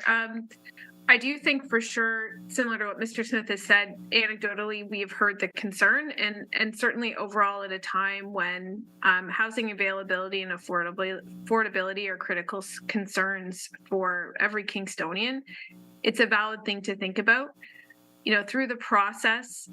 I do think for sure, similar to what Mr. Smith has said, anecdotally, we have heard the concern, and certainly overall at a time when housing availability and affordability are critical concerns for every Kingstonian, it's a valid thing to think about. Through the process,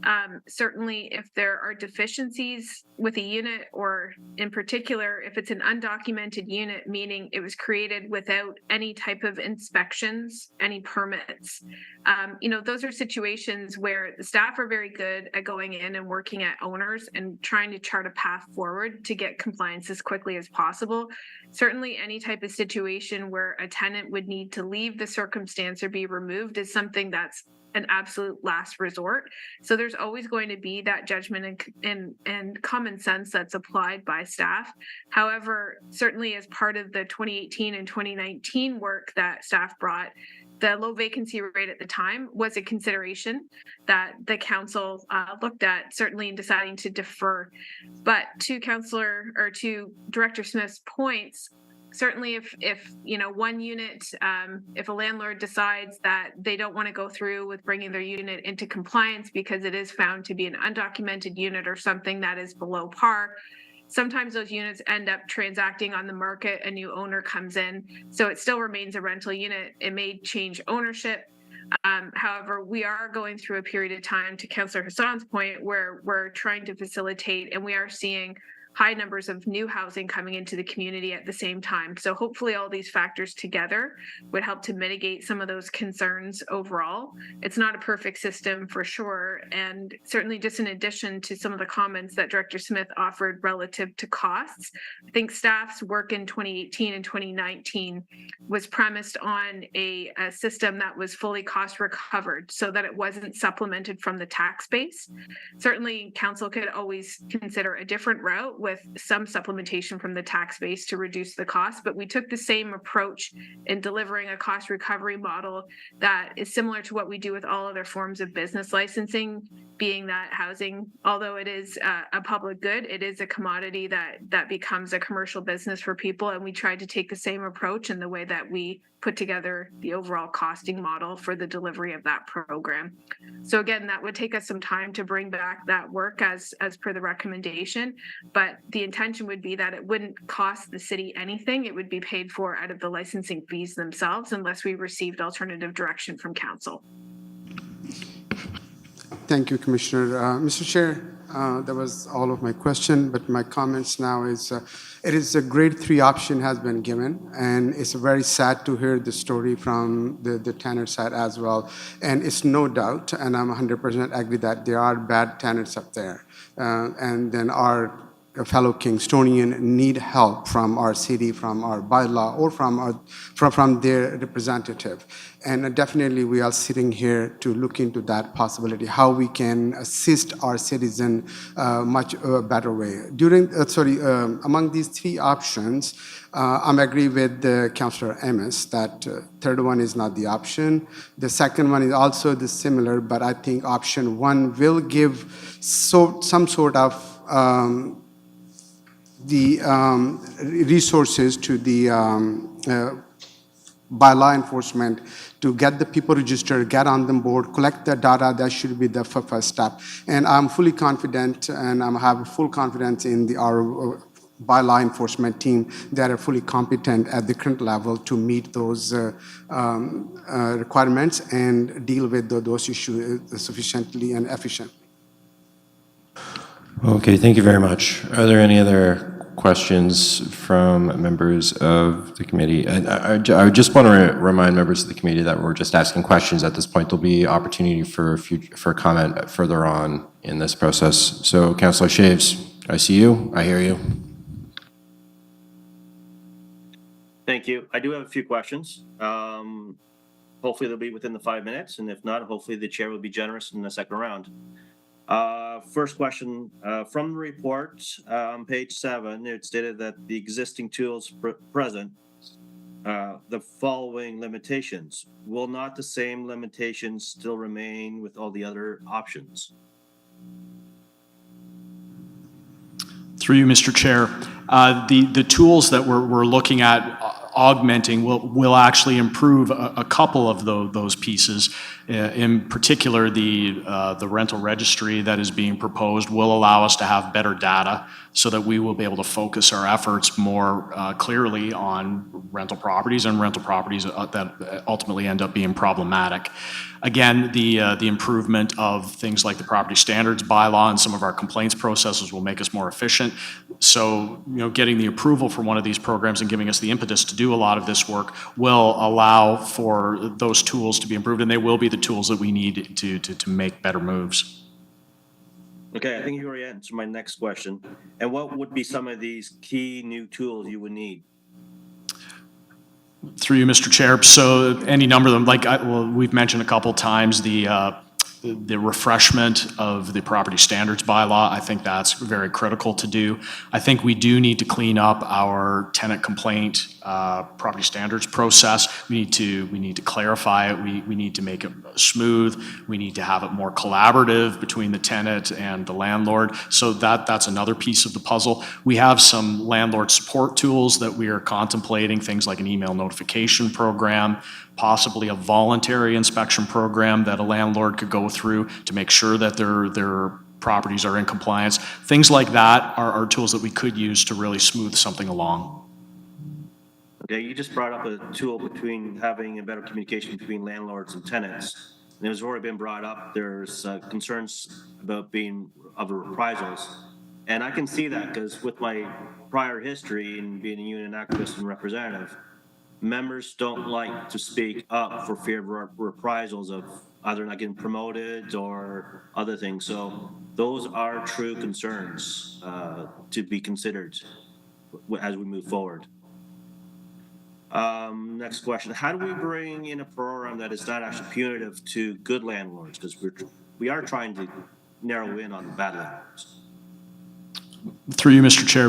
certainly if there are deficiencies with a unit, or in particular, if it's an undocumented unit, meaning it was created without any type of inspections, any permits, those are situations where the staff are very good at going in and working at owners and trying to chart a path forward to get compliance as quickly as possible. Certainly any type of situation where a tenant would need to leave the circumstance or be removed is something that's an absolute last resort. So there's always going to be that judgment and common sense that's applied by staff. However, certainly as part of the 2018 and 2019 work that staff brought, the low vacancy rate at the time was a consideration that the council looked at, certainly in deciding to defer. But to Director Smith's points, certainly if one unit, if a landlord decides that they don't want to go through with bringing their unit into compliance because it is found to be an undocumented unit or something that is below par, sometimes those units end up transacting on the market, a new owner comes in, so it still remains a rental unit. It may change ownership. However, we are going through a period of time, to Councillor Hassan's point, where we're trying to facilitate, and we are seeing high numbers of new housing coming into the community at the same time. So hopefully all these factors together would help to mitigate some of those concerns overall. It's not a perfect system for sure. And certainly just in addition to some of the comments that Director Smith offered relative to costs, I think staff's work in 2018 and 2019 was premised on a system that was fully cost recovered so that it wasn't supplemented from the tax base. Certainly council could always consider a different route, with some supplementation from the tax base to reduce the cost, but we took the same approach in delivering a cost recovery model that is similar to what we do with all other forms of business licensing, being that housing, although it is a public good, it is a commodity that becomes a commercial business for people, and we tried to take the same approach in the way that we put together the overall costing model for the delivery of that program. So again, that would take us some time to bring back that work as per the recommendation, but the intention would be that it wouldn't cost the city anything. It would be paid for out of the licensing fees themselves unless we received alternative direction from council. Thank you, Commissioner. Mr. Chair, that was all of my question, but my comments now is, it is a grade 3 option has been given, and it's very sad to hear the story from the tenant side as well. And it's no doubt, and I'm 100% agree that there are bad tenants up there. And then our fellow Kingstonian need help from our city, from our bylaw, or from their representative. And definitely we are sitting here to look into that possibility, how we can assist our citizen much better way. Among these 3 options, I'm agree with Councillor Amos that third one is not the option. The second one is also the similar, but I think option 1 will give some sort of the resources to the by law enforcement to get the people registered, get on the board, collect the data. That should be the first step. And I'm fully confident, and I have full confidence in our by law enforcement team that are fully competent at the current level to meet those requirements and deal with those issues sufficiently and efficiently. Okay, thank you very much. Are there any other questions from members of the committee? I just want to remind members of the committee that we're just asking questions at this point. There'll be opportunity for comment further on in this process. So, Councillor Shaves, I see you. I hear you. Thank you. I do have a few questions. Hopefully they'll be within the 5 minutes, and if not, hopefully the chair will be generous in the second round. First question, from the report on page 7, it stated that the existing tools present, the following limitations. Will not the same limitations still remain with all the other options? Through you, Mr. Chair, the tools that we're looking at augmenting will actually improve a couple of those pieces. In particular, the rental registry that is being proposed will allow us to have better data so that we will be able to focus our efforts more clearly on rental properties and rental properties that ultimately end up being problematic. Again, the improvement of things like the property standards bylaw and some of our complaints processes will make us more efficient. So, getting the approval for one of these programs and giving us the impetus to do a lot of this work will allow for those tools to be improved, and they will be the tools that we need to make better moves. Okay, I think you already answered my next question. And what would be some of these key new tools you would need? Through you, Mr. Chair. So any number of them, we've mentioned a couple times the refreshment of the property standards bylaw. I think that's very critical to do. I think we do need to clean up our tenant complaint property standards process. We need to clarify it. We need to make it smooth. We need to have it more collaborative between the tenant and the landlord. So that's another piece of the puzzle. We have some landlord support tools that we are contemplating, things like an email notification program, possibly a voluntary inspection program that a landlord could go through to make sure that their properties are in compliance. Things like that are tools that we could use to really smooth something along. Okay, you just brought up a tool between having a better communication between landlords and tenants. And it has already been brought up. There's concerns about being of reprisals. And I can see that because with my prior history in being a union activist and representative, members don't like to speak up for fear of reprisals of either not getting promoted or other things. So those are true concerns to be considered as we move forward. Next question. How do we bring in a program that is not actually punitive to good landlords? Because we are trying to narrow in on bad landlords. Through you, Mr. Chair,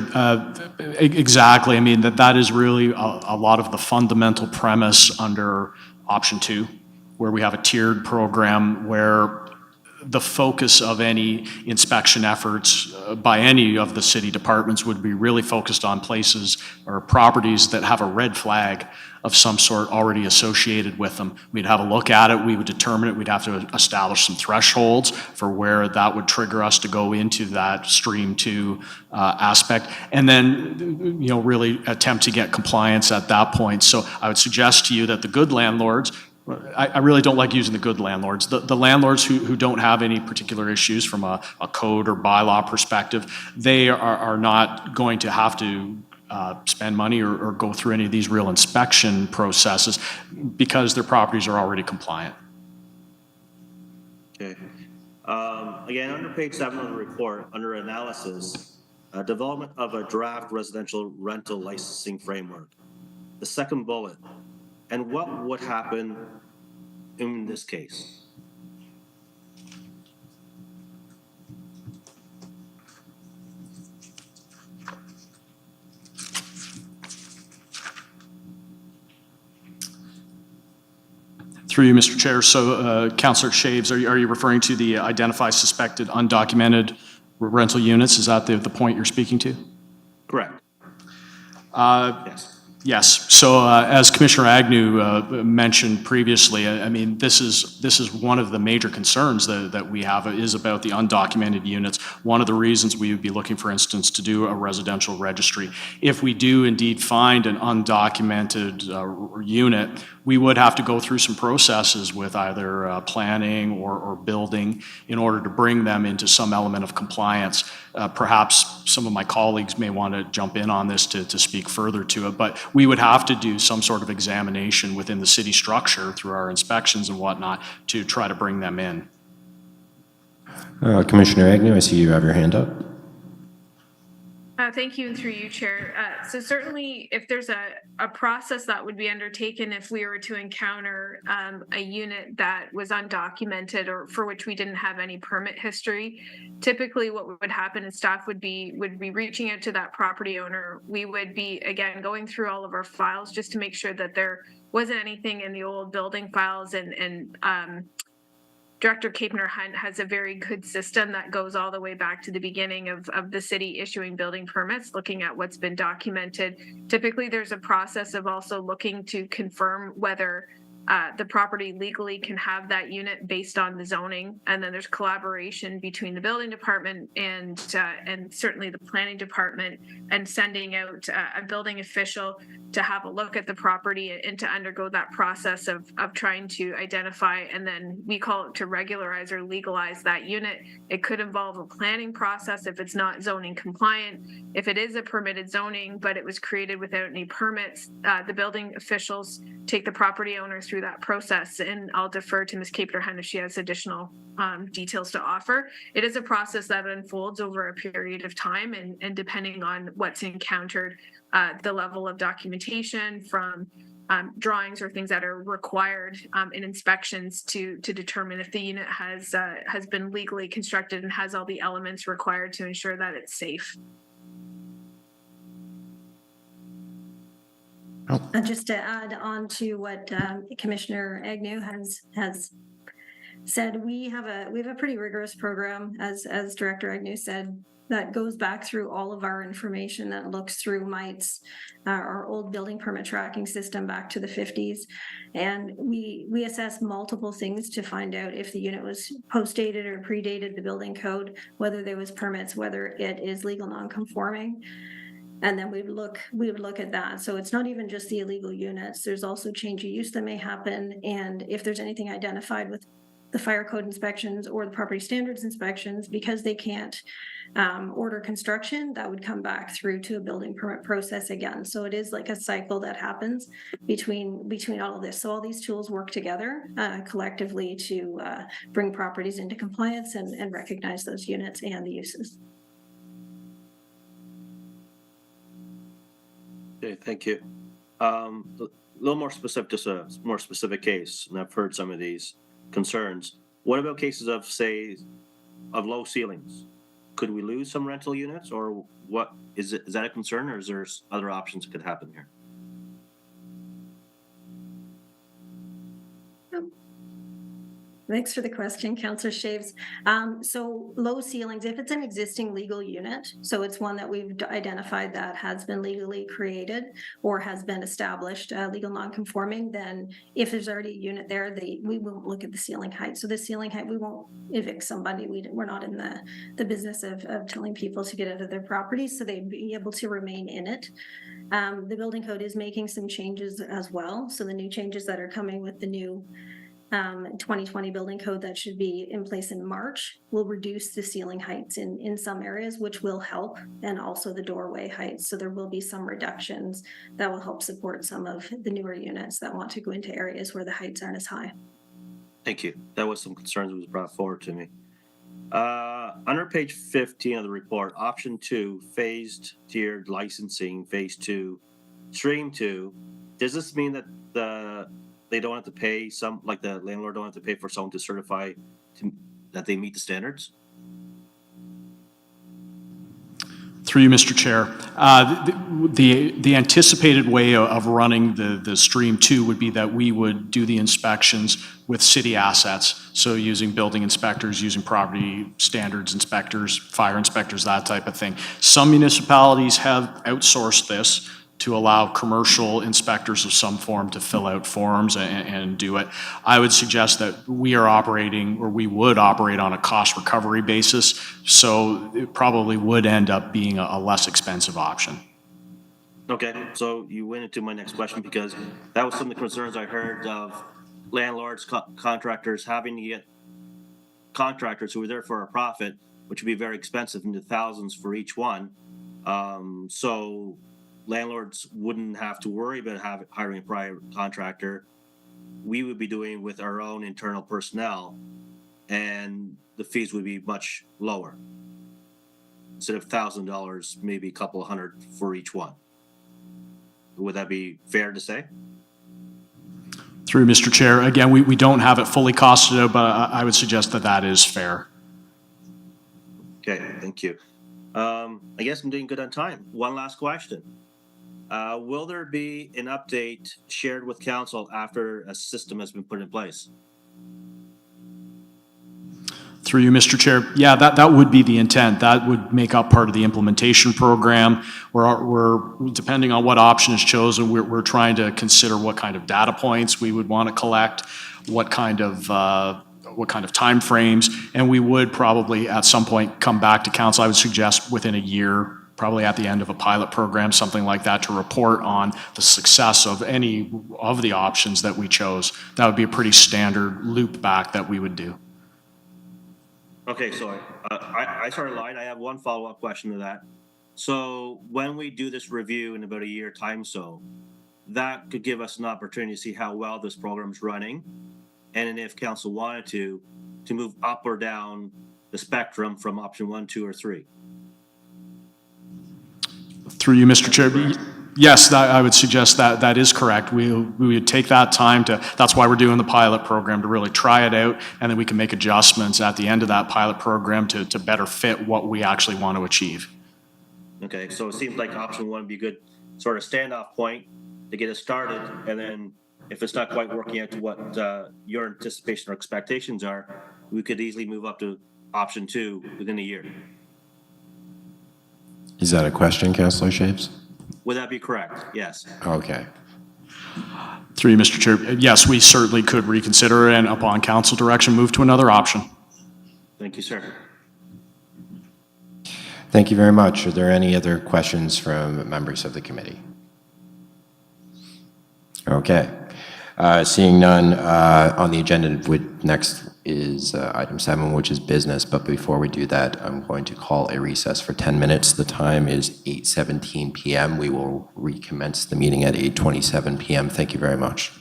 exactly. I mean, that is really a lot of the fundamental premise under option 2, where we have a tiered program where the focus of any inspection efforts by any of the city departments would be really focused on places or properties that have a red flag of some sort already associated with them. We'd have a look at it, we would determine it, we'd have to establish some thresholds for where that would trigger us to go into that stream 2 aspect, and then really attempt to get compliance at that point. So I would suggest to you that the good landlords, I really don't like using the good landlords. The landlords who don't have any particular issues from a code or bylaw perspective, they are not going to have to spend money or go through any of these real inspection processes because their properties are already compliant. Okay. Again, under page 7 of the report, under analysis, development of a draft residential rental licensing framework. The second bullet. And what would happen in this case? Through you, Mr. Chair. So, Councillor Shaves, are you referring to the identify suspected undocumented rental units? Is that the point you're speaking to? Correct. Yes. Yes. So as Commissioner Agnew mentioned previously, I mean, this is one of the major concerns that we have is about the undocumented units. One of the reasons we would be looking, for instance, to do a residential registry. If we do indeed find an undocumented unit, we would have to go through some processes with either planning or building in order to bring them into some element of compliance. Perhaps some of my colleagues may want to jump in on this to speak further to it, but we would have to do some sort of examination within the city structure through our inspections and whatnot to try to bring them in. Commissioner Agnew, I see you have your hand up. Thank you, and through you, Chair. So certainly, if there's a process that would be undertaken if we were to encounter a unit that was undocumented or for which we didn't have any permit history, typically what would happen is staff would be reaching out to that property owner. We would be, again, going through all of our files just to make sure that there wasn't anything in the old building files, and Director Capener-Hunt has a very good system that goes all the way back to the beginning of the city issuing building permits, looking at what's been documented. Typically, there's a process of also looking to confirm whether the property legally can have that unit based on the zoning, and then there's collaboration between the building department and certainly the planning department, and sending out a building official to have a look at the property and to undergo that process of trying to identify, and then we call it to regularize or legalize that unit. It could involve a planning process if it's not zoning compliant. If it is a permitted zoning but it was created without any permits, the building officials take the property owners through that process, and I'll defer to Ms. Capener-Hunt if she has additional details to offer. It is a process that unfolds over a period of time, and depending on what's encountered, the level of documentation from drawings or things that are required in inspections to determine if the unit has been legally constructed and has all the elements required to ensure that it's safe. Just to add on to what Commissioner Agnew has said, we have a pretty rigorous program, as Director Agnew said, that goes back through all of our information, that looks through MITES, our old building permit tracking system back to the 50s. And we assess multiple things to find out if the unit was post-dated or predated the building code, whether there was permits, whether it is legal non-conforming. And then we would look at that. So it's not even just the illegal units. There's also change of use that may happen. And if there's anything identified with the fire code inspections or the property standards inspections, because they can't order construction, that would come back through to a building permit process again. So it is like a cycle that happens between all of this. So all these tools work together collectively to bring properties into compliance and recognize those units and the uses. Okay, thank you. A little more specific, just a more specific case, and I've heard some of these concerns. What about cases of, say, of low ceilings? could we lose some rental units, or what is it? Is that a concern, or is there other options that could happen here? Thanks for the question, Councillor Shaves. So low ceilings, if it's an existing legal unit, so it's one that we've identified that has been legally created or has been established, legal non-conforming, then if there's already a unit there, we won't look at the ceiling height. So the ceiling height, we won't evict somebody. We're not in the business of telling people to get out of their properties, so they'd be able to remain in it. The building code is making some changes as well. So the new changes that are coming with the new 2020 building code that should be in place in March will reduce the ceiling heights in some areas, which will help, and also the doorway heights. So there will be some reductions that will help support some of the newer units that want to go into areas where the heights aren't as high. Thank you. That was some concerns that was brought forward to me. Under page 15 of the report, option 2, phased tiered licensing, phase 2, stream 2. Does this mean that they don't have to pay like the landlord don't have to pay for someone to certify that they meet the standards? Through you, Mr. Chair. The anticipated way of running the stream 2 would be that we would do the inspections with city assets. So using building inspectors, using property standards inspectors, fire inspectors, that type of thing. Some municipalities have outsourced this to allow commercial inspectors of some form to fill out forms and do it. I would suggest that we are operating, or we would operate on a cost recovery basis, so it probably would end up being a less expensive option. Okay, so you went into my next question, because that was some of the concerns I heard of landlords, contractors having to get contractors who are there for a profit, which would be very expensive, into thousands for each one. So landlords wouldn't have to worry about hiring a private contractor. We would be doing with our own internal personnel, and the fees would be much lower. Instead of $1,000, maybe a couple hundred for each one. Would that be fair to say? Through Mr. Chair, again, we don't have it fully costed out, but I would suggest that that is fair. Okay, thank you. I guess I'm doing good on time. One last question. Will there be an update shared with council after a system has been put in place? Through you, Mr. Chair, yeah, that would be the intent. That would make up part of the implementation program. We're depending on what option is chosen, we're trying to consider what kind of data points we would want to collect, what kind of time frames, and we would probably at some point come back to council. I would suggest within a year, probably at the end of a pilot program, something like that, to report on the success of any of the options that we chose. That would be a pretty standard loop back that we would do. Okay, so I started lying. I have one follow-up question to that. So when we do this review in about a year time, that could give us an opportunity to see how well this program is running, and if council wanted to move up or down the spectrum from option 1, 2, or 3. Through you, Mr. Chair, yes, I would suggest that is correct. We would take that time that's why we're doing the pilot program, to really try it out, and then we can make adjustments at the end of that pilot program to better fit what we actually want to achieve. Okay, so it seems like option 1 would be a good sort of standoff point to get us started, and then if it's not quite working out to what your anticipation or expectations are, we could easily move up to option 2 within a year. Is that a question, Councillor Shaves? Would that be correct? Yes. Okay. Through you, Mr. Chair, yes, we certainly could reconsider and upon council direction, move to another option. Thank you, sir. Thank you very much. Are there any other questions from members of the committee? Okay. Seeing none, on the agenda next is item 7, which is business. But before we do that, I'm going to call a recess for 10 minutes. The time is 8:17 p.m. We will recommence the meeting at 8:27 p.m. Thank you very much.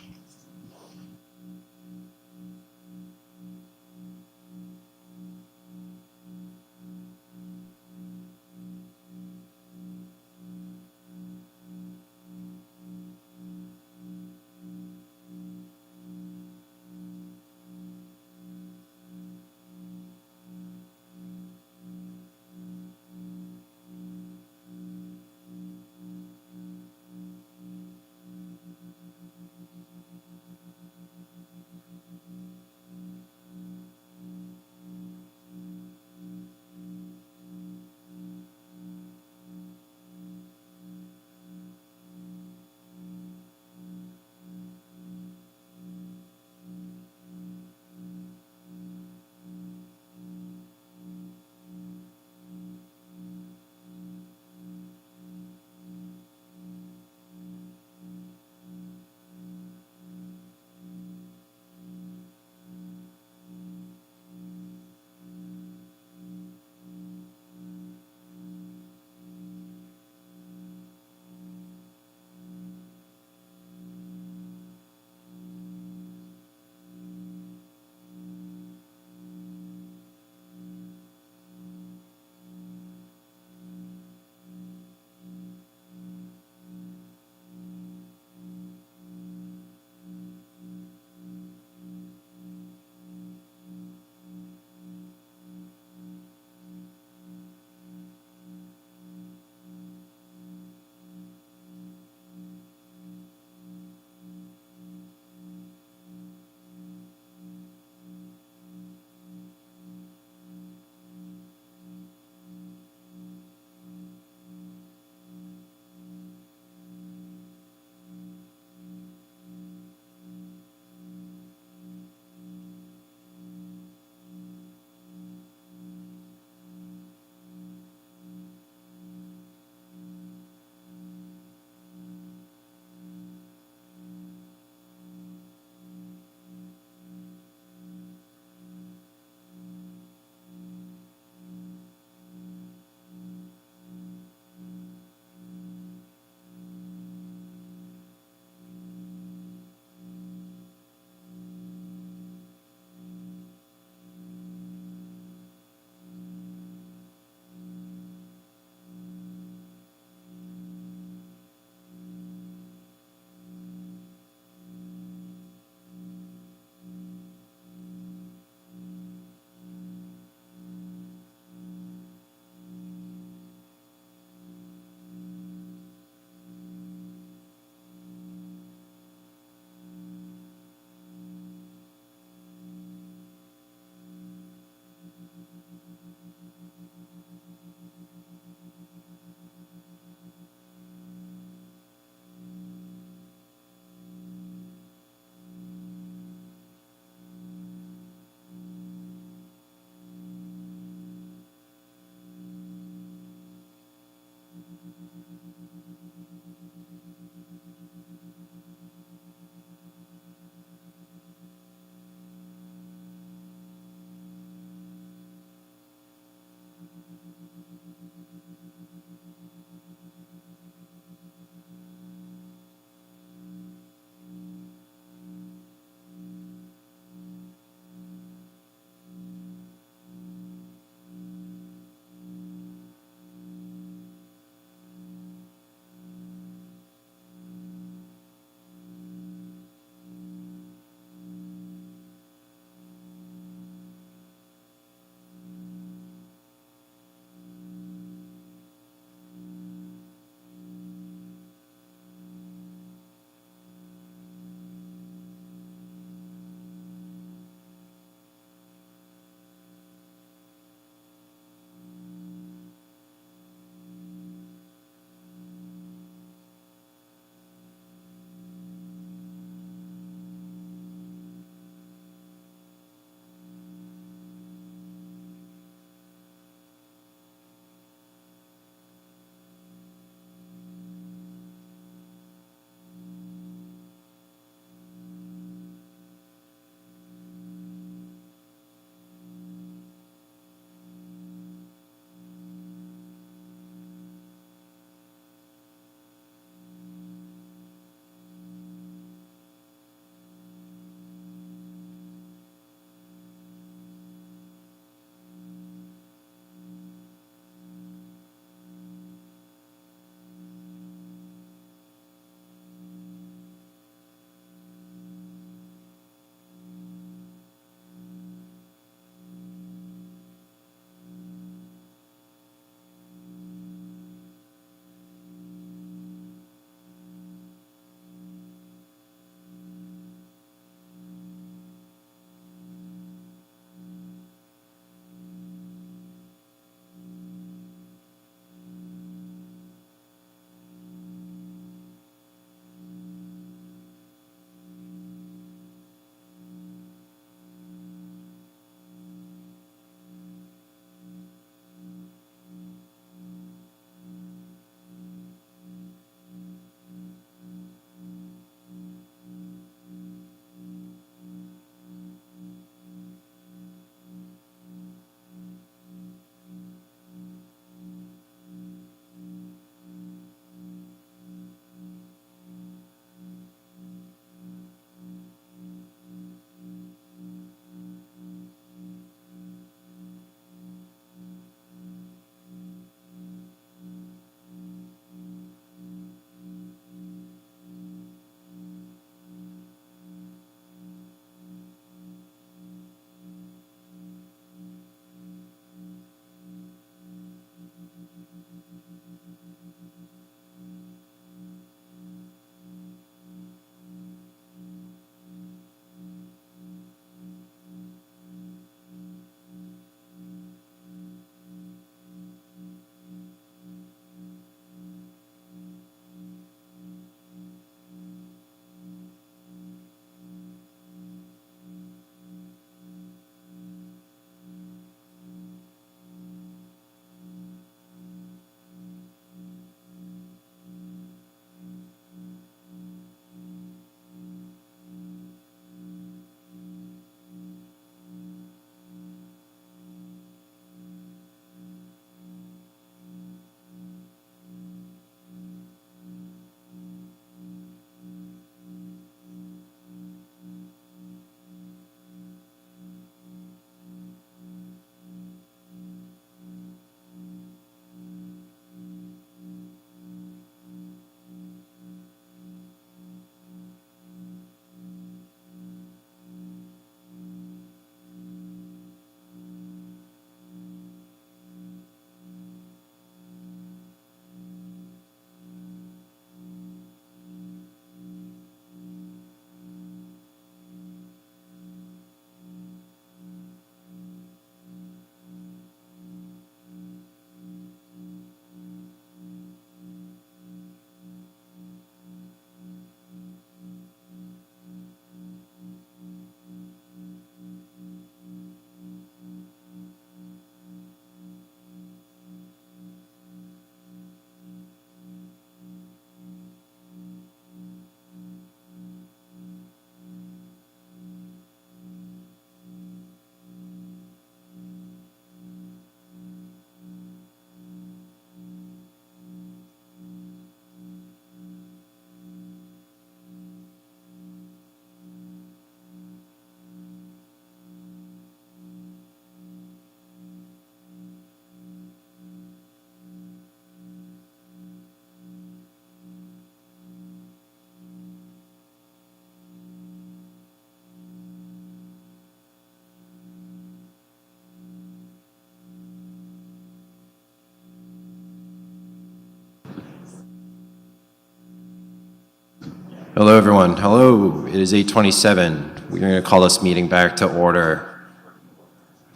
Hello, everyone. Hello. It is 8:27. We're going to call this meeting back to order.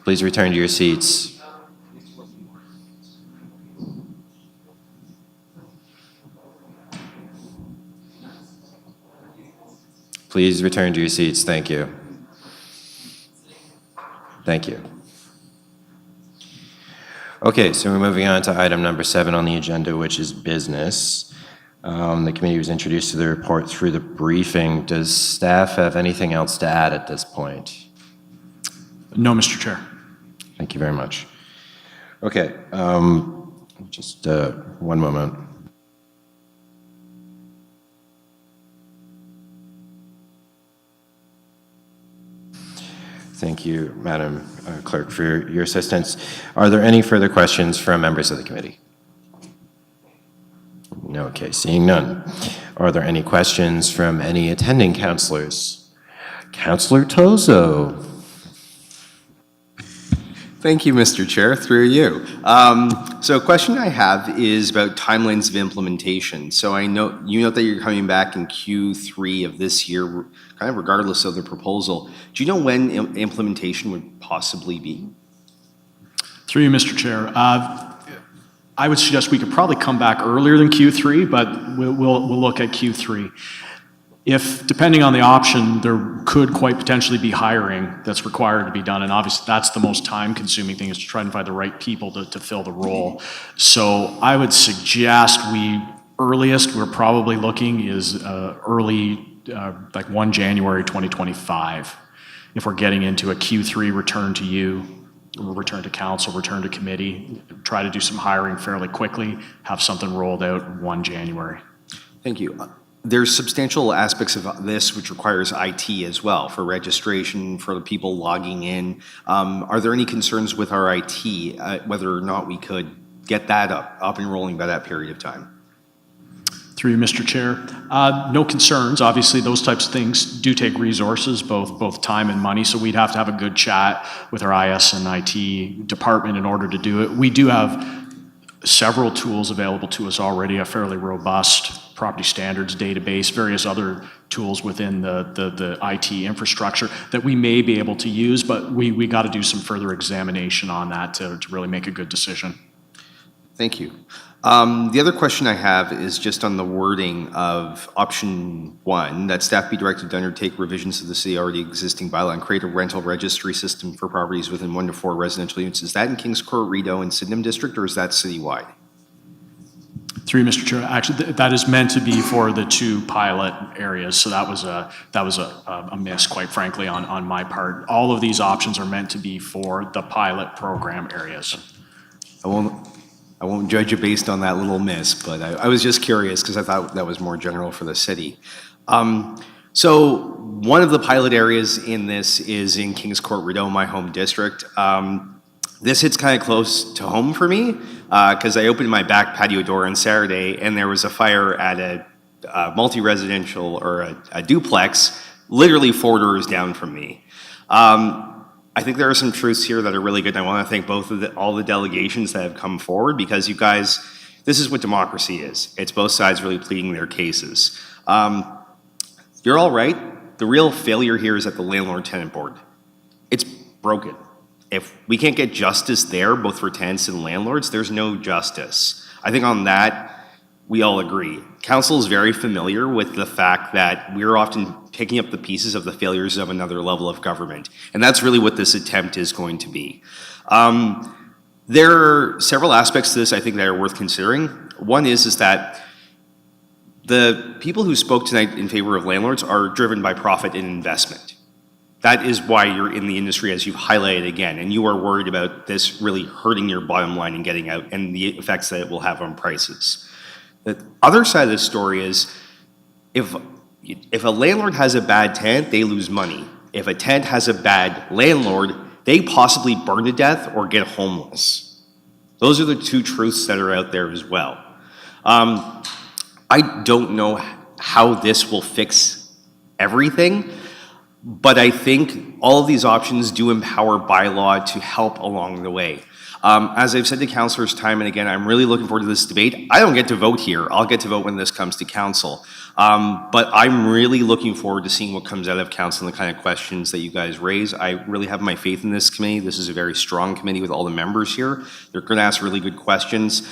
Please return to your seats. Please return to your seats. Thank you. Thank you. Okay, so we're moving on to item number 7 on the agenda, which is business. The committee was introduced to the report through the briefing. Does staff have anything else to add at this point? No, Mr. Chair. Thank you very much. Okay, just one moment. Thank you, Madam Clerk, for your assistance. Are there any further questions from members of the committee? No, okay, seeing none. Are there any questions from any attending councillors? Councillor Tozo. Thank you, Mr. Chair, through you. So a question I have is about timelines of implementation. So I know you note that you're coming back in Q3 of this year, kind of regardless of the proposal. Do you know when implementation would possibly be? Through you, Mr. Chair. I would suggest we could probably come back earlier than Q3, but we'll look at Q3. If, depending on the option, there could quite potentially be hiring that's required to be done, and obviously that's the most time-consuming thing, is to try and find the right people to fill the role. So I would suggest earliest we're probably looking is early, like 1 January 2025. If we're getting into a Q3 return to you, return to council, return to committee, try to do some hiring fairly quickly, have something rolled out 1 January. Thank you. There's substantial aspects of this which requires IT as well, for registration, for the people logging in. Are there any concerns with our IT, whether or not we could get that up and rolling by that period of time? Through you, Mr. Chair. No concerns. Obviously, those types of things do take resources, both time and money, so we'd have to have a good chat with our IS and IT department in order to do it. We do have several tools available to us already, a fairly robust property standards database, various other tools within the IT infrastructure that we may be able to use, but we got to do some further examination on that to really make a good decision. Thank you. The other question I have is just on the wording of option 1, that staff be directed to undertake revisions to the city already existing bylaw and create a rental registry system for properties within 1 to 4 residential units. Is that in Kings Court, Rideau, and Sydenham District, or is that citywide? Through you, Mr. Chair. Actually, that is meant to be for the 2 pilot areas, so that was a miss, quite frankly, on my part. All of these options are meant to be for the pilot program areas. I won't judge you based on that little miss, but I was just curious because I thought that was more general for the city. So one of the pilot areas in this is in Kings Court, Rideau, my home district. This hits kind of close to home for me because I opened my back patio door on Saturday and there was a fire at a multi-residential or a duplex literally 4 doors down from me. I think there are some truths here that are really good. And I want to thank all the delegations that have come forward because you guys, this is what democracy is. It's both sides really pleading their cases. You're all right. The real failure here is at the landlord-tenant board. It's broken. If we can't get justice there, both for tenants and landlords, there's no justice. I think on that, we all agree. Council is very familiar with the fact that we're often picking up the pieces of the failures of another level of government. And that's really what this attempt is going to be. There are several aspects to this I think that are worth considering. One is that the people who spoke tonight in favor of landlords are driven by profit and investment. That is why you're in the industry, as you've highlighted again, and you are worried about this really hurting your bottom line and getting out and the effects that it will have on prices. The other side of the story is if a landlord has a bad tenant, they lose money. If a tenant has a bad landlord, they possibly burn to death or get homeless. Those are the 2 truths that are out there as well. I don't know how this will fix everything, but I think all of these options do empower bylaw to help along the way. As I've said to councillors time and again, I'm really looking forward to this debate. I don't get to vote here. I'll get to vote when this comes to council. But I'm really looking forward to seeing what comes out of council and the kind of questions that you guys raise. I really have my faith in this committee. This is a very strong committee with all the members here. They're going to ask really good questions.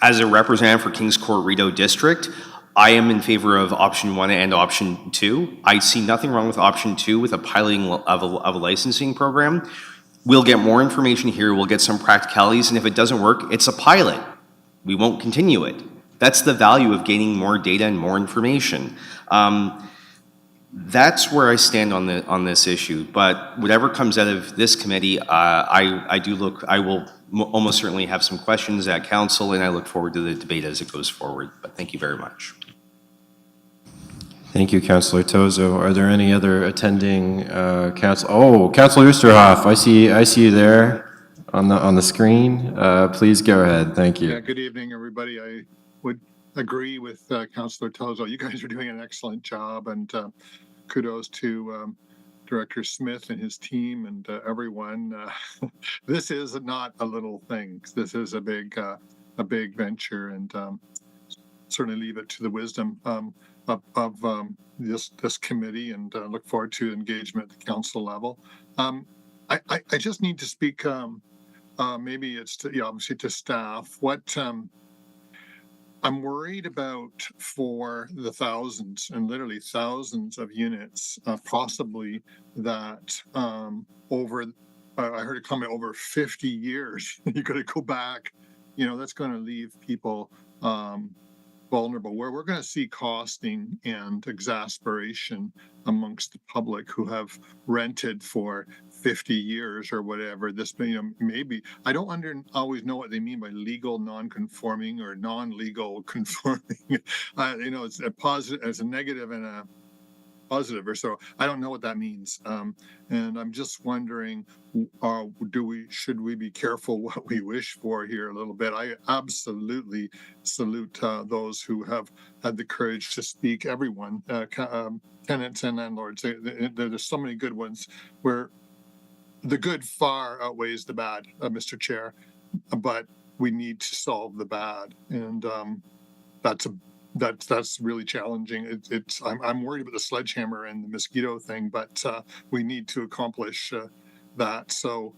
As a representative for Kings Court Rideau District, I am in favor of option 1 and option 2. I see nothing wrong with option 2 with a piloting of a licensing program. We'll get more information here. We'll get some practicalities. And if it doesn't work, it's a pilot. We won't continue it. That's the value of gaining more data and more information. That's where I stand on this issue. But whatever comes out of this committee, I will almost certainly have some questions at council, and I look forward to the debate as it goes forward. But thank you very much. Thank you, Councillor Tozo. Are there any other attending council? Oh, Councillor Oosterhoff, I see you there on the screen. Please go ahead. Thank you. Yeah, good evening, everybody. I would agree with Councillor Tozo. You guys are doing an excellent job, and kudos to Director Smith and his team and everyone. This is not a little thing. This is a big venture, and certainly leave it to the wisdom of this committee, and look forward to engagement at the council level. I just need to speak. Maybe it's obviously to staff. What I'm worried about for the thousands and literally thousands of units, possibly that over. I heard a comment over 50 years. You got to go back. That's going to leave people vulnerable, where we're going to see costing and exasperation amongst the public who have rented for 50 years or whatever. This, maybe I don't always know what they mean by legal non-conforming or non-legal conforming. It's a positive, it's a negative and a positive, or so. I don't know what that means, and I'm just wondering, should we be careful what we wish for here a little bit? I absolutely salute those who have had the courage to speak. Everyone, tenants and landlords. There's so many good ones where the good far outweighs the bad, Mr. Chair. But we need to solve the bad, and that's really challenging. I'm worried about the sledgehammer and the mosquito thing, but we need to accomplish that. So,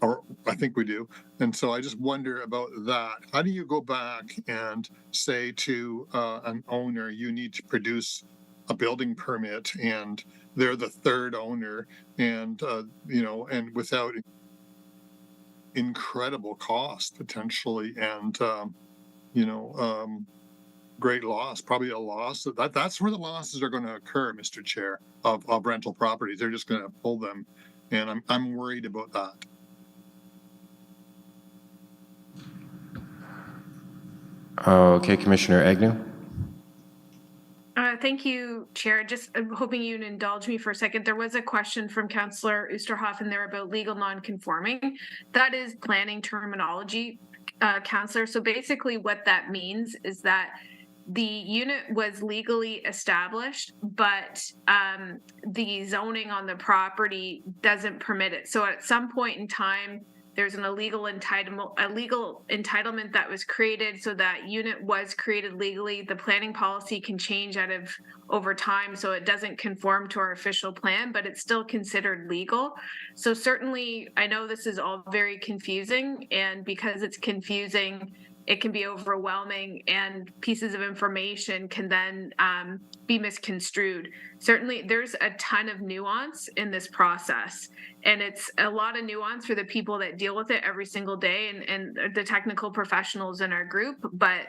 or I think we do. And so I just wonder about that. How do you go back and say to an owner, you need to produce a building permit, and they're the third owner, and and without incredible cost potentially, and great loss, probably a loss. That's where the losses are going to occur, Mr. Chair, of rental properties. They're just going to pull them, and I'm worried about that. Okay, Commissioner Agnew. Thank you, Chair. Just hoping you'd indulge me for a second. There was a question from Councillor Oosterhoff in there about legal non-conforming. That is planning terminology, Councillor. So basically what that means is that the unit was legally established, but the zoning on the property doesn't permit it. So at some point in time, there's an illegal entitlement that was created. So that unit was created legally. The planning policy can change over time, so it doesn't conform to our official plan, but it's still considered legal. So certainly, I know this is all very confusing, and because it's confusing, it can be overwhelming, and pieces of information can then be misconstrued. Certainly, there's a ton of nuance in this process, and it's a lot of nuance for the people that deal with it every single day, and the technical professionals in our group, but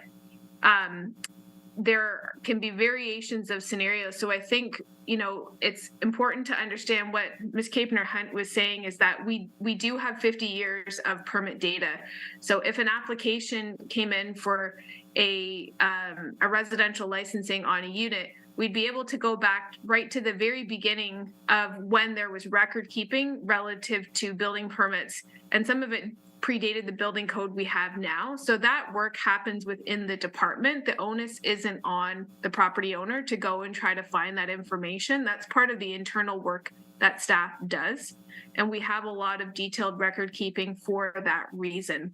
there can be variations of scenarios. So I think, it's important to understand what Ms. Capener-Hunt was saying is that we do have 50 years of permit data. So if an application came in for a residential licensing on a unit, we'd be able to go back right to the very beginning of when there was record keeping relative to building permits. And some of it predated the building code we have now. So that work happens within the department. The onus isn't on the property owner to go and try to find that information. That's part of the internal work that staff does. And we have a lot of detailed record keeping for that reason.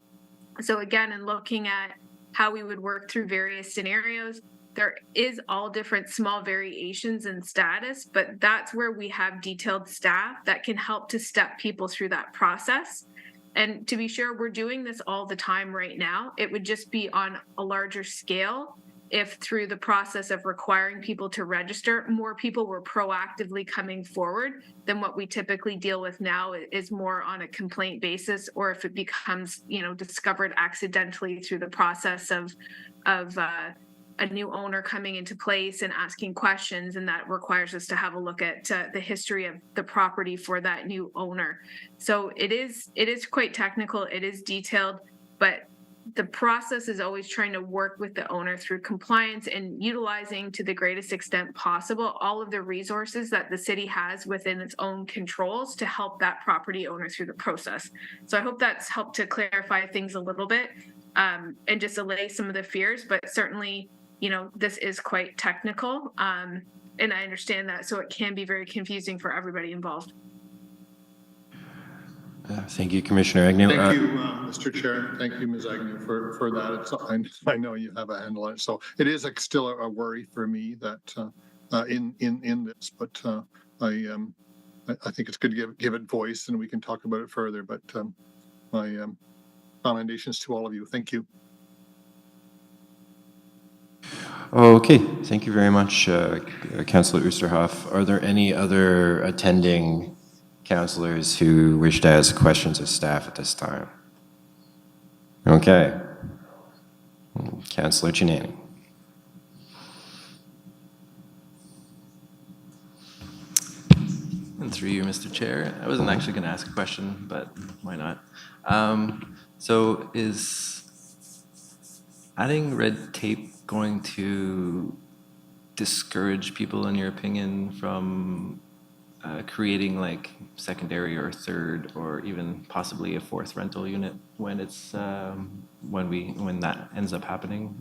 So again, in looking at how we would work through various scenarios, there is all different small variations in status, but that's where we have detailed staff that can help to step people through that process. And to be sure, we're doing this all the time right now. It would just be on a larger scale if through the process of requiring people to register, more people were proactively coming forward than what we typically deal with now is more on a complaint basis, or if it becomes, discovered accidentally through the process of a new owner coming into place and asking questions, and that requires us to have a look at the history of the property for that new owner. So it is quite technical, it is detailed, but the process is always trying to work with the owner through compliance and utilizing to the greatest extent possible all of the resources that the city has within its own controls to help that property owner through the process. So I hope that's helped to clarify things a little bit and just allay some of the fears, but certainly, this is quite technical, and I understand that, so it can be very confusing for everybody involved. Thank you, Commissioner Agnew. Thank you, Mr. Chair. Thank you, Ms. Agnew, for that. I know you have a handle on it, so it is still a worry for me that in this, but I think it's good to give it voice, and we can talk about it further. But my commendations to all of you. Thank you. Okay, thank you very much, Councillor Oosterhoff. Are there any other attending councillors who wish to ask questions of staff at this time? Okay. Councillor Chinani. And through you, Mr. Chair, I wasn't actually going to ask a question, but why not? So is adding red tape going to discourage people, in your opinion, from creating like secondary or third or even possibly a fourth rental unit when it's when that ends up happening?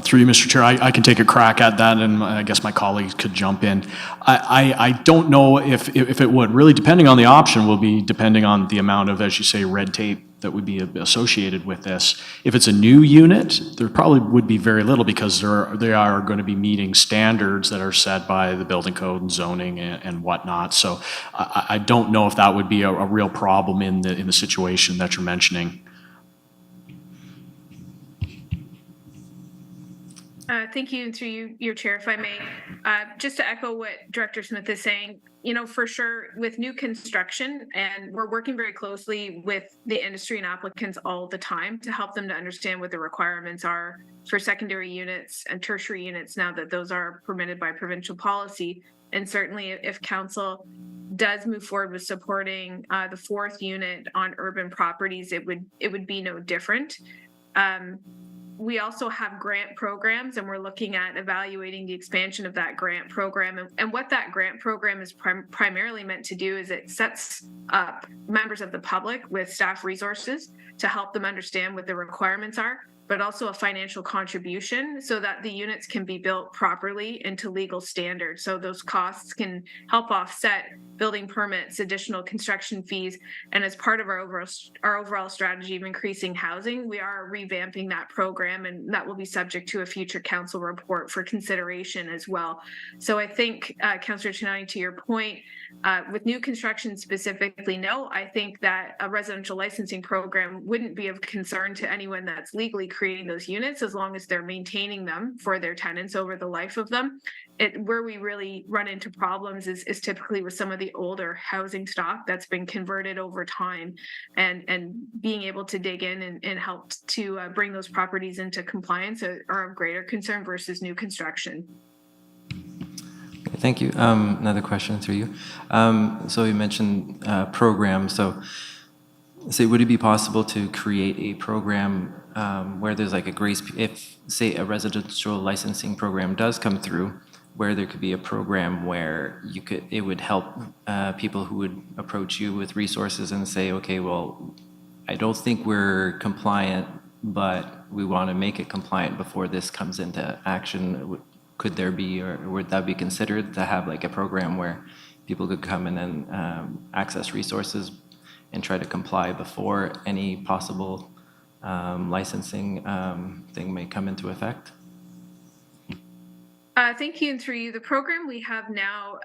Through you, Mr. Chair, I can take a crack at that, and I guess my colleagues could jump in. I don't know if it would. Really, depending on the option, will be depending on the amount of, as you say, red tape that would be associated with this. If it's a new unit, there probably would be very little because they are going to be meeting standards that are set by the building code and zoning and whatnot. So I don't know if that would be a real problem in the situation that you're mentioning. Thank you, and through you, your chair, if I may, just to echo what Director Smith is saying, for sure with new construction, and we're working very closely with the industry and applicants all the time to help them to understand what the requirements are for secondary units and tertiary units now that those are permitted by provincial policy. And certainly if council does move forward with supporting the fourth unit on urban properties, it would be no different. We also have grant programs, and we're looking at evaluating the expansion of that grant program. And what that grant program is primarily meant to do is it sets up members of the public with staff resources to help them understand what the requirements are, but also a financial contribution so that the units can be built properly into legal standards. So those costs can help offset building permits, additional construction fees. And as part of our overall strategy of increasing housing, we are revamping that program, and that will be subject to a future council report for consideration as well. So I think, Councillor Chinani, to your point, with new construction specifically, no, I think that a residential licensing program wouldn't be of concern to anyone that's legally creating those units as long as they're maintaining them for their tenants over the life of them. Where we really run into problems is typically with some of the older housing stock that's been converted over time, and being able to dig in and help to bring those properties into compliance are of greater concern versus new construction. Thank you. Another question through you. So you mentioned programs. So would it be possible to create a program where there's like a grace, if say a residential licensing program does come through, where there could be a program where it would help people who would approach you with resources and say, okay, well, I don't think we're compliant but we want to make it compliant before this comes into action. Could there be, or would that be considered to have like a program where people could come in and access resources and try to comply before any possible licensing thing may come into effect? Thank you, and through you, the program we have now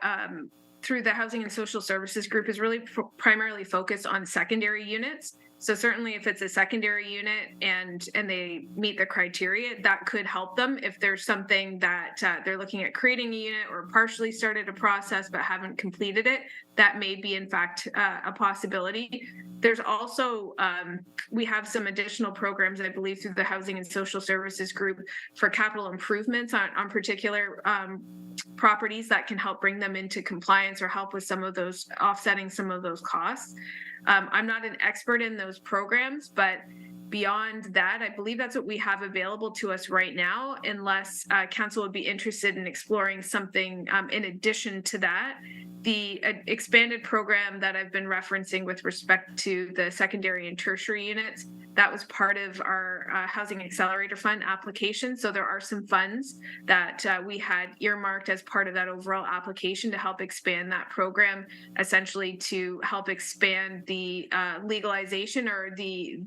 through the Housing and Social Services Group is really primarily focused on secondary units. So certainly if it's a secondary unit and they meet the criteria, that could help them. If there's something that they're looking at creating a unit or partially started a process but haven't completed it, that may be in fact a possibility. There's also, we have some additional programs, I believe, through the Housing and Social Services Group for capital improvements on particular properties that can help bring them into compliance or help with some of those, offsetting some of those costs. I'm not an expert in those programs, but beyond that, I believe that's what we have available to us right now, unless council would be interested in exploring something in addition to that. The expanded program that I've been referencing with respect to the secondary and tertiary units, that was part of our Housing Accelerator Fund application. So there are some funds that we had earmarked as part of that overall application to help expand that program, essentially to help expand the legalization or the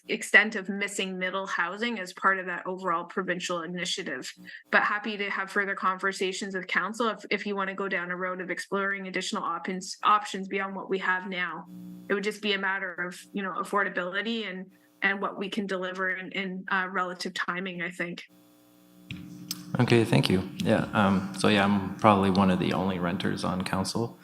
extent of missing middle housing as part of that overall provincial initiative. But happy to have further conversations with council if you want to go down a road of exploring additional options beyond what we have now. It would just be a matter of, you know, affordability and what we can deliver in relative timing, I think. Okay, thank you. Yeah, so yeah, I'm probably one of the only renters on council.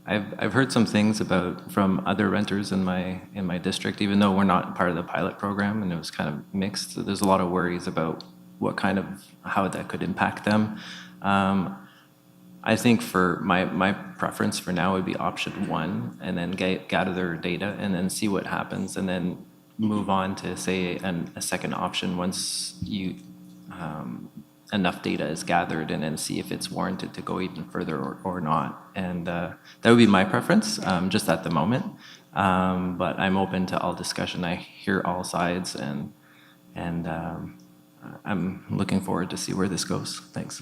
I've heard some things from other renters in my district, even though we're not part of the pilot program, and it was kind of mixed. So there's a lot of worries about how that could impact them. I think for my preference for now would be option one, and then gather their data and then see what happens, and then move on to say a second option once enough data is gathered, and then see if it's warranted to go even further or not. And that would be my preference, just at the moment. But I'm open to all discussion. I hear all sides, and I'm looking forward to see where this goes. Thanks.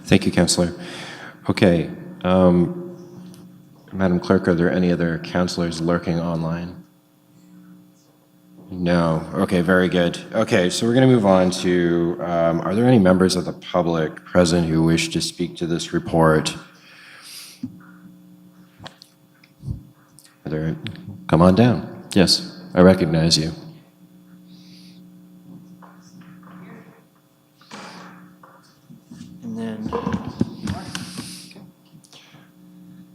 Thank you, Councillor. Okay, Madam Clerk, are there any other councillors lurking online? No. Okay, very good. Okay, so we're going to move on to, are there any members of the public present who wish to speak to this report? Come on down. Yes, I recognize you. And then,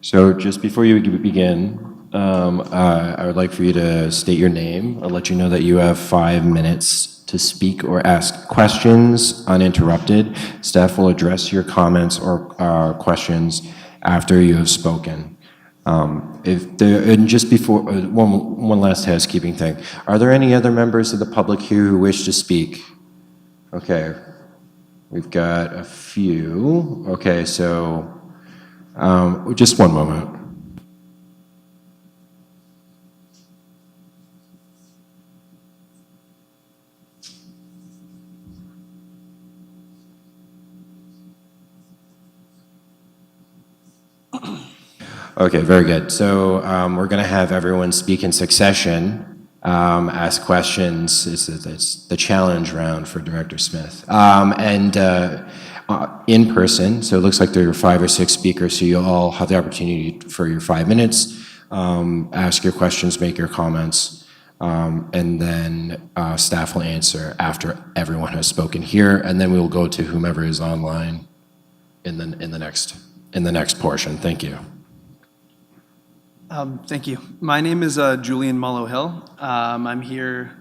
so just before you begin, I would like for you to state your name. I'll let you know that you have 5 minutes to speak or ask questions uninterrupted. Staff will address your comments or questions after you have spoken. And just before, one last housekeeping thing. Are there any other members of the public here who wish to speak? Okay, we've got a few. Okay, so just one moment. Okay, very good. So we're going to have everyone speak in succession, ask questions. It's the challenge round for Director Smith. And in person, so it looks like there are 5 or 6 speakers, so you'll all have the opportunity for your 5 minutes, ask your questions, make your comments, and then staff will answer after everyone has spoken here, and then we will go to whomever is online in the next portion. Thank you. Thank you. My name is Julian Mullow-Hill. I'm here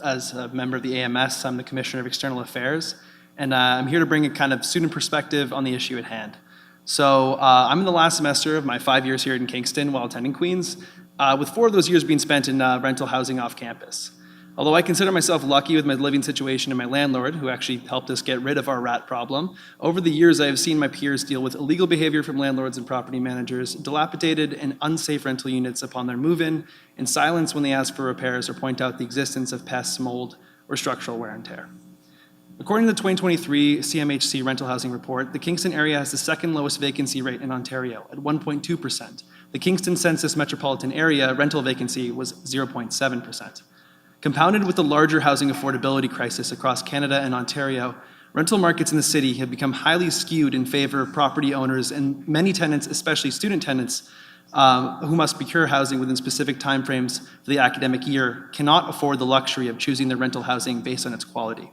as a member of the AMS. I'm the Commissioner of External Affairs, and I'm here to bring a kind of student perspective on the issue at hand. So I'm in the last semester of my 5 years here in Kingston while attending Queen's, with 4 of those years being spent in rental housing off campus. Although I consider myself lucky with my living situation and my landlord, who actually helped us get rid of our rat problem, over the years I have seen my peers deal with illegal behavior from landlords and property managers, dilapidated and unsafe rental units upon their move-in, and silence when they ask for repairs or point out the existence of pests, mold, or structural wear and tear. According to the 2023 CMHC rental housing report, the Kingston area has the second lowest vacancy rate in Ontario at 1.2%. The Kingston Census Metropolitan Area rental vacancy was 0.7%. Compounded with the larger housing affordability crisis across Canada and Ontario, rental markets in the city have become highly skewed in favor of property owners, and many tenants, especially student tenants, who must procure housing within specific timeframes for the academic year, cannot afford the luxury of choosing their rental housing based on its quality.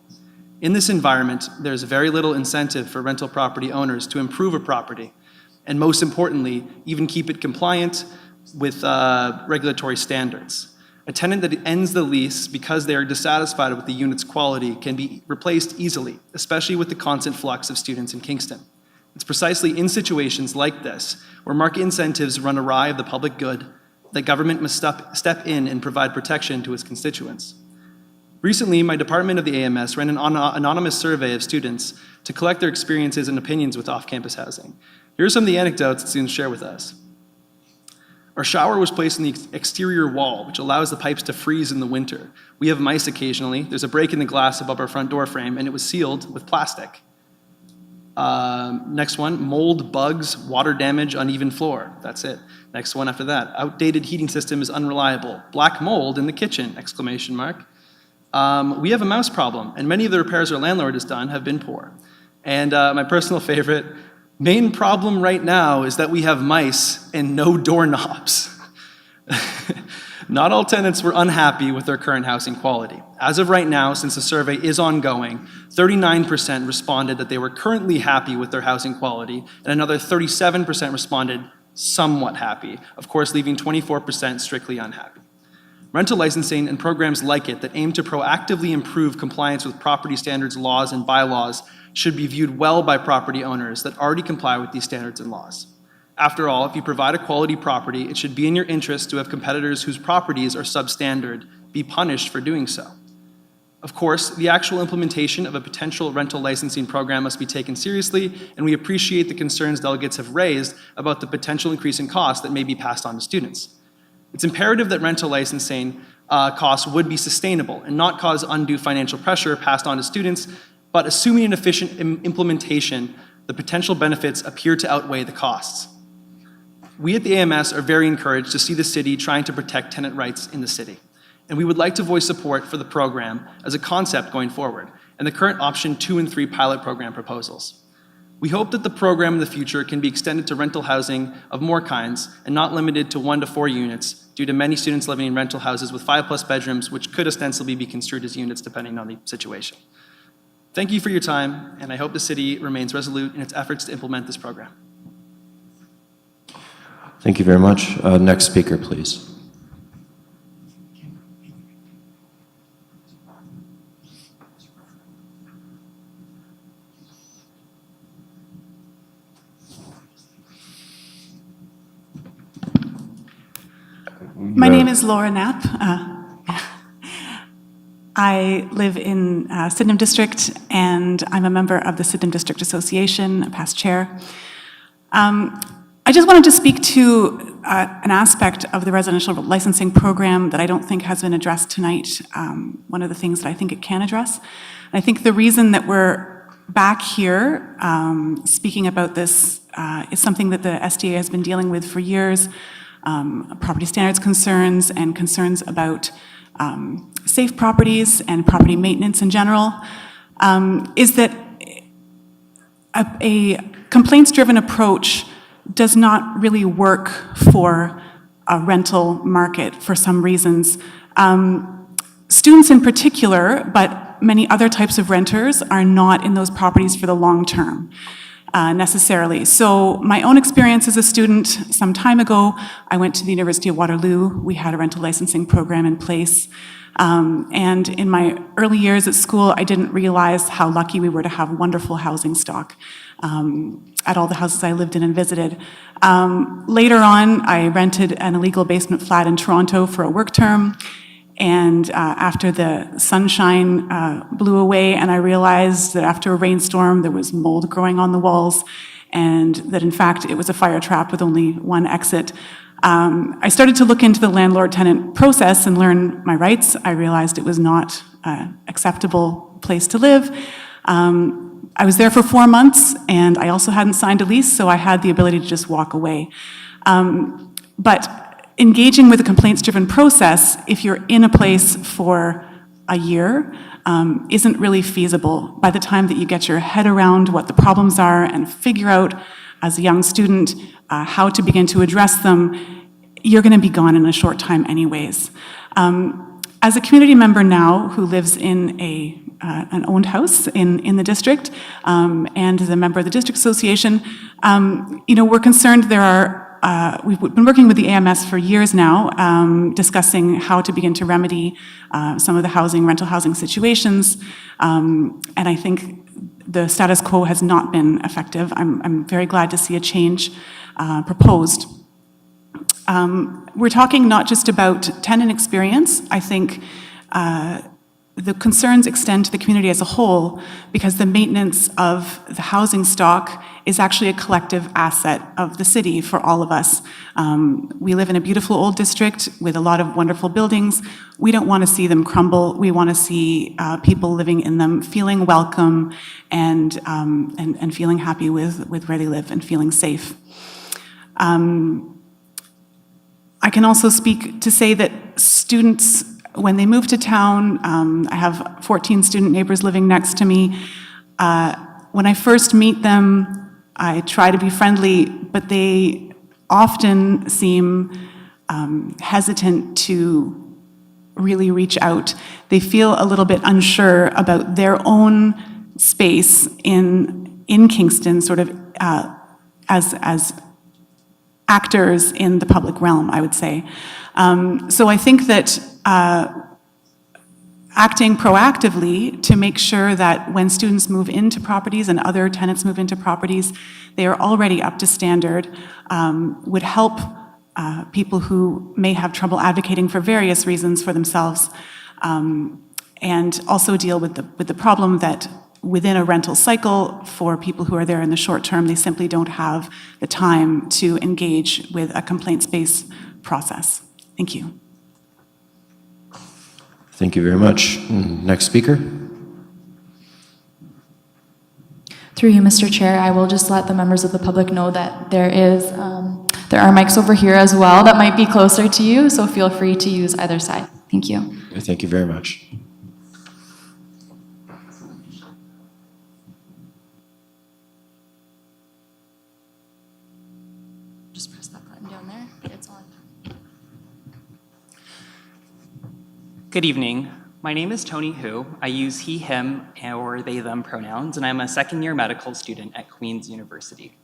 In this environment, there's very little incentive for rental property owners to improve a property, and most importantly, even keep it compliant with regulatory standards. A tenant that ends the lease because they are dissatisfied with the unit's quality can be replaced easily, especially with the constant flux of students in Kingston. It's precisely in situations like this, where market incentives run awry of the public good, that government must step in and provide protection to its constituents. Recently, my department of the AMS ran an anonymous survey of students to collect their experiences and opinions with off-campus housing. Here are some of the anecdotes that students share with us. Our shower was placed in the exterior wall, which allows the pipes to freeze in the winter. We have mice occasionally. There's a break in the glass above our front door frame, and it was sealed with plastic. Next one, mold, bugs, water damage, uneven floor. That's it. Next one after that, outdated heating system is unreliable. Black mold in the kitchen, exclamation mark. We have a mouse problem, and many of the repairs our landlord has done have been poor. And my personal favorite, main problem right now is that we have mice and no doorknobs. Not all tenants were unhappy with their current housing quality. As of right now, since the survey is ongoing, 39% responded that they were currently happy with their housing quality, and another 37% responded somewhat happy, of course leaving 24% strictly unhappy. Rental licensing and programs like it that aim to proactively improve compliance with property standards, laws, and bylaws should be viewed well by property owners that already comply with these standards and laws. After all, if you provide a quality property, it should be in your interest to have competitors whose properties are substandard be punished for doing so. Of course, the actual implementation of a potential rental licensing program must be taken seriously, and we appreciate the concerns delegates have raised about the potential increase in costs that may be passed on to students. It's imperative that rental licensing costs would be sustainable and not cause undue financial pressure passed on to students, but assuming an efficient implementation, the potential benefits appear to outweigh the costs. We at the AMS are very encouraged to see the city trying to protect tenant rights in the city, and we would like to voice support for the program as a concept going forward, and the current option 2 and 3 pilot program proposals. We hope that the program in the future can be extended to rental housing of more kinds and not limited to 1 to 4 units due to many students living in rental houses with 5+ bedrooms, which could ostensibly be construed as units depending on the situation. Thank you for your time, and I hope the city remains resolute in its efforts to implement this program. Thank you very much. Next speaker, please. My name is Laura Knapp. I live in Sydenham District, and I'm a member of the Sydenham District Association, a past chair. I just wanted to speak to an aspect of the residential licensing program that I don't think has been addressed tonight. One of the things that I think it can address. I think the reason that we're back here speaking about this is something that the SDA has been dealing with for years. Property standards concerns and concerns about safe properties and property maintenance in general, is that a complaints-driven approach does not really work for a rental market for some reasons. Students in particular, but many other types of renters are not in those properties for the long term. Necessarily. So my own experience as a student, some time ago, I went to the University of Waterloo. We had a rental licensing program in place. And in my early years at school, I didn't realize how lucky we were to have wonderful housing stock at all the houses I lived in and visited. Later on, I rented an illegal basement flat in Toronto for a work term. And after the sunshine blew away, and I realized that after a rainstorm, there was mold growing on the walls, and that in fact it was a fire trap with only one exit. I started to look into the landlord-tenant process and learn my rights. I realized it was not an acceptable place to live. I was there for 4 months, and I also hadn't signed a lease, so I had the ability to just walk away. But engaging with a complaints-driven process, if you're in a place for a year, isn't really feasible. By the time that you get your head around what the problems are and figure out, as a young student, how to begin to address them, you're going to be gone in a short time anyways. As a community member now who lives in an owned house in the district, and as a member of the district association, we're concerned there are we've been working with the AMS for years now, discussing how to begin to remedy some of the rental housing situations, and I think the status quo has not been effective. I'm very glad to see a change proposed. We're talking not just about tenant experience. I think the concerns extend to the community as a whole, because the maintenance of the housing stock is actually a collective asset of the city for all of us. We live in a beautiful old district with a lot of wonderful buildings. We don't want to see them crumble. We want to see people living in them feeling welcome and feeling happy with where they live and feeling safe. I can also speak to say that students, when they move to town, I have 14 student neighbors living next to me. When I first meet them, I try to be friendly, but they often seem hesitant to really reach out. They feel a little bit unsure about their own space in Kingston, sort of as actors in the public realm, I would say. So I think that acting proactively to make sure that when students move into properties and other tenants move into properties, they are already up to standard, would help people who may have trouble advocating for various reasons for themselves, and also deal with the problem that within a rental cycle, for people who are there in the short term, they simply don't have the time to engage with a complaints-based process. Thank you. Thank you very much. Next speaker. Through you, Mr. Chair, I will just let the members of the public know that there are mics over here as well that might be closer to you, so feel free to use either side. Thank you. Thank you very much. Just press that button down there. It's on. Good evening. My name is Tony Hu. I use he, him, or they, them pronouns, and I'm a second-year medical student at Queen's University.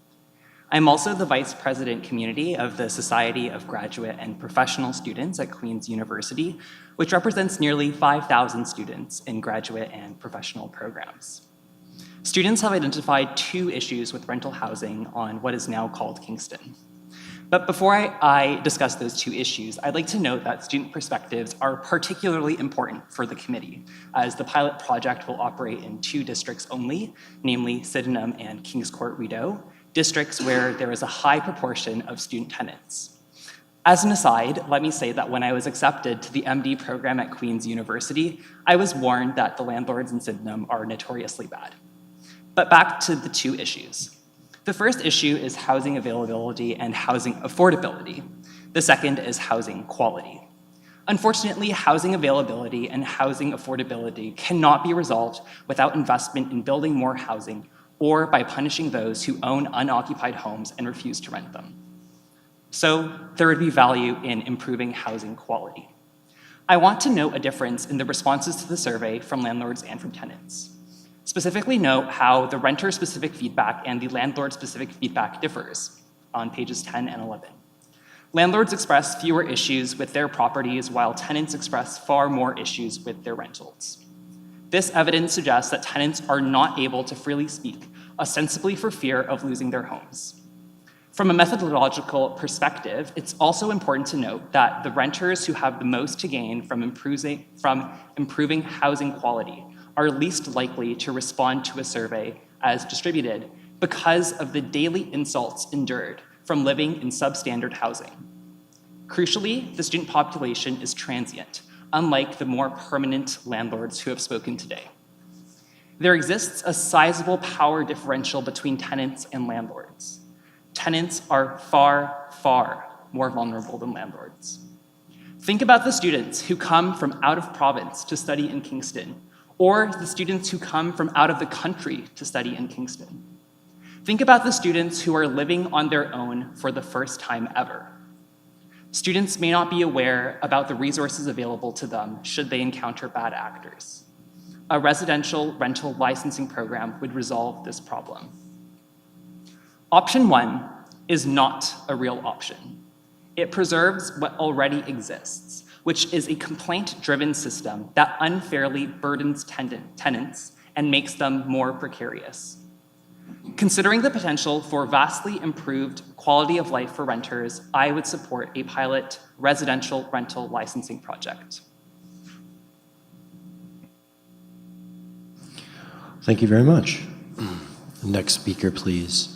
I'm also the Vice President Community of the Society of Graduate and Professional Students at Queen's University, which represents nearly 5,000 students in graduate and professional programs. Students have identified 2 issues with rental housing on what is now called Kingston. But before I discuss those 2 issues, I'd like to note that student perspectives are particularly important for the committee, as the pilot project will operate in 2 districts only, namely Sydenham and Kings Court Rideau, districts where there is a high proportion of student tenants. As an aside, let me say that when I was accepted to the MD program at Queen's University, I was warned that the landlords in Sydenham are notoriously bad. But back to the 2 issues. The first issue is housing availability and housing affordability. The second is housing quality. Unfortunately, housing availability and housing affordability cannot be resolved without investment in building more housing or by punishing those who own unoccupied homes and refuse to rent them. So there would be value in improving housing quality. I want to note a difference in the responses to the survey from landlords and from tenants. Specifically note how the renter-specific feedback and the landlord-specific feedback differs on pages 10 and 11. Landlords express fewer issues with their properties, while tenants express far more issues with their rentals. This evidence suggests that tenants are not able to freely speak, ostensibly for fear of losing their homes. From a methodological perspective, it's also important to note that the renters who have the most to gain from improving housing quality are least likely to respond to a survey as distributed because of the daily insults endured from living in substandard housing. Crucially, the student population is transient, unlike the more permanent landlords who have spoken today. There exists a sizable power differential between tenants and landlords. Tenants are far, far more vulnerable than landlords. Think about the students who come from out of province to study in Kingston, or the students who come from out of the country to study in Kingston. Think about the students who are living on their own for the first time ever. Students may not be aware about the resources available to them should they encounter bad actors. A residential rental licensing program would resolve this problem. Option 1 is not a real option. It preserves what already exists, which is a complaint-driven system that unfairly burdens tenants and makes them more precarious. Considering the potential for vastly improved quality of life for renters, I would support a pilot residential rental licensing project. Thank you very much. Next speaker, please.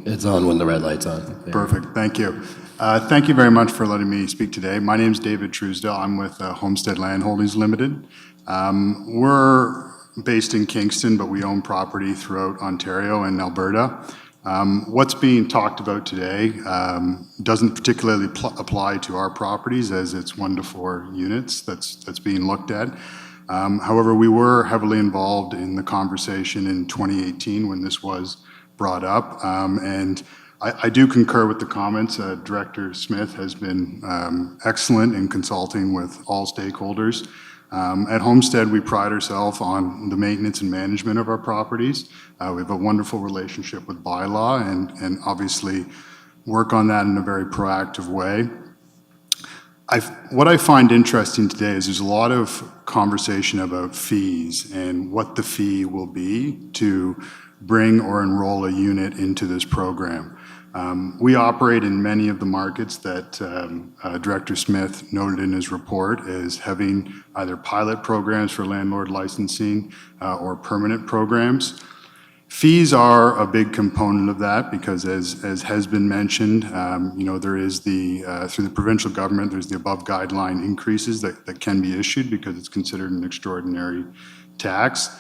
It's on when the red light's on. Yeah. Perfect, thank you. Thank you very much for letting me speak today. My name is David Truesdale. I'm with Homestead Land Holdings Limited. We're based in Kingston, but we own property throughout Ontario and Alberta. What's being talked about today doesn't particularly apply to our properties, as it's 1 to 4 units that's being looked at. However, we were heavily involved in the conversation in 2018 when this was brought up, and I do concur with the comments. Director Smith has been excellent in consulting with all stakeholders. At Homestead, we pride ourselves on the maintenance and management of our properties. We have a wonderful relationship with bylaw and obviously work on that in a very proactive way. What I find interesting today is there's a lot of conversation about fees and what the fee will be to bring or enroll a unit into this program. We operate in many of the markets that Director Smith noted in his report as having either pilot programs for landlord licensing or permanent programs. Fees are a big component of that because as has been mentioned, there is through the provincial government, there's the above guideline increases that can be issued because it's considered an extraordinary tax.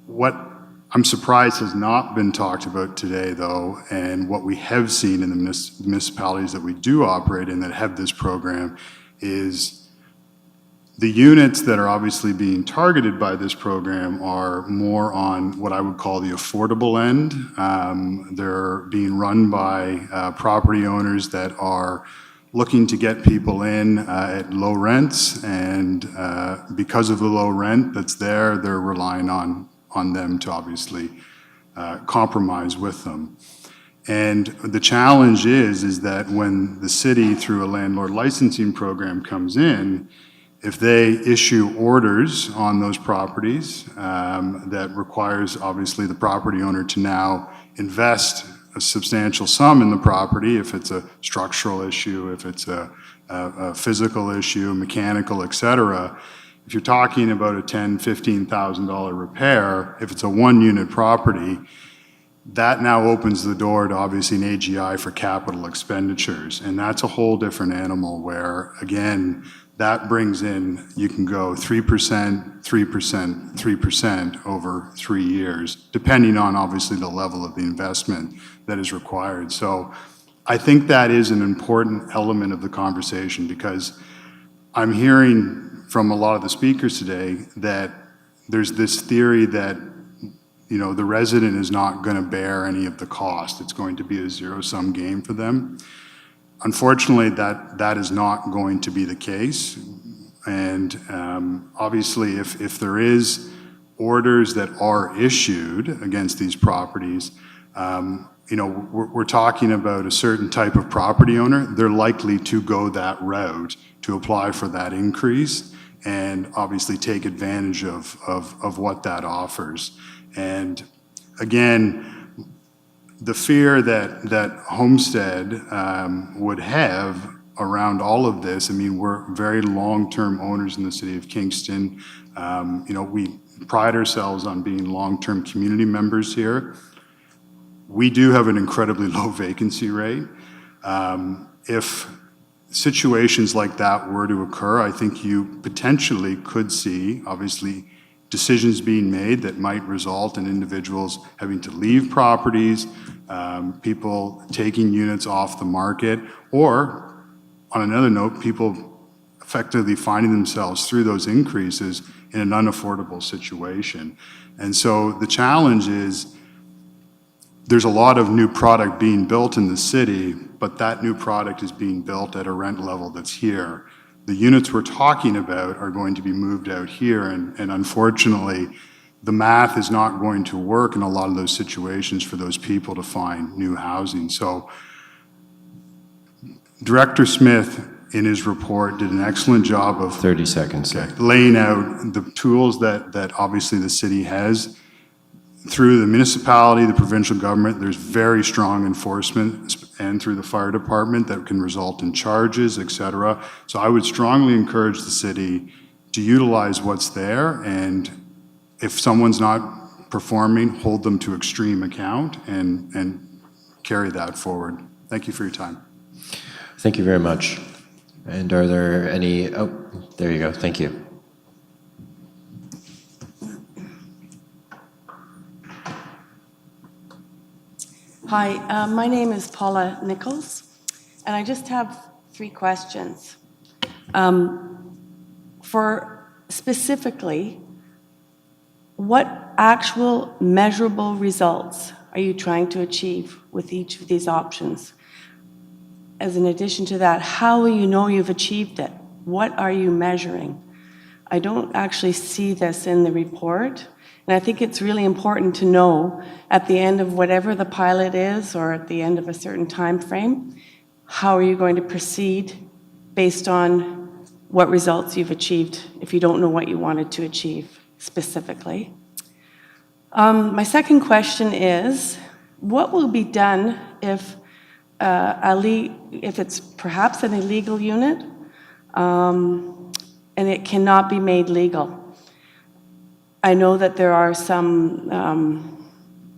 What I'm surprised has not been talked about today, though, and what we have seen in the municipalities that we do operate in that have this program is the units that are obviously being targeted by this program are more on what I would call the affordable end. They're being run by property owners that are looking to get people in at low rents, and because of the low rent that's there, they're relying on them to obviously compromise with them. And the challenge is that when the city, through a landlord licensing program, comes in, if they issue orders on those properties that requires obviously the property owner to now invest a substantial sum in the property, if it's a structural issue, if it's a physical issue, mechanical, et cetera, if you're talking about a $10,000, $15,000 repair, if it's a 1-unit property, that now opens the door to obviously an AGI for capital expenditures. And that's a whole different animal where, again, that brings in, you can go 3%, 3%, 3% over 3 years, depending on obviously the level of the investment that is required. So I think that is an important element of the conversation because I'm hearing from a lot of the speakers today that there's this theory that the resident is not going to bear any of the cost. It's going to be a zero-sum game for them. Unfortunately, that is not going to be the case. And obviously, if there is orders that are issued against these properties, we're talking about a certain type of property owner. They're likely to go that route to apply for that increase and obviously take advantage of what that offers. And again, the fear that Homestead would have around all of this, I mean, we're very long-term owners in the city of Kingston. We pride ourselves on being long-term community members here. We do have an incredibly low vacancy rate. If situations like that were to occur, I think you potentially could see, obviously, decisions being made that might result in individuals having to leave properties, people taking units off the market, or, on another note, people effectively finding themselves through those increases in an unaffordable situation. And so the challenge is there's a lot of new product being built in the city, but that new product is being built at a rent level that's here. The units we're talking about are going to be moved out here, and unfortunately, the math is not going to work in a lot of those situations for those people to find new housing. So Director Smith, in his report, did an excellent job of 30 seconds. Laying out the tools that obviously the city has. Through the municipality, the provincial government, there's very strong enforcement, and through the fire department that can result in charges, et cetera. So I would strongly encourage the city to utilize what's there, and if someone's not performing, hold them to extreme account and carry that forward. Thank you for your time. Thank you very much. And are there any, oh, there you go, thank you. Hi, my name is Paula Nichols, and I just have 3 questions. For specifically, what actual measurable results are you trying to achieve with each of these options? As an addition to that, how will you know you've achieved it? What are you measuring? I don't actually see this in the report. And I think it's really important to know at the end of whatever the pilot is, or at the end of a certain time frame, how are you going to proceed based on what results you've achieved if you don't know what you wanted to achieve specifically. My second question is, what will be done if it's perhaps an illegal unit and it cannot be made legal? I know that there are some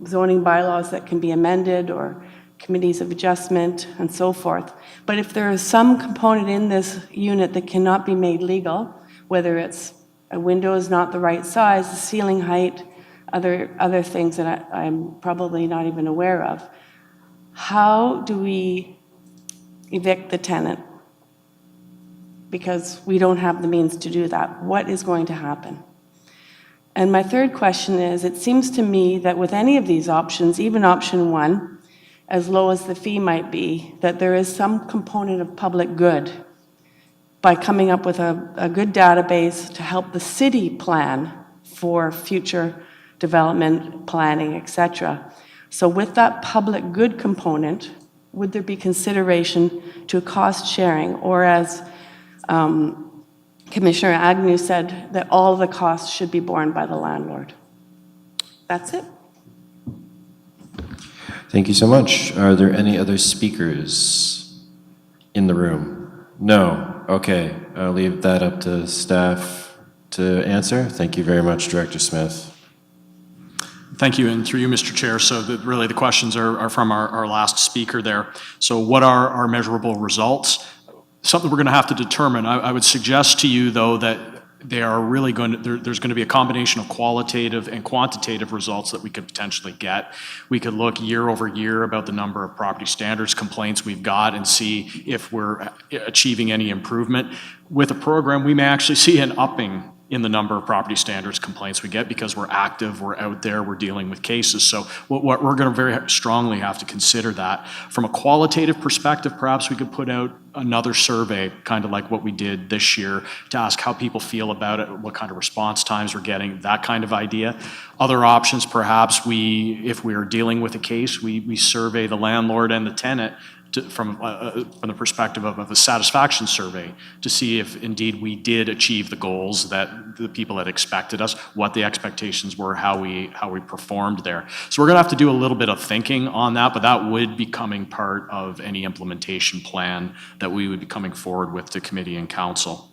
zoning bylaws that can be amended, or committees of adjustment and so forth. But if there is some component in this unit that cannot be made legal, whether it's a window is not the right size, the ceiling height, other things that I'm probably not even aware of, how do we evict the tenant? Because we don't have the means to do that. What is going to happen? And my third question is, it seems to me that with any of these options, even option 1, as low as the fee might be, that there is some component of public good by coming up with a good database to help the city plan for future development, planning, etc. So with that public good component, would there be consideration to cost sharing, or as Commissioner Agnew said, that all the costs should be borne by the landlord? That's it. Thank you so much. Are there any other speakers in the room? No? Okay, I'll leave that up to staff to answer. Thank you very much, Director Smith. Thank you, and through you, Mr. Chair. So really the questions are from our last speaker there. So what are our measurable results? Something we're going to have to determine. I would suggest to you, though, that they are really going to, there's going to be a combination of qualitative and quantitative results that we could potentially get. We could look year over year about the number of property standards complaints we've got and see if we're achieving any improvement. With a program, we may actually see an upping in the number of property standards complaints we get because we're active, we're out there, we're dealing with cases. So what we're going to very strongly have to consider that. From a qualitative perspective, perhaps we could put out another survey, kind of like what we did this year, to ask how people feel about it, what kind of response times we're getting, that kind of idea. Other options, perhaps if we are dealing with a case, we survey the landlord and the tenant from the perspective of a satisfaction survey to see if indeed we did achieve the goals that the people had expected us, what the expectations were, how we performed there. So we're going to have to do a little bit of thinking on that, but that would be coming part of any implementation plan that we would be coming forward with to committee and council.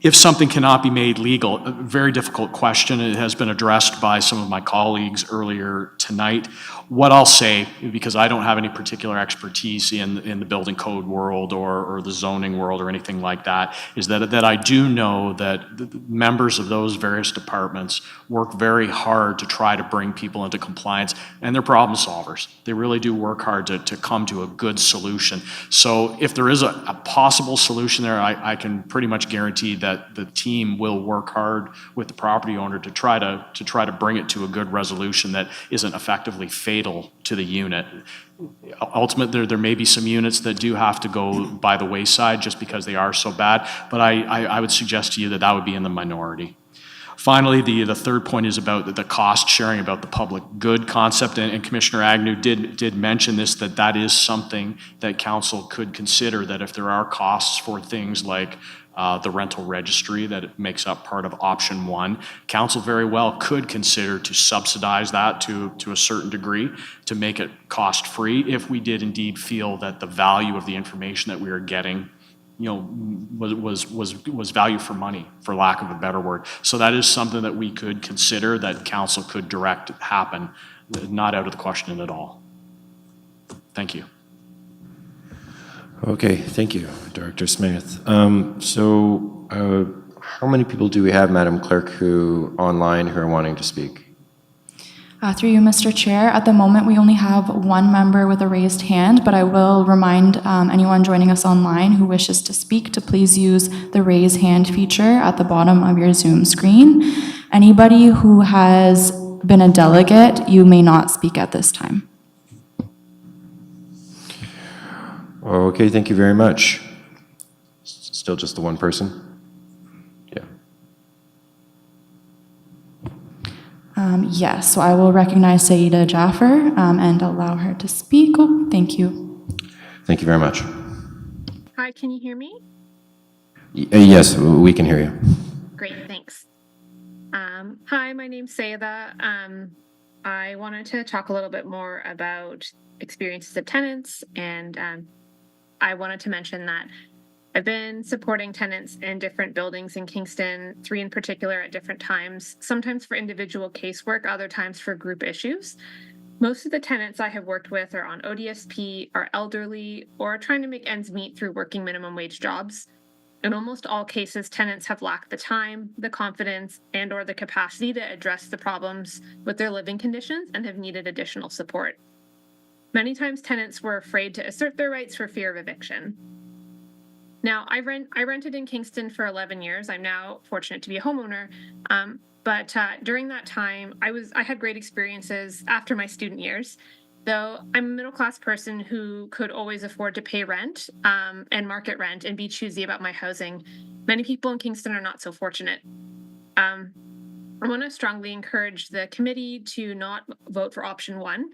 If something cannot be made legal, a very difficult question. It has been addressed by some of my colleagues earlier tonight. What I'll say, because I don't have any particular expertise in the building code world or the zoning world or anything like that, is that I do know that the members of those various departments work very hard to try to bring people into compliance, and they're problem solvers. They really do work hard to come to a good solution. So if there is a possible solution there, I can pretty much guarantee that the team will work hard with the property owner to try to bring it to a good resolution that isn't effectively fatal to the unit. Ultimately, there may be some units that do have to go by the wayside just because they are so bad, but I would suggest to you that would be in the minority. Finally, the third point is about the cost sharing, about the public good concept, and Commissioner Agnew did mention this, that is something that council could consider, that if there are costs for things like the rental registry that it makes up part of option 1, council very well could consider to subsidize that to a certain degree to make it cost free if we did indeed feel that the value of the information that we are getting was value for money, for lack of a better word. So that is something that we could consider, that council could direct happen, not out of the question at all. Thank you. Okay, thank you, Director Smith. How many people do we have, Madam Clerk, online who are wanting to speak? Through you, Mr. Chair, at the moment we only have one member with a raised hand, but I will remind anyone joining us online who wishes to speak to please use the raise hand feature at the bottom of your Zoom screen. Anybody who has been a delegate, you may not speak at this time. Okay, thank you very much. Still just the one person? Yeah. Yes, so I will recognize Saida Jaffer and allow her to speak. Oh, thank you. Thank you very much. Hi, can you hear me? Yes, we can hear you. Great, thanks. Hi, my name's Saida. I wanted to talk a little bit more about experiences of tenants, and I wanted to mention that I've been supporting tenants in different buildings in Kingston, 3 in particular at different times, sometimes for individual casework, other times for group issues. Most of the tenants I have worked with are on ODSP, are elderly, or are trying to make ends meet through working minimum wage jobs. In almost all cases, tenants have lacked the time, the confidence, and/or the capacity to address the problems with their living conditions and have needed additional support. Many times tenants were afraid to assert their rights for fear of eviction. Now, I rented in Kingston for 11 years. I'm now fortunate to be a homeowner. But during that time, I had great experiences after my student years. Though I'm a middle-class person who could always afford to pay rent and market rent and be choosy about my housing, many people in Kingston are not so fortunate. I want to strongly encourage the committee to not vote for option 1.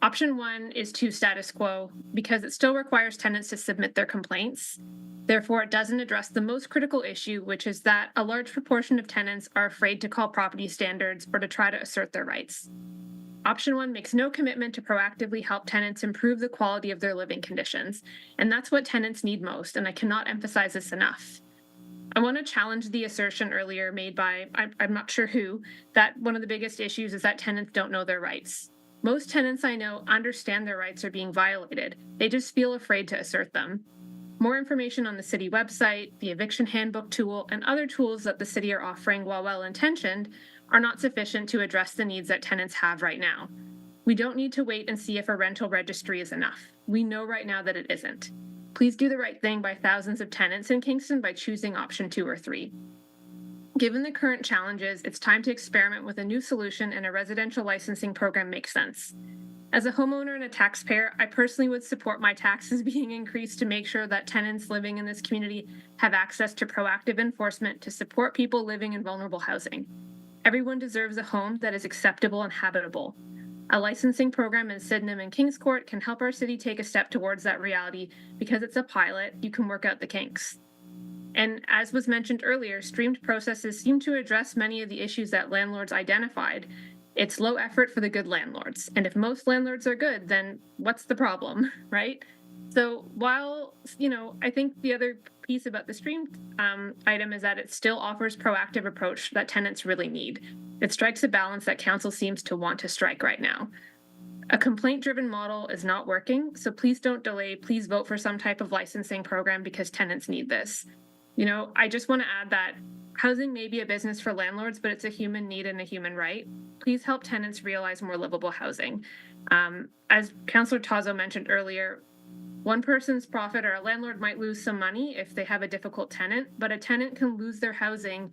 Option 1 is too status quo because it still requires tenants to submit their complaints. Therefore, it doesn't address the most critical issue, which is that a large proportion of tenants are afraid to call property standards or to try to assert their rights. Option 1 makes no commitment to proactively help tenants improve the quality of their living conditions, and that's what tenants need most, and I cannot emphasize this enough. I want to challenge the assertion earlier made by, I'm not sure who, that one of the biggest issues is that tenants don't know their rights. Most tenants I know understand their rights are being violated. They just feel afraid to assert them. More information on the city website, the eviction handbook tool, and other tools that the city are offering, while well-intentioned, are not sufficient to address the needs that tenants have right now. We don't need to wait and see if a rental registry is enough. We know right now that it isn't. Please do the right thing by thousands of tenants in Kingston by choosing option 2 or 3. Given the current challenges, it's time to experiment with a new solution, and a residential licensing program makes sense. As a homeowner and a taxpayer, I personally would support my taxes being increased to make sure that tenants living in this community have access to proactive enforcement to support people living in vulnerable housing. Everyone deserves a home that is acceptable and habitable. A licensing program in Sydenham and Kings Court can help our city take a step towards that reality. Because it's a pilot, you can work out the kinks. And as was mentioned earlier, streamed processes seem to address many of the issues that landlords identified. It's low effort for the good landlords. And if most landlords are good, then what's the problem, right? So while, I think the other piece about the streamed item is that it still offers proactive approach that tenants really need. It strikes a balance that council seems to want to strike right now. A complaint-driven model is not working, so please don't delay. Please vote for some type of licensing program because tenants need this. I just want to add that housing may be a business for landlords, but it's a human need and a human right. Please help tenants realize more livable housing. As Councillor Tazo mentioned earlier, one person's profit or a landlord might lose some money if they have a difficult tenant, but a tenant can lose their housing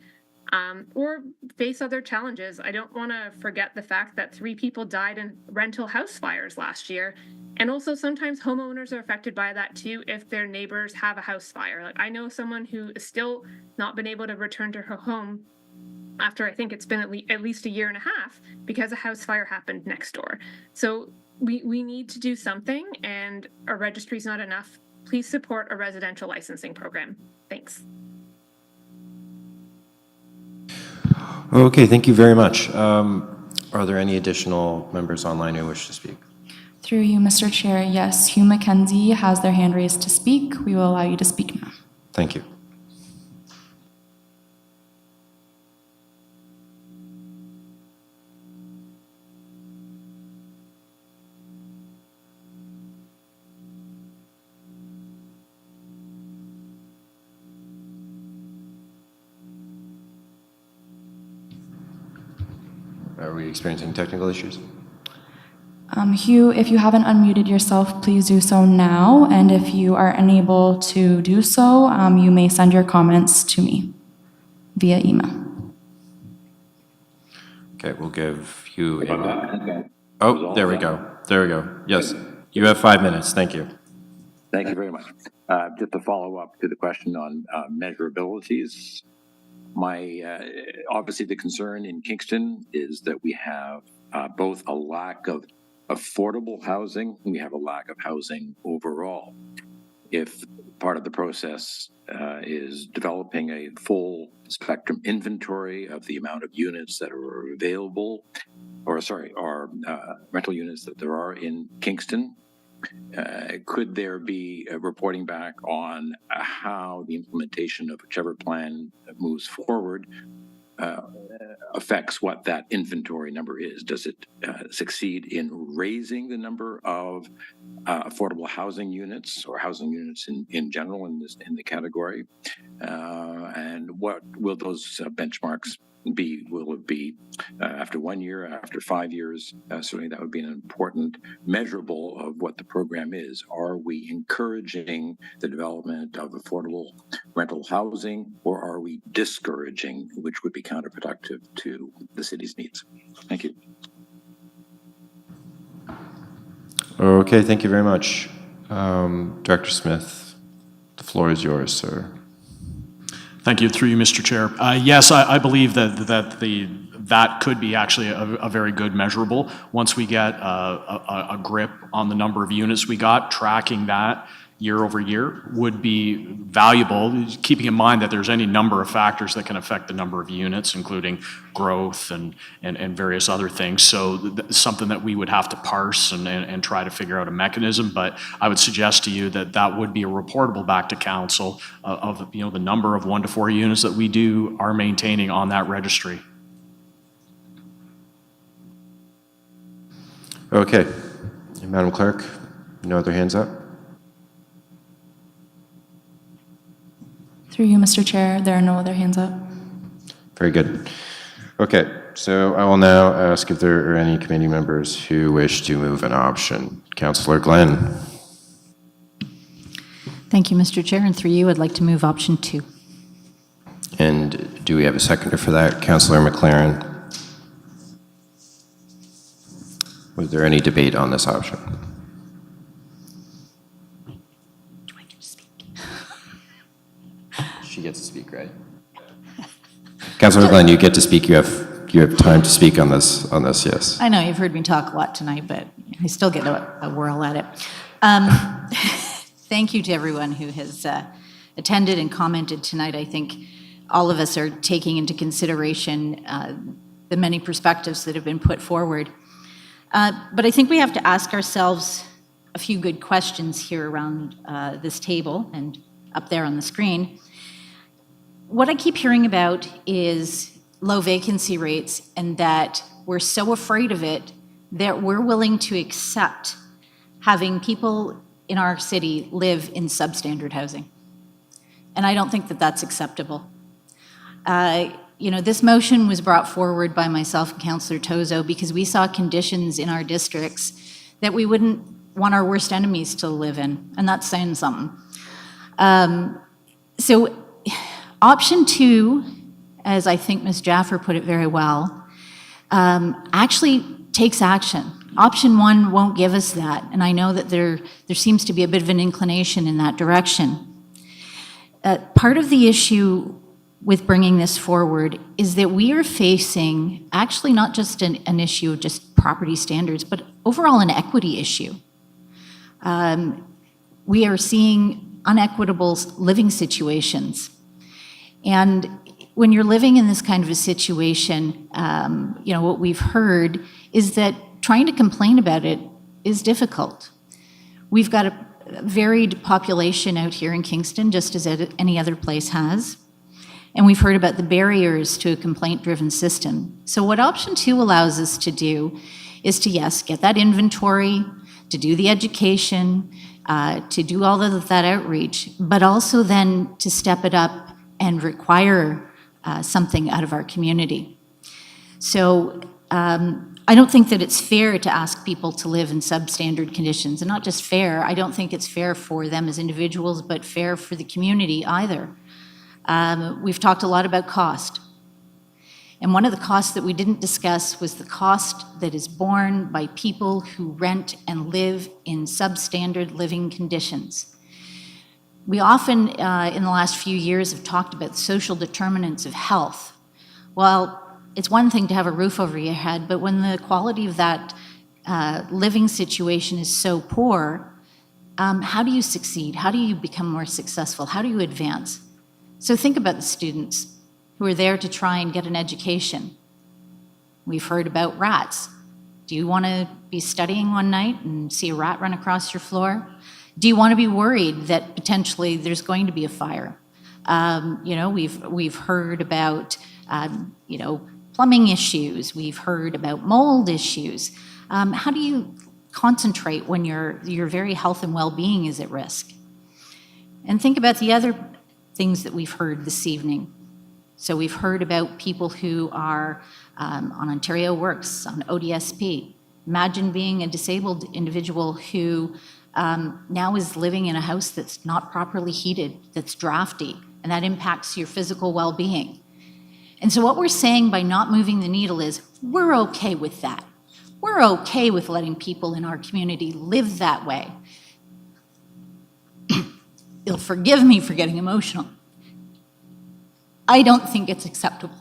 or face other challenges. I don't want to forget the fact that 3 people died in rental house fires last year. And also sometimes homeowners are affected by that too if their neighbors have a house fire. Like I know someone who is still not been able to return to her home after I think it's been at least a year and a half because a house fire happened next door. So we need to do something, and a registry is not enough. Please support a residential licensing program. Thanks. Okay, thank you very much. Are there any additional members online who wish to speak? Through you, Mr. Chair, yes, Hugh McKenzie has their hand raised to speak. We will allow you to speak now. Thank you. Are we experiencing technical issues? Hugh, if you haven't unmuted yourself, please do so now. And if you are unable to do so, you may send your comments to me via email. Okay, we'll give Hugh a... Oh, there we go. There we go. Yes, you have 5 minutes. Thank you. Thank you very much. Just to follow up to the question on measurabilities, obviously the concern in Kingston is that we have both a lack of affordable housing and we have a lack of housing overall. If part of the process is developing a full spectrum inventory of the amount of units that are available, or rental units that there are in Kingston, could there be a reporting back on how the implementation of whichever plan moves forward affects what that inventory number is? Does it succeed in raising the number of affordable housing units or housing units in general in the category? And what will those benchmarks be? Will it be after 1 year, after 5 years? Certainly that would be an important measurable of what the program is. Are we encouraging the development of affordable rental housing, or are we discouraging, which would be counterproductive to the city's needs? Thank you. Okay, thank you very much. Director Smith, the floor is yours, sir. Thank you. Through you, Mr. Chair. Yes, I believe that could be actually a very good measurable. Once we get a grip on the number of units we got, tracking that year over year would be valuable, keeping in mind that there's any number of factors that can affect the number of units, including growth and various other things. So something that we would have to parse and try to figure out a mechanism. But I would suggest to you that would be a reportable back to council of the number of 1 to 4 units that we are maintaining on that registry. Okay, Madam Clerk, no other hands up? Through you, Mr. Chair, there are no other hands up. Very good. Okay, so I will now ask if there are any committee members who wish to move an option. Councillor Glenn. Thank you, Mr. Chair, and through you, I'd like to move option 2. And do we have a seconder for that? Councillor McLaren. Was there any debate on this option? She gets to speak, right? Councillor Glenn, you get to speak. You have time to speak on this, yes. I know you've heard me talk a lot tonight, but I still get a whirl at it. Thank you to everyone who has attended and commented tonight. I think all of us are taking into consideration the many perspectives that have been put forward. But I think we have to ask ourselves a few good questions here around this table and up there on the screen. What I keep hearing about is low vacancy rates, and that we're so afraid of it that we're willing to accept having people in our city live in substandard housing. And I don't think that that's acceptable. This motion was brought forward by myself and Councillor Tozo because we saw conditions in our districts that we wouldn't want our worst enemies to live in, and that's saying something. So option 2, as I think Ms. Jaffer put it very well, actually takes action. Option 1 won't give us that, and I know that there seems to be a bit of an inclination in that direction. Part of the issue with bringing this forward is that we are facing actually not just an issue of just property standards, but overall an equity issue. We are seeing unequitable living situations. And when you're living in this kind of a situation, what we've heard is that trying to complain about it is difficult. We've got a varied population out here in Kingston, just as any other place has. And we've heard about the barriers to a complaint-driven system. So what option 2 allows us to do is to, yes, get that inventory, to do the education, to do all of that outreach, but also then to step it up and require something out of our community. So I don't think that it's fair to ask people to live in substandard conditions. And not just fair, I don't think it's fair for them as individuals, but fair for the community either. We've talked a lot about cost. And one of the costs that we didn't discuss was the cost that is borne by people who rent and live in substandard living conditions. We often, in the last few years, have talked about social determinants of health. Well, it's one thing to have a roof over your head, but when the quality of that living situation is so poor, how do you succeed? How do you become more successful? How do you advance? So think about the students who are there to try and get an education. We've heard about rats. Do you want to be studying one night and see a rat run across your floor? Do you want to be worried that potentially there's going to be a fire? We've heard about plumbing issues. We've heard about mold issues. How do you concentrate when your very health and well-being is at risk? And think about the other things that we've heard this evening. So we've heard about people who are on Ontario Works, on ODSP. Imagine being a disabled individual who now is living in a house that's not properly heated, that's drafty, and that impacts your physical well-being. And so what we're saying by not moving the needle is we're okay with that. We're okay with letting people in our community live that way. You'll forgive me for getting emotional. I don't think it's acceptable.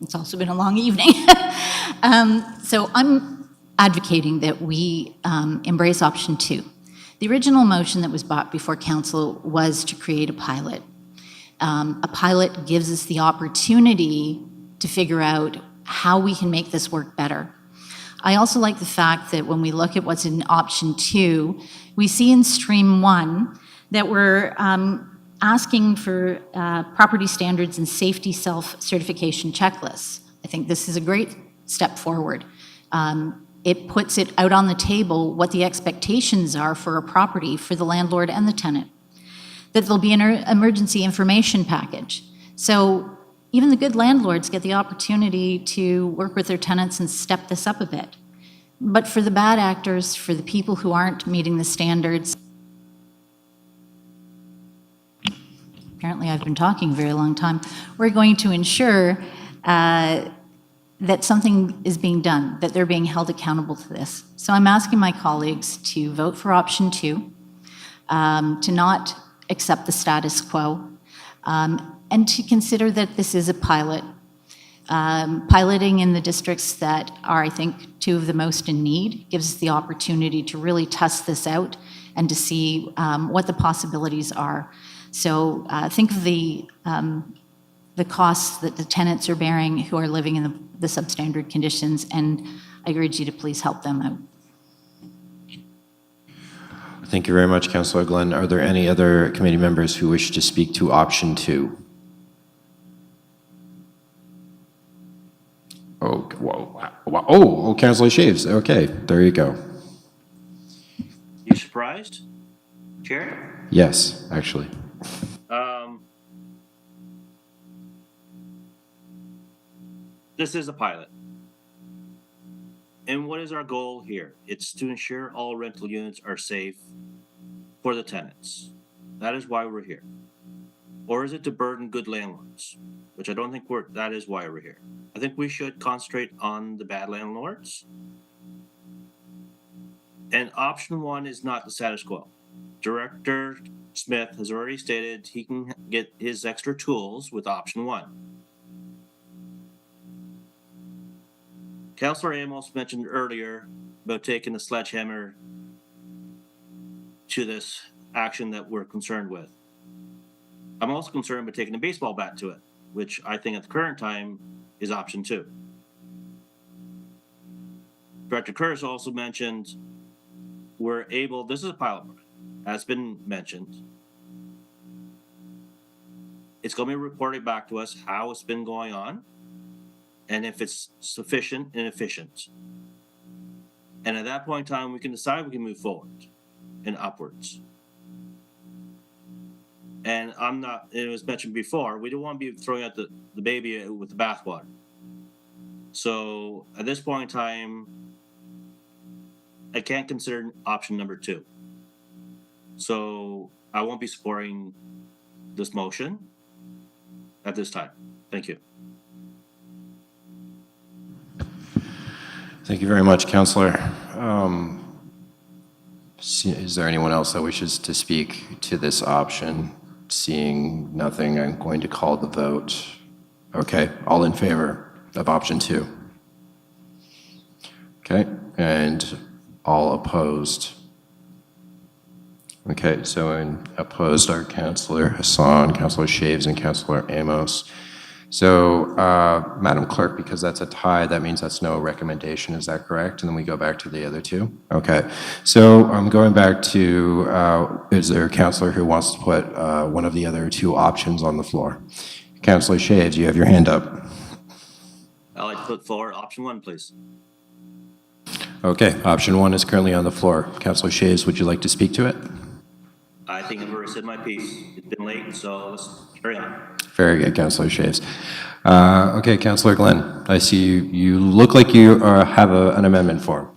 It's also been a long evening. So I'm advocating that we embrace option 2. The original motion that was brought before council was to create a pilot. A pilot gives us the opportunity to figure out how we can make this work better. I also like the fact that when we look at what's in option 2, we see in stream 1 that we're asking for property standards and safety self-certification checklists. I think this is a great step forward. It puts it out on the table what the expectations are for a property for the landlord and the tenant. That there'll be an emergency information package. So even the good landlords get the opportunity to work with their tenants and step this up a bit. But for the bad actors, for the people who aren't meeting the standards, apparently I've been talking a very long time, we're going to ensure that something is being done, that they're being held accountable to this. So I'm asking my colleagues to vote for option 2, to not accept the status quo, and to consider that this is a pilot. Piloting in the districts that are, I think, 2 of the most in need gives us the opportunity to really test this out and to see what the possibilities are. So think of the costs that the tenants are bearing who are living in the substandard conditions, and I urge you to please help them out. Thank you very much, Councillor Glenn. Are there any other committee members who wish to speak to option 2? Oh, whoa. Oh, Councillor Shaves. Okay, there you go. You surprised, Chair? Yes, actually. This is a pilot. And what is our goal here? It's to ensure all rental units are safe for the tenants. That is why we're here. Or is it to burden good landlords? Which I don't think that is why we're here. I think we should concentrate on the bad landlords. And option 1 is not the status quo. Director Smith has already stated he can get his extra tools with option 1. Councillor Amos mentioned earlier about taking a sledgehammer to this action that we're concerned with. I'm also concerned about taking a baseball bat to it, which I think at the current time is option 2. Director Curtis also mentioned this is a pilot project, has been mentioned. It's going to be reported back to us how it's been going on and if it's sufficient and efficient. And at that point in time, we can decide we can move forward and upwards. And it was mentioned before, we don't want to be throwing out the baby with the bathwater. So at this point in time, I can't consider option number 2. So I won't be supporting this motion at this time. Thank you. Thank you very much, Councillor. Is there anyone else that wishes to speak to this option? Seeing nothing, I'm going to call the vote. Okay, all in favor of option 2? Okay, and all opposed? Okay, so in opposed are Councillor Hassan, Councillor Shaves, and Councillor Amos. So, Madam Clerk, because that's a tie, that means that's no recommendation, is that correct? And then we go back to the other 2? Okay, so I'm going back to, is there a councillor who wants to put one of the other 2 options on the floor? Councillor Shaves, you have your hand up. I'd like to put forward option 1, please. Okay, option 1 is currently on the floor. Councillor Shaves, would you like to speak to it? I think I've already said my piece. It's been late, so let's carry on. Very good, Councillor Shaves. Okay, Councillor Glenn, I see you look like you have an amendment form.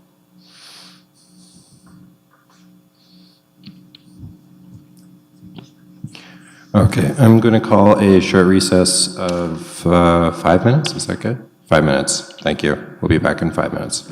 Okay, I'm going to call a short recess of 5 minutes. Is that good? 5 minutes. Thank you. We'll be back in 5 minutes.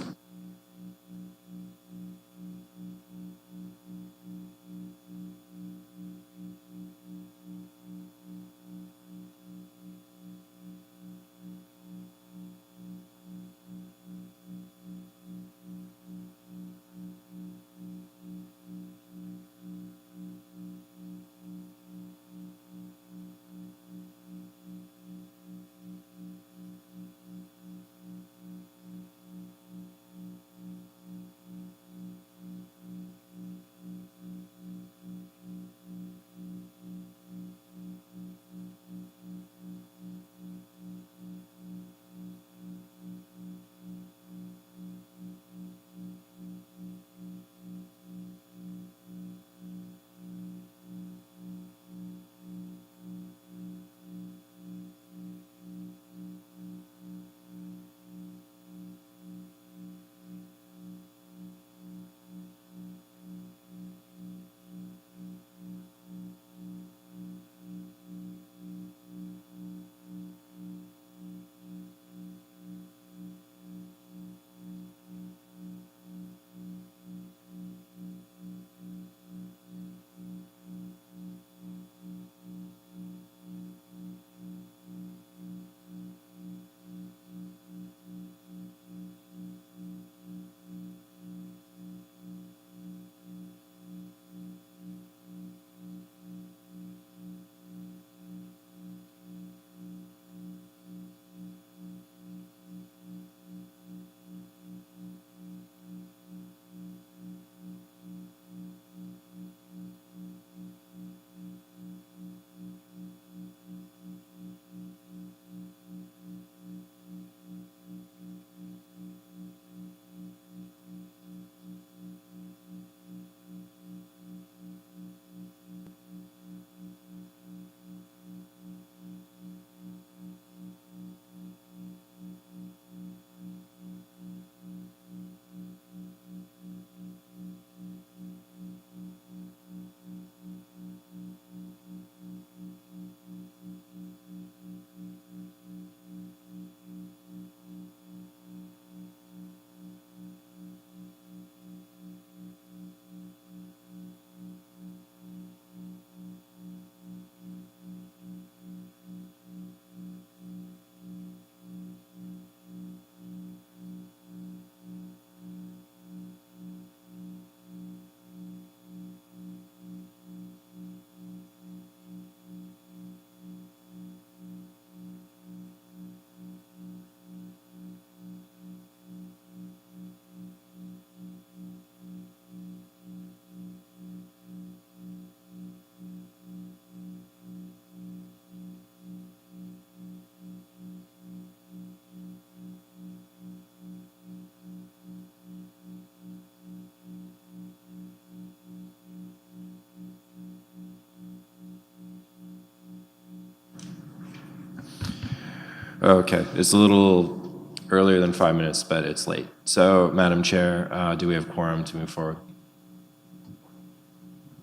Okay, it's a little earlier than 5 minutes, but it's late. So, Madam Chair, do we have quorum to move forward?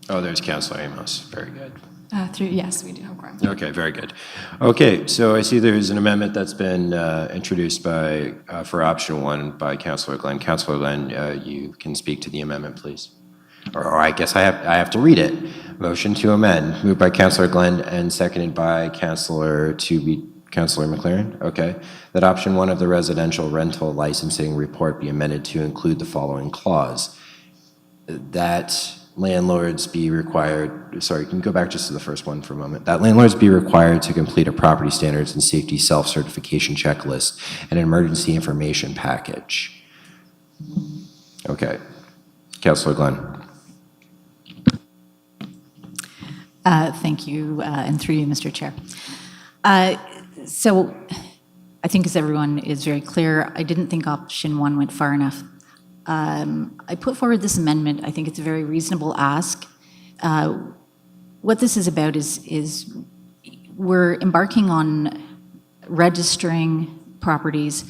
Oh, there's Councilor Amos. Very good. Yes, we do have quorum. Okay, very good. Okay, so I see there's an amendment that's been introduced by, for option 1 by Councilor Glenn. Councilor Glenn, you can speak to the amendment, please. Or I guess I have to read it. Motion to amend, moved by Councilor Glenn and seconded by Councilor McLaren. Okay. That option 1 of the residential rental licensing report be amended to include the following clause. That landlords be required, sorry, can you go back just to the first one for a moment? That landlords be required to complete a property standards and safety self-certification checklist and an emergency information package. Okay. Councilor Glenn. Thank you, and through you, Mr. Chair. So I think as everyone is very clear, I didn't think option 1 went far enough. I put forward this amendment. I think it's a very reasonable ask. What this is about is we're embarking on registering properties,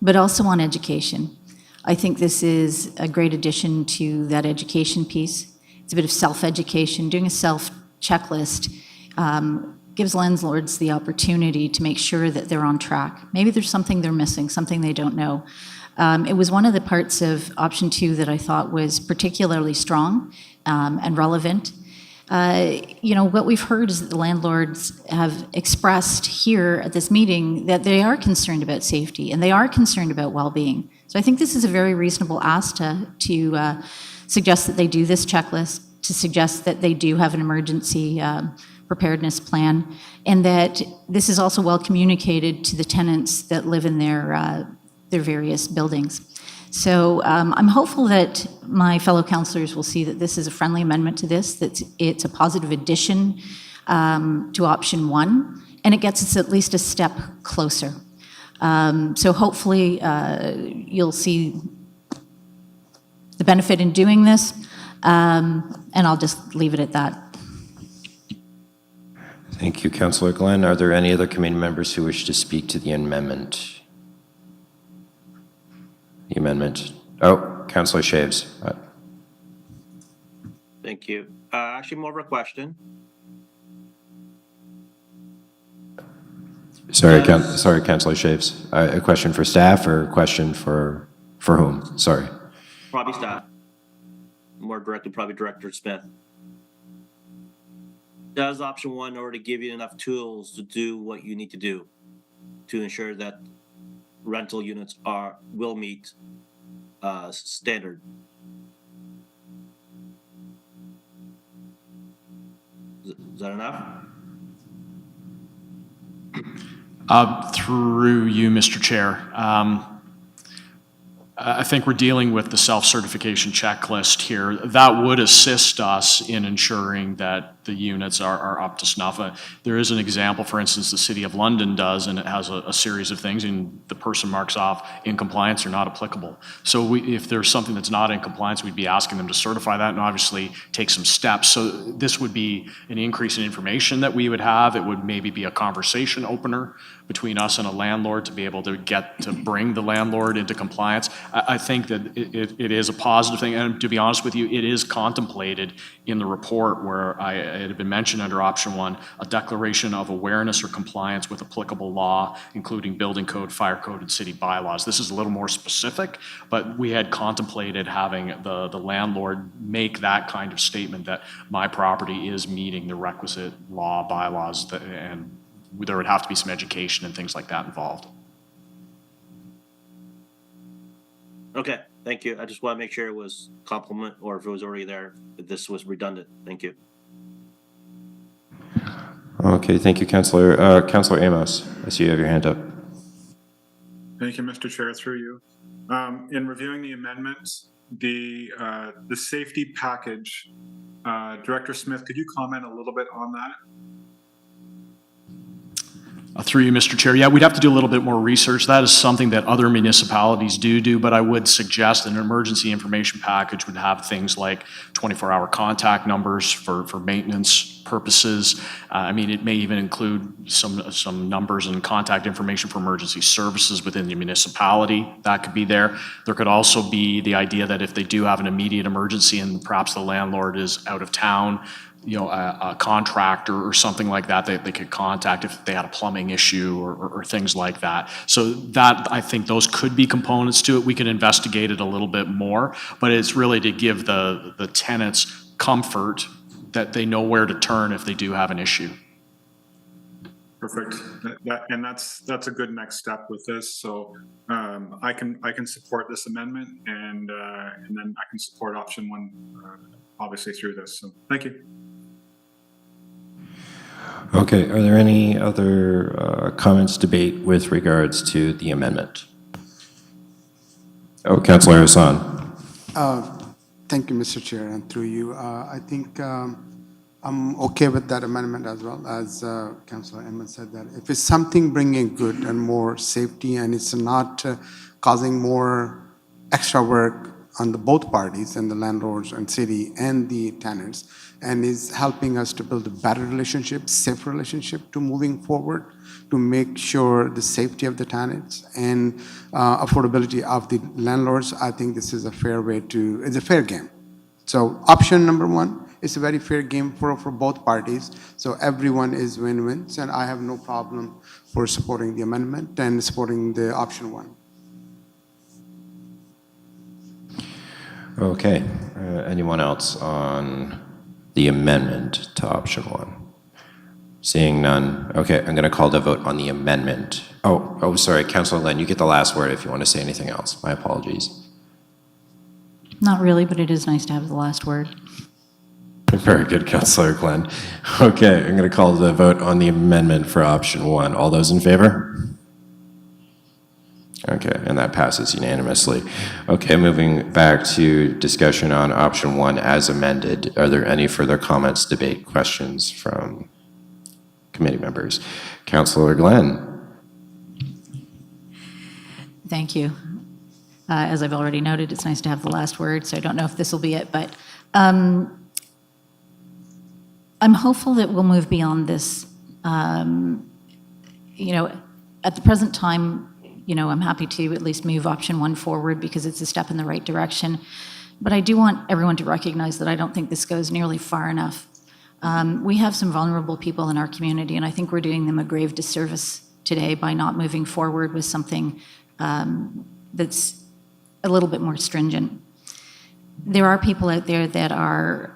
but also on education. I think this is a great addition to that education piece. It's a bit of self-education. Doing a self-checklist gives landlords the opportunity to make sure that they're on track. Maybe there's something they're missing, something they don't know. It was one of the parts of option 2 that I thought was particularly strong and relevant. What we've heard is that the landlords have expressed here at this meeting that they are concerned about safety and they are concerned about well-being. So I think this is a very reasonable ask to suggest that they do this checklist, to suggest that they do have an emergency preparedness plan, and that this is also well communicated to the tenants that live in their various buildings. So I'm hopeful that my fellow councillors will see that this is a friendly amendment to this, that it's a positive addition to option 1, and it gets us at least a step closer. So hopefully you'll see the benefit in doing this, and I'll just leave it at that. Thank you, Councilor Glenn. Are there any other committee members who wish to speak to the amendment? The amendment. Oh, Councilor Shaves. Thank you. Actually, more of a question. Sorry, Councilor Shaves. A question for staff or a question for whom? Sorry. Probably staff. More directed, probably Director Smith. Does option 1 already give you enough tools to do what you need to do to ensure that rental units will meet standard? Is that enough? Through you, Mr. Chair. I think we're dealing with the self-certification checklist here. That would assist us in ensuring that the units are up to snuff. There is an example, for instance, the City of London does, and it has a series of things, and the person marks off in compliance or not applicable. So if there's something that's not in compliance, we'd be asking them to certify that and obviously take some steps. So this would be an increase in information that we would have. It would maybe be a conversation opener between us and a landlord to be able to bring the landlord into compliance. I think that it is a positive thing, and to be honest with you, it is contemplated in the report where it had been mentioned under option 1, a declaration of awareness or compliance with applicable law, including building code, fire code, and city bylaws. This is a little more specific, but we had contemplated having the landlord make that kind of statement that my property is meeting the requisite law, bylaws, and there would have to be some education and things like that involved. Okay, thank you. I just want to make sure it was compliment, or if it was already there, if this was redundant. Thank you. Okay, thank you, Councilor. Councilor Amos, I see you have your hand up. Thank you, Mr. Chair, through you. In reviewing the amendments, the safety package, Director Smith, could you comment a little bit on that? Through you, Mr. Chair. Yeah, we'd have to do a little bit more research. That is something that other municipalities do, but I would suggest an emergency information package would have things like 24-hour contact numbers for maintenance purposes. I mean, it may even include some numbers and contact information for emergency services within the municipality. That could be there. There could also be the idea that if they do have an immediate emergency and perhaps the landlord is out of town, you know, a contractor or something like that, they could contact if they had a plumbing issue or things like that. So that, I think those could be components to it. We can investigate it a little bit more, but it's really to give the tenants comfort that they know where to turn if they do have an issue. Perfect. And that's a good next step with this. So I can support this amendment, and then I can support option one, obviously through this. So thank you. Okay, are there any other comments, debate with regards to the amendment? Oh, Councillor Hassan. Thank you, Mr. Chair, and through you. I think I'm okay with that amendment as well, as Councillor Emmett said, that if it's something bringing good and more safety and it's not causing more extra work on the both parties and the landlords and city and the tenants, and is helping us to build a better relationship, safer relationship to moving forward, to make sure the safety of the tenants and affordability of the landlords, I think this is a fair way to, it's a fair game. So option number one is a very fair game for both parties. So everyone is win-wins, and I have no problem for supporting the amendment and supporting the option one. Okay, anyone else on the amendment to option one? Seeing none. Okay, I'm going to call the vote on the amendment. Oh, sorry, Councillor Glenn, you get the last word if you want to say anything else. My apologies. Not really, but it is nice to have the last word. Very good, Councillor Glenn. Okay, I'm going to call the vote on the amendment for option one. All those in favor? Okay, and that passes unanimously. Okay, moving back to discussion on option one as amended. Are there any further comments, debate, questions from committee members? Councillor Glenn. Thank you. As I've already noted, it's nice to have the last word, so I don't know if this will be it, but I'm hopeful that we'll move beyond this. You know, at the present time, you know, I'm happy to at least move option one forward because it's a step in the right direction. But I do want everyone to recognize that I don't think this goes nearly far enough. We have some vulnerable people in our community, and I think we're doing them a grave disservice today by not moving forward with something that's a little bit more stringent. There are people out there that are,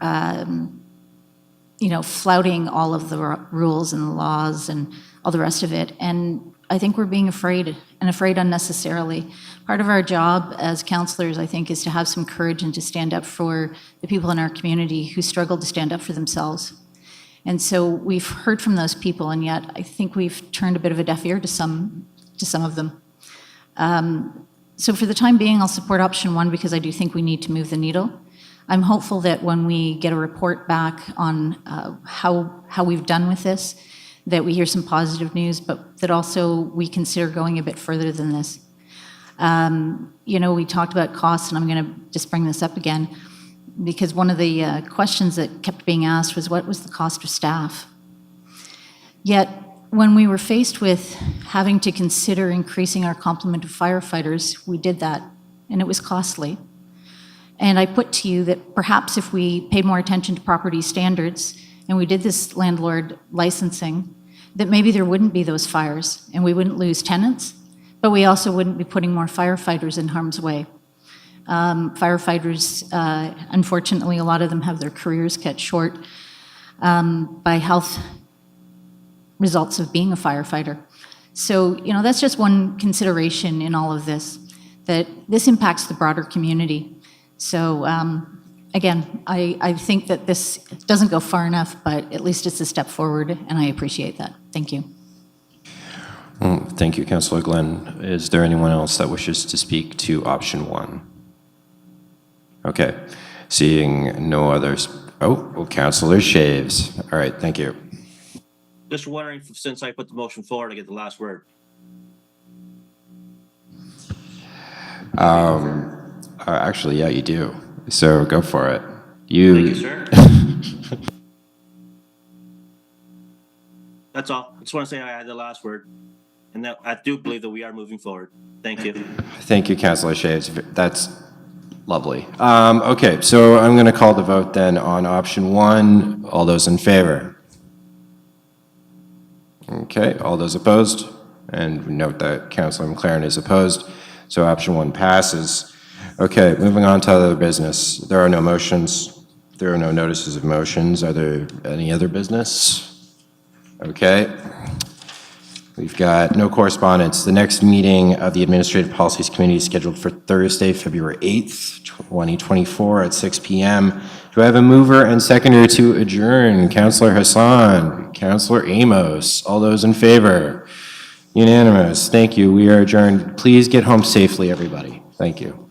you know, flouting all of the rules and the laws and all the rest of it, and I think we're being afraid, and afraid unnecessarily. Part of our job as councillors, I think, is to have some courage and to stand up for the people in our community who struggle to stand up for themselves. And so we've heard from those people, and yet I think we've turned a bit of a deaf ear to some of them. So for the time being, I'll support option one because I do think we need to move the needle. I'm hopeful that when we get a report back on how we've done with this, that we hear some positive news, but that also we consider going a bit further than this. You know, we talked about costs, and I'm going to just bring this up again, because one of the questions that kept being asked was, what was the cost of staff? Yet, when we were faced with having to consider increasing our complement of firefighters, we did that, and it was costly. And I put to you that perhaps if we paid more attention to property standards and we did this landlord licensing, that maybe there wouldn't be those fires and we wouldn't lose tenants, but we also wouldn't be putting more firefighters in harm's way. Firefighters, unfortunately, a lot of them have their careers cut short by health results of being a firefighter. So, you know, that's just one consideration in all of this, that this impacts the broader community. So, again, I think that this doesn't go far enough, but at least it's a step forward, and I appreciate that. Thank you. Thank you, Councillor Glenn. Is there anyone else that wishes to speak to option one? Okay, seeing no others. Oh, Councillor Shaves. All right, thank you. Just wondering, since I put the motion forward, I get the last word. Actually, yeah, you do. So go for it. Thank you, sir. That's all. I just want to say I had the last word, and that I do believe that we are moving forward. Thank you. Thank you, Councillor Shea. That's lovely. Okay, so I'm going to call the vote then on option 1. All those in favor? Okay, all those opposed? And note that Councillor McLaren is opposed, so option 1 passes. Okay, moving on to other business. There are no motions. There are no notices of motions. Are there any other business? Okay. We've got no correspondence. The next meeting of the Administrative Policies Committee is scheduled for Thursday, February 8th, 2024 at 6 p.m. Do I have a mover and seconder to adjourn? Councillor Hassan, Councillor Amos, all those in favor? Unanimous. Thank you. We are adjourned. Please get home safely, everybody. Thank you.